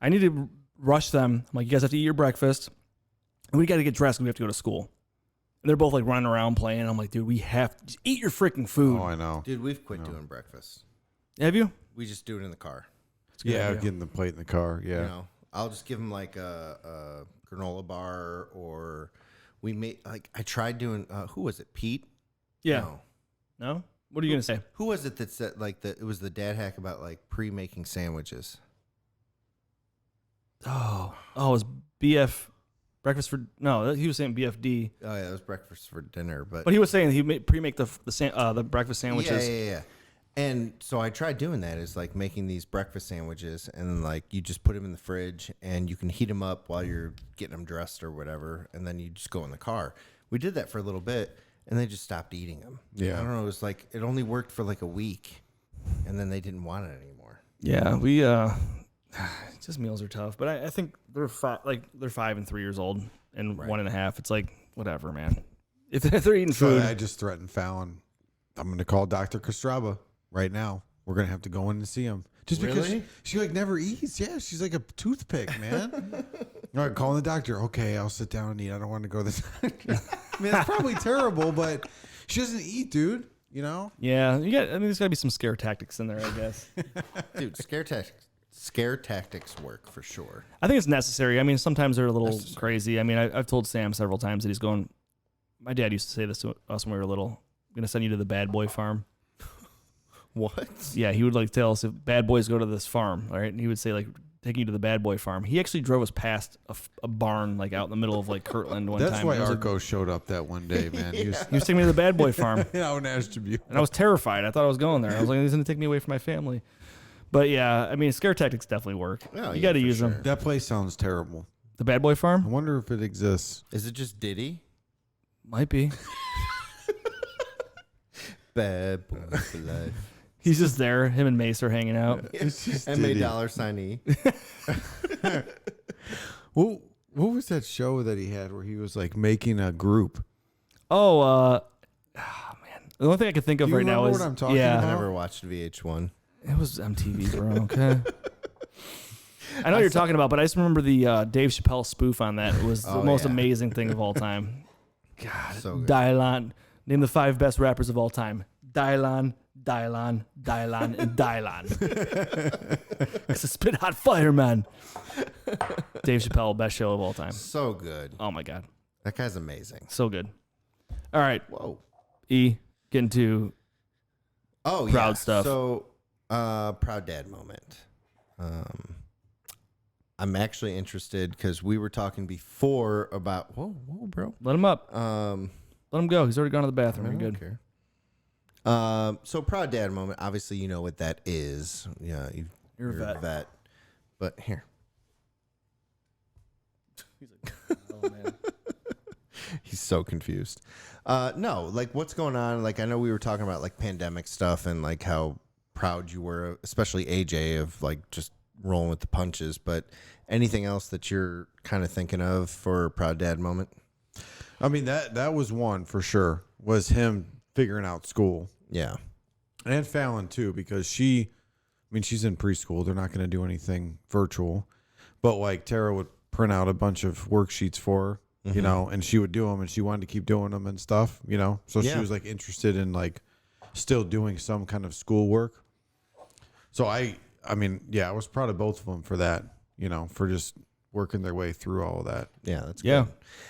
need to rush them. I'm like, you guys have to eat your breakfast, and we got to get dressed and we have to go to school. And they're both like running around playing. I'm like, dude, we have to just eat your freaking food. Oh, I know. Dude, we've quit doing breakfast. Have you? We just do it in the car. It's a good Yeah, idea. getting the plate in the car. Yeah. You know, I'll just give them like a granola bar, or we made like I tried doing. Who was it? Pete? Yeah. No. No? What are you gonna say? Who was it that said like it was the dad hack about like pre-making sandwiches? Oh, it was BF breakfast for he was saying BFD, Oh yeah, it was breakfast for dinner, but but he was saying he pre-make the breakfast sandwiches. Yeah. And so I tried doing that. Is like making these breakfast sandwiches, and then like you just put them in the fridge, and you can heat them up while you're getting them dressed or whatever, and then you just go in the car. We did that for a little bit, and they just stopped eating them. Yeah. I don't know. It was like it only worked for like a week, and then they didn't want it anymore. Yeah, we just meals are tough, but I think they're 5 and 3 years old and 1.5. It's like whatever, man. If they're eating So food, I just threatened Fallon. I'm going to call Dr. Castraba right now. We're going to have to go in and see him. Just because Really? she like never eats. Yeah, she's like a toothpick, man. All right, calling the doctor. Okay, I'll sit down and eat. I don't want to go to the doctor. I mean, it's probably terrible, but she doesn't eat, dude. You know? yeah, there's got to be some scare tactics in there, I guess. Dude, scare tactics Scare tactics work for sure. I think it's necessary. I mean, sometimes they're a little crazy. I mean, I've told Sam several times that he's going. My dad used to say this to us when we were little. I'm gonna send you to the bad boy farm. What? Yeah, he would like tell us if bad boys go to this farm, all right? And he would say like, taking you to the bad boy farm. He actually drove us past a barn like out in the middle of like Kirtland one time. That's why It was Arco showed up that one day, man. He was He was taking me to the bad boy farm, out in Ashtabula. and I was terrified. I thought I was going there. I was like, he's gonna take me away from my family. But yeah, I mean, scare tactics definitely work. Oh, you yeah, got to for use sure. them. That place sounds terrible. The bad boy I farm wonder if it exists. Is it just Diddy? might be. Bad boy for life. He's just there. Him and Mace are hanging out. It's just M.A. Diddy. $sign-E. What was that show that he had where he was like making a group? Man, the only thing I can think of Do you right now remember is what I'm talking yeah, I about? never watched VH1. it was MTV, bro. Okay. I know what you're talking about, but I just remember the Dave Chappelle spoof on that. It was the most amazing thing of all time. God, So good. Dylon. Name the 5 best rappers of all time. Dylon, and Dylon. It's a spit hot fire, man. Dave Chappelle, best show of all time. So good. Oh my God. That guy's amazing. So good. All right. Whoa. E, get into Oh, Proud yeah. stuff. So, proud dad moment. I'm actually interested because we were talking before about whoa, bro. let him up. Let Let him go. He's already gone to the bathroom. You're good. Care. So proud dad moment. Obviously, you know what that is. Yeah, You're a vet. But here, He's like, oh man. he's so confused. No, like what's going on? Like I know we were talking about like pandemic stuff and like how proud you were, especially AJ, of like just rolling with the punches. But anything else that you're kind of thinking of for proud dad moment? I mean, that was one for sure, was him figuring out school. Yeah. And Fallon too, because she's in preschool. They're not going to do anything virtual. But like Tara would print out a bunch of worksheets for her, you know, and she would do them and she wanted to keep doing them and stuff, you know. So she was like interested in like still doing some kind of schoolwork. So I mean, yeah, I was proud of both of them for that, you know, for just working their way through all of that. Yeah, that's good. Yeah.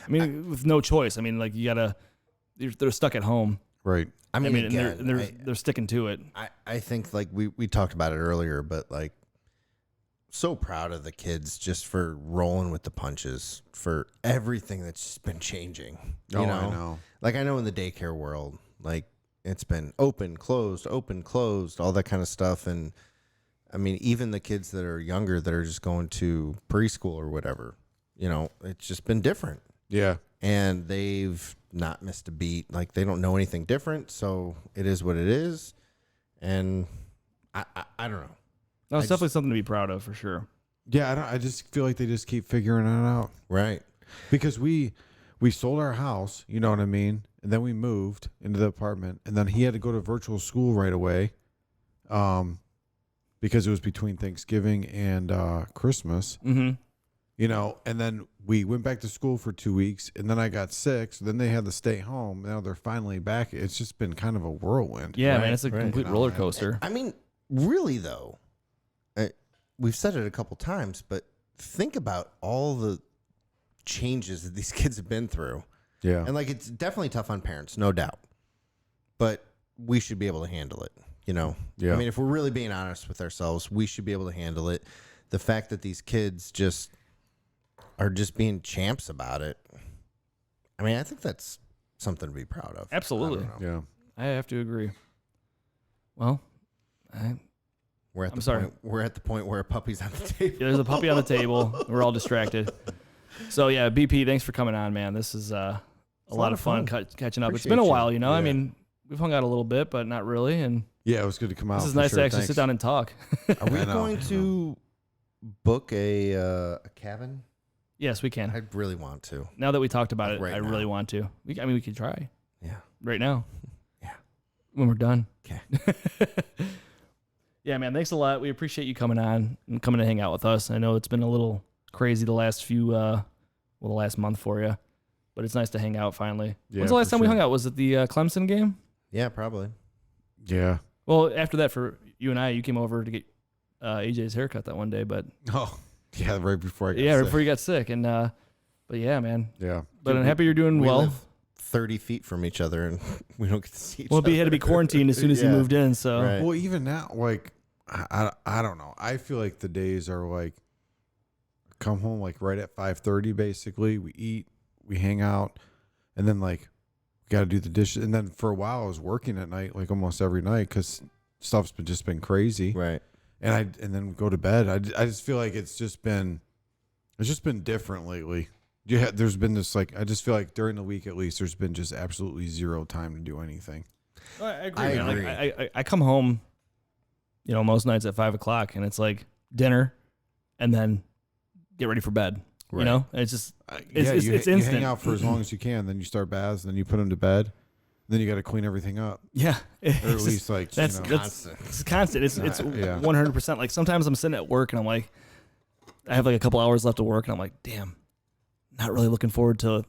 I mean, with no choice. I mean, like they're stuck at home. Right. I mean, and again, they're sticking to it. I think like we talked about it earlier, but like so proud of the kids just for rolling with the punches, for everything that's just been changing. You I know? know. Like I know in the daycare world, like it's been open, closed, all that kind of stuff. And I mean, even the kids that are younger that are just going to preschool or whatever, you know, it's just been different. Yeah. And they've not missed a beat. Like they don't know anything different, so it is what it is. And I don't know. No, it's definitely something to be proud of for sure. Yeah, I just feel like they just keep figuring it out. Right. Because we sold our house, you know what I mean? And then we moved into the apartment, and then he had to go to virtual school right away. Because it was between Thanksgiving and Christmas. Mm-hmm. You know, and then we went back to school for 2 weeks, and then I got sick, so then they had to stay home. Now they're finally back. It's just been kind of a whirlwind. Yeah, Right, man, it's a right. complete You know, roller man. coaster. I mean, really though, we've said it a couple times, but think about all the changes that these kids have been through. Yeah. And like it's definitely tough on parents, no doubt. But we should be able to handle it, you know? Yeah. I mean, if we're really being honest with ourselves, we should be able to handle it. The fact that these kids just are just being champs about it. I mean, I think that's something to be proud of. Absolutely. I don't know. Yeah. I have to agree. Well, We're at I'm the sorry. point we're at the point where a puppy's on the table. there's a puppy on the table. We're all distracted. So yeah, BP, thanks for coming on, man. This is a lot of fun catching up. It's been a Appreciate while, you. you know. I Yeah. mean, we've hung out a little bit, but not really. And Yeah, it was good to come out. this is for nice sure. to actually Thanks. sit down and talk. Are we I know, going I to book a cabin? Yes, we can. I really want to. Now that we talked about Like it, right I really now. want to. We could try Yeah. right now. Yeah. When we're done. Okay. Yeah, man. Thanks a lot. We appreciate you coming on and coming to hang out with us. I know it's been a little crazy the last the last month for you, but it's nice to hang out finally. Yeah, When's the last for time we sure. hung out? Was it the Clemson game? Yeah, probably. Yeah. Well, after that, for you and I, you came over to get AJ's haircut that one day, but Oh, yeah, right before I got yeah, sick. before you got sick, and but yeah, man. Yeah. But I'm happy you're doing We well. live 30 feet from each other, and we don't get to see each Well, other. he had to be quarantined as soon as he Yeah. moved in, so Right. Well, even now, like, I don't know. I feel like the days are like, come home like right at 5:30. Basically, we eat, we hang out, and then like we got to do the dishes. And then for a while, I was working at night, like almost every night, because stuff's just been crazy. Right. And then we go to bed. I just feel like it's just been different lately. There's been this like, I just feel like during the week at least, there's been just absolutely zero time to do anything. I agree. I man. agree. Like, I come home, most nights at 5 o'clock, and it's like dinner, and then get ready for bed. Right. You know, it's just You it's hang instant. out for as long as you can, then you start baths, then you put them to bed, then you got to clean everything up, Yeah, or at it's least like that's you know. Constant. it's constant. It's Yeah. 100%. Like sometimes I'm sitting at work and I'm like, I have like a couple hours left of work, and I'm like, damn, not really looking forward to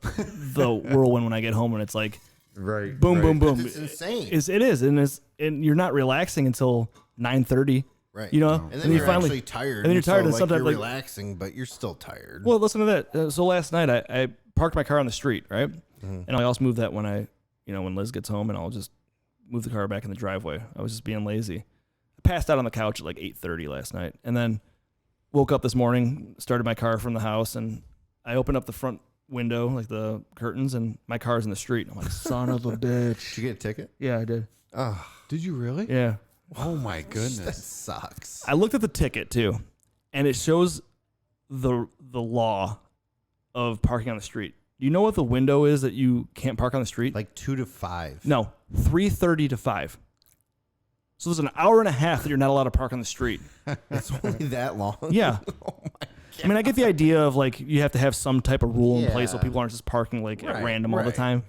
the whirlwind when I get home, and it's like Right. boom, right. boom, boom. It's insane. It is, and you're not relaxing until 9:30. Right. You know, And then you you're finally actually tired. and then you're tired, and so, sometimes, you're like- relaxing, but you're still tired. Well, listen to that. So last night I parked my car on the street, right? Mm-hmm. And I also move that when when Liz gets home, and I'll just move the car back in the driveway. I was just being lazy. I passed out on the couch at like 8:30 last night, and then woke up this morning, started my car from the house, and I opened up the front window, like the curtains, and my car's in the street. I'm like, son of a bitch. Did you get a ticket? Yeah, I did. Oh, Did you really? Yeah. Oh my that goodness. sucks. I looked at the ticket too, and it shows the law of parking on the street. Do you know what the window is that you can't park on the street? Like 2 to 5. No, 3:30 to 5. So there's an hour and a half that you're not allowed to park on the street. It's only that long. Yeah. I mean, I get the idea of like you have to have some type of rule in place so Yeah. people aren't just parking like at Right, random all the right. time.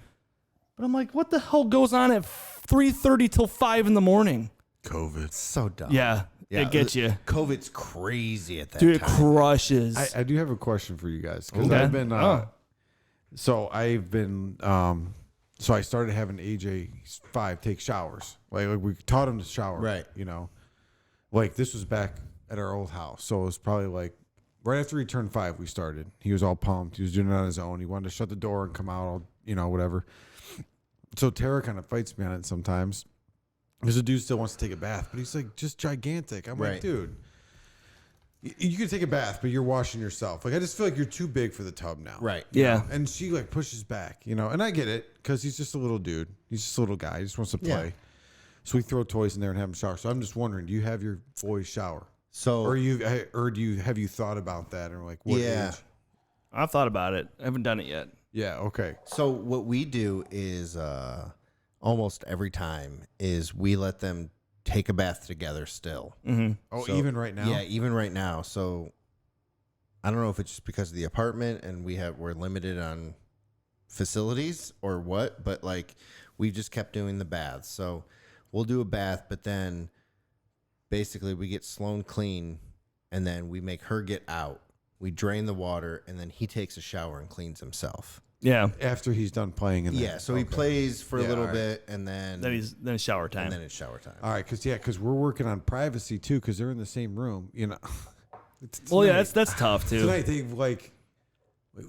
But I'm like, what the hell goes on at 3:30 till 5 in the morning? COVID. So dumb. Yeah, it gets you. COVID's crazy at that Dude, it time. crushes. I do have a question for you guys because Okay. I've been Oh. so I started having AJ5 take showers. Like we taught him to shower. Right. You know, like this was back at our old house, so it was probably like right after he turned 5 we started. He was all pumped. He was doing it on his own. He wanted to shut the door and come out, all, whatever. So Tara kind of fights me on it sometimes because the dude still wants to take a bath, but he's like just gigantic. I'm like, Right. dude, you can take a bath, but you're washing yourself. Like I just feel like you're too big for the tub now. Right. yeah. And she like pushes back, and I get it because he's just a little dude. He's just a little guy. He just wants to play. Yeah. So we throw toys in there and have him shower. So I'm just wondering, do you have your boys shower, So or have you thought about that, or like what Yeah. age? I've thought about it. I haven't done it yet. Yeah. Okay. So what we do is almost every time is we let them take a bath together still. Mm-hmm. Oh, So- even right now. Yeah, even right now. So I don't know if it's just because of the apartment and we're limited on facilities or what, but like we just kept doing the baths. So we'll do a bath, but then basically we get Sloan clean and then we make her get out. We drain the water and then he takes a shower and cleans himself. Yeah. After he's done playing in there. Yeah, so he Okay. plays for a Yeah, little all right. bit and then Then it's shower time. and then it's shower time. All right, because we're working on privacy too, because they're in the same room. Well, yeah, Tonight- that's tough too. Tonight they wait,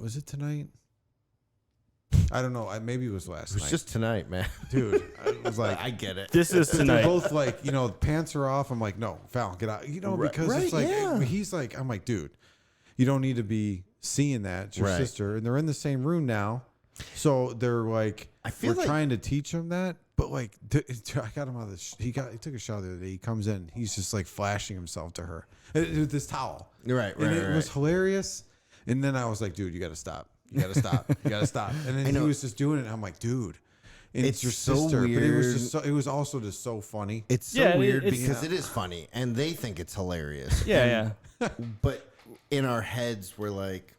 was it tonight? I don't know. Maybe it was last It was night. just tonight, man. Dude, I was like, I get it. This is they're tonight. both like, pants are off. I'm like, no, Fallon, get out. Right, because it's right, like, yeah. he's like, I'm like, dude, you don't need to be seeing that. It's your Right. sister. And they're in the same room now. So they're like, I feel we're like- trying to teach him that. But like, I got him out of the, he took a shower the other day. He comes in, he's just like flashing himself to her with this towel. Right, And it right. was hilarious. And then I was like, dude, you got to stop. You got to stop. You got to stop. And then I he know. was just doing it. And I'm like, dude, and it's It's your so sister. But it was weird. just it was also just so funny. It's so Yeah, weird it's- because it is funny and they think it's hilarious. Yeah, yeah. But in our heads, we're like,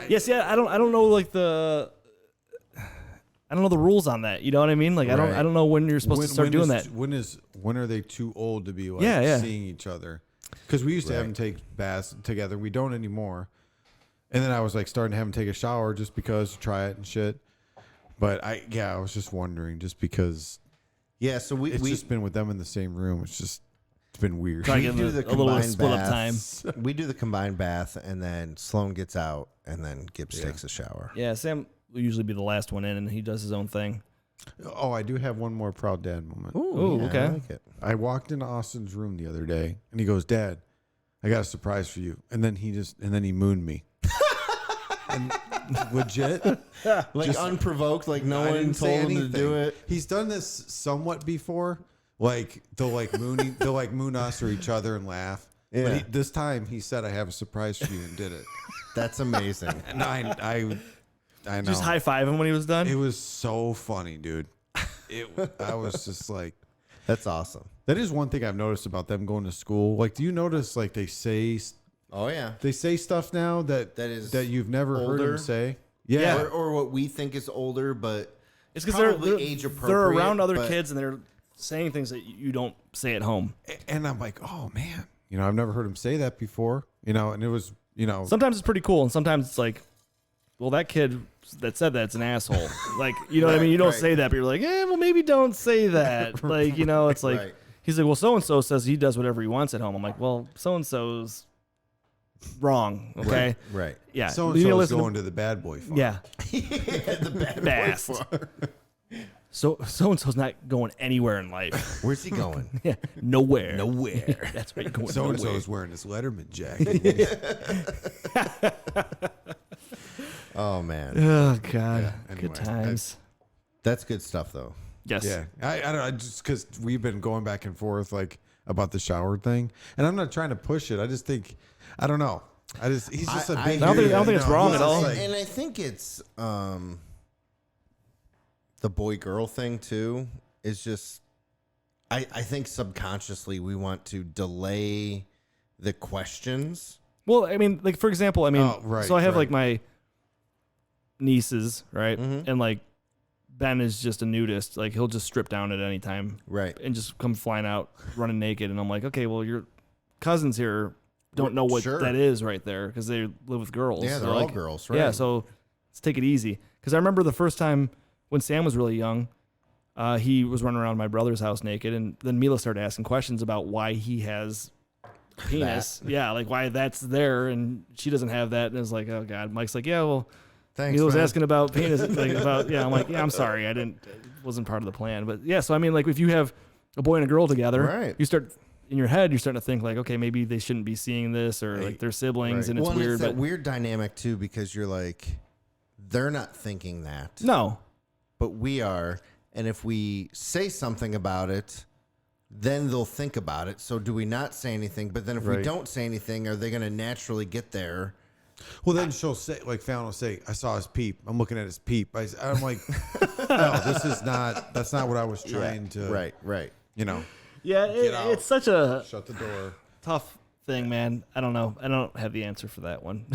Yes, yeah. I don't know like the. I don't know the rules on that. You know what I mean? Like I Right. don't know when you're supposed to start doing that. When are they too old to be like Yeah, yeah. seeing each other? Because we used to have them take baths together. We don't anymore. And then I was like starting to have them take a shower just because to try it and shit. But I was just wondering, just because yeah. So it's we just been with them in the same room. It's just It's been weird. Try to give do him the a little combined split up time. We do the combined bath, and then Sloan gets out, and then Gibbs takes a shower. Yeah, Sam will usually be the last one in, and he does his own thing. Oh, I do have one more proud dad moment. Ooh, yeah, okay. I like it. I walked into Austin's room the other day, and he goes, "Dad, I got a surprise for you." And then he mooned me. And legit, Like just- unprovoked, like no I one didn't told say him to anything. do it. He's done this somewhat before. Like they'll moon us or each other and laugh. Yeah. But this time he said, "I have a surprise for you," and did it. That's amazing. And I know. Just high five him when he was done. It was so funny, dude. I was just like, That's awesome. that is one thing I've noticed about them going to school. Like, do you notice like they say Oh yeah. stuff now that is that you've never heard older? them say? Yeah. Or what we think is older, but It's because probably they're age they're appropriate. around other but- kids and they're saying things that you don't say at home. And I'm like, oh man, I've never heard him say that before. And it was, Sometimes it's pretty cool, and sometimes it's like, well, that kid that said that's an asshole. Like, you know what I mean? You don't right. say that, but you're like, well, maybe don't say that. Like, it's like, Right. he's like, well, so-and-so says he does whatever he wants at home. I'm like, well, so-and-so's wrong, okay? Right. Yeah. so You need to and so is listen to- going to the bad boy farm. Yeah. The bad Fast. boy farm. So-and-so's not going anywhere in life. Where's he going? Yeah. Nowhere. Nowhere. That's where you're going. So and so nowhere. is wearing his Letterman jacket. Oh man, Oh, God. Yeah, anyway, Good times. that's good stuff though. Yes. Yeah, I don't know, just because we've been going back and forth like about the shower thing, and I'm not trying to push it. I just think, I don't know. He's just a big. I don't think dude, it's wrong at all. And I think it's the boy girl thing too is just I think subconsciously we want to delay the questions. Well, I mean, like, for example, Oh, right, so I have right. like my nieces, right? Mhm. And like Ben is just a nudist. Like, he'll just strip down at any time Right. and just come flying out running naked. And I'm like, okay, well, your cousins here don't know what Sure. that is right there because they live with girls. Yeah, So, they're all like, girls, right? Yeah, so let's take it easy. Because I remember the first time when Sam was really young, he was running around my brother's house naked, and then Mila started asking questions about why he has penis. Yeah, like why that's there, and she doesn't have that. And it's like, oh God. Mike's like, yeah, well, Thanks, Mila's man. asking about penis. Like about, yeah, I'm like, yeah, I'm sorry, it wasn't part of the plan. But yeah, so I mean, like if you have a boy and a girl together, Right. you start in your head, you're starting to think like, okay, maybe they shouldn't be seeing this, or like they're siblings, Right. and it's Well, weird. It's But that weird dynamic too because you're like, they're not thinking that, no, but we are. And if we say something about it, then they'll think about it. So do we not say anything? But then if we Right. don't say anything, are they going to naturally get there? Well, then she'll say, like Fallon will say, "I saw his peep. I'm looking at his peep." I'm like, no, that's not what I was trying to. Right. yeah, out. it's such a Shut the door. tough thing, man. I don't know. I don't have the answer for that one.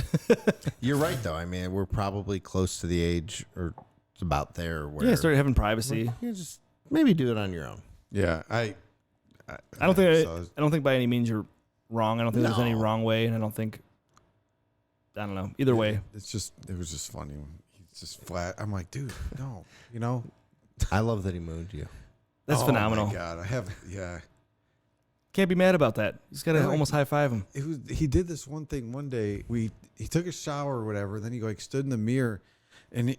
You're right, though. I mean, we're probably close to the age, or it's about there, where Yeah, start having privacy. you just maybe do it on your own. Yeah, I don't think so- I don't think by any means you're wrong. I don't think there's any No. wrong way, and I don't think I don't know. Either way, it was just funny. He's just flat. I'm like, dude, no, I love that he mooned you. that's Oh, phenomenal. my God, yeah. Can't be mad about that. You just gotta Yeah, like- almost high five him. He did this one thing one day. He took a shower or whatever. Then he like stood in the mirror, and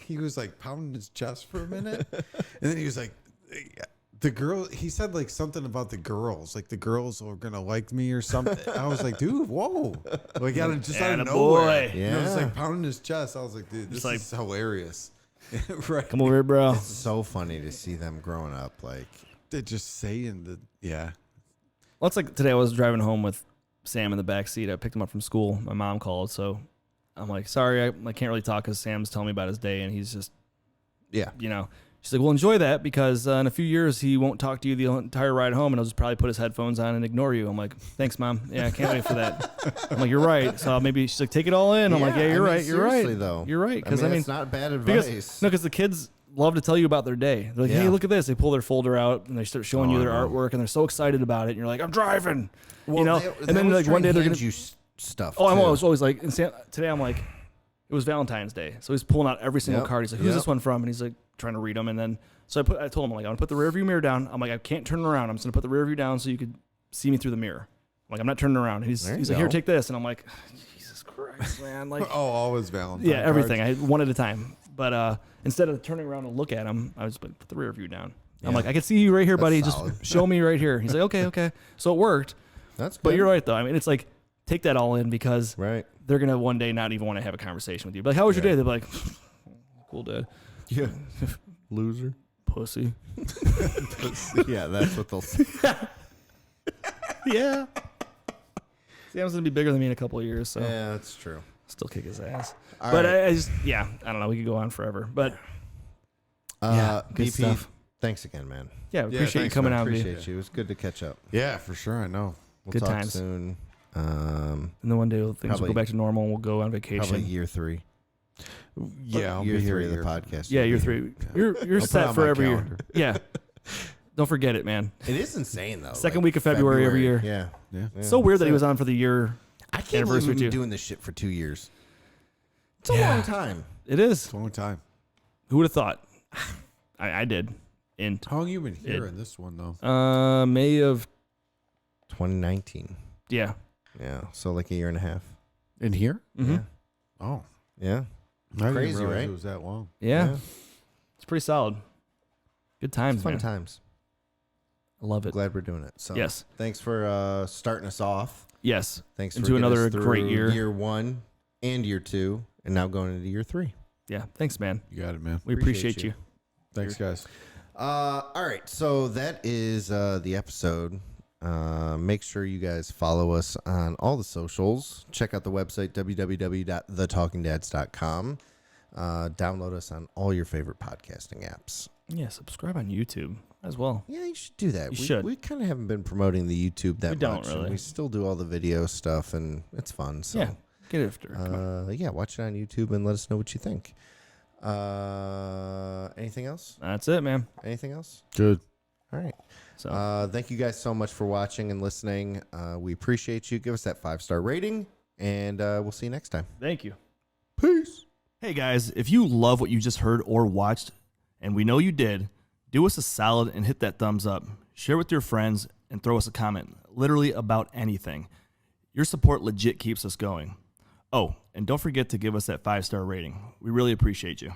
he was like pounding his chest for a minute, and then he was like, the girl. He said like something about the girls, like the girls are gonna like me or something. I was like, dude, whoa, like out of Atta nowhere. boy. You know, it's Yeah. like pounding his chest. I was like, dude, this like- is hilarious. Right? Come over here, bro. It's so funny to see them growing up. Like, They're just saying yeah. Well, it's like today I was driving home with Sam in the back seat. I picked him up from school. My mom called, so I'm like, sorry, I can't really talk because Sam's telling me about his day, and he's just, yeah, She's like, well, enjoy that because in a few years he won't talk to you the entire ride home, and he'll just probably put his headphones on and ignore you. I'm like, thanks, Mom. Yeah, I can't wait for that. I'm like, you're right. So maybe she's like, take it all in. I'm like, yeah, you're right. You're seriously, right. Though You're right. Because it's not bad because advice. no, because the kids love to tell you about their day. They're like, hey, Yeah. look at this. They pull their folder out and they start showing you their artwork, and they're so excited about it. And you're like, I'm driving. Well, And then like one day they're gonna. you stuff. Oh, I'm too. always like, and Sam, today I'm like, it was Valentine's Day, so he's pulling out every single Yep. card. He's like, who's this one from? And he's like trying to read them, and then so I told him, I'm like, I'm gonna put the rear view mirror down. I'm like, I can't turn around. I'm just gonna put the rear view down so you could see me through the mirror. Like, I'm not turning around. He's There you like, here, go. take this. And I'm like, Jesus Christ, man. Like, Oh, always Valentine. yeah, everything. cards. I one at a time. But instead of turning around and look at him, I just put the rear view down. I'm Yeah. like, I can see you right here, That's buddy. solid. Just show me right here. He's like, okay. So it worked. That's good. But you're right, though. I mean, it's like, take that all in because Right. they're going to one day not even want to have a conversation with you. But like, how was your day? They're like, cool, Dad. Yeah. Loser. Pussy. Yeah, that's what they'll say. Yeah. Sam's going to be bigger than me in a couple of years, so Yeah, that's true. still kick his ass. All But right. I just, I don't know. We could go on forever. But yeah, good BP, stuff. thanks again, man. yeah, we appreciate you thanks, coming man. out. and Appreciate you. It was good to catch up. Yeah, for sure. I know. We'll Good talk times. soon. And then one day things will Probably- go back to normal and we'll go on vacation. Probably year 3. Yeah, I'll year be here 3 a of the year. podcast. Yeah, You'll year be 3. here. You're I'll put set it on for my every calendar. year. Yeah. Don't forget it, man. It is insane though. Second week of February every year. Yeah. Yeah. Yeah. So weird that he was on for the year. I can't believe anniversary we've been too. doing this shit for 2 years. It's a Yeah. long time. It is. It's a long time. Who would have thought? I did. In How long you been here in this one though? May of 2019. yeah. Yeah. So like a year and a half. In here? Mm-hmm. Yeah. Oh, Yeah. I Crazy, didn't realize right? it was that long. Yeah. It's pretty solid. Good times, Fun man. times. I love it. Glad we're doing it. So Yes. thanks for starting us off. Yes. Thanks Into for getting another us through great year. Year 1 and year 2, and now going into year 3. Yeah. Thanks, man. You got it, man. We Appreciate appreciate you. you. Thanks, guys. All right, so that is the episode. Make sure you guys follow us on all the socials. Check out the website, www.thetalkingdads.com. Download us on all your favorite podcasting apps. Yeah. Subscribe on YouTube as well. Yeah, you should do that. You we should. We kind of haven't been promoting the YouTube that We don't much. and really. we still do all the video stuff, and it's fun. So, Yeah. Get after it. Come on. yeah, watch it on YouTube and let us know what you think. Anything else? That's it, man. Anything else? Good. All right. So Thank you guys so much for watching and listening. We appreciate you. Give us that 5-star rating, and we'll see you next time. thank you. Peace. Hey guys, if you love what you just heard or watched, and we know you did, do us a solid and hit that thumbs up. Share with your friends and throw us a comment, literally about anything. Your support legit keeps us going. Oh, and don't forget to give us that 5-star rating. We really appreciate you.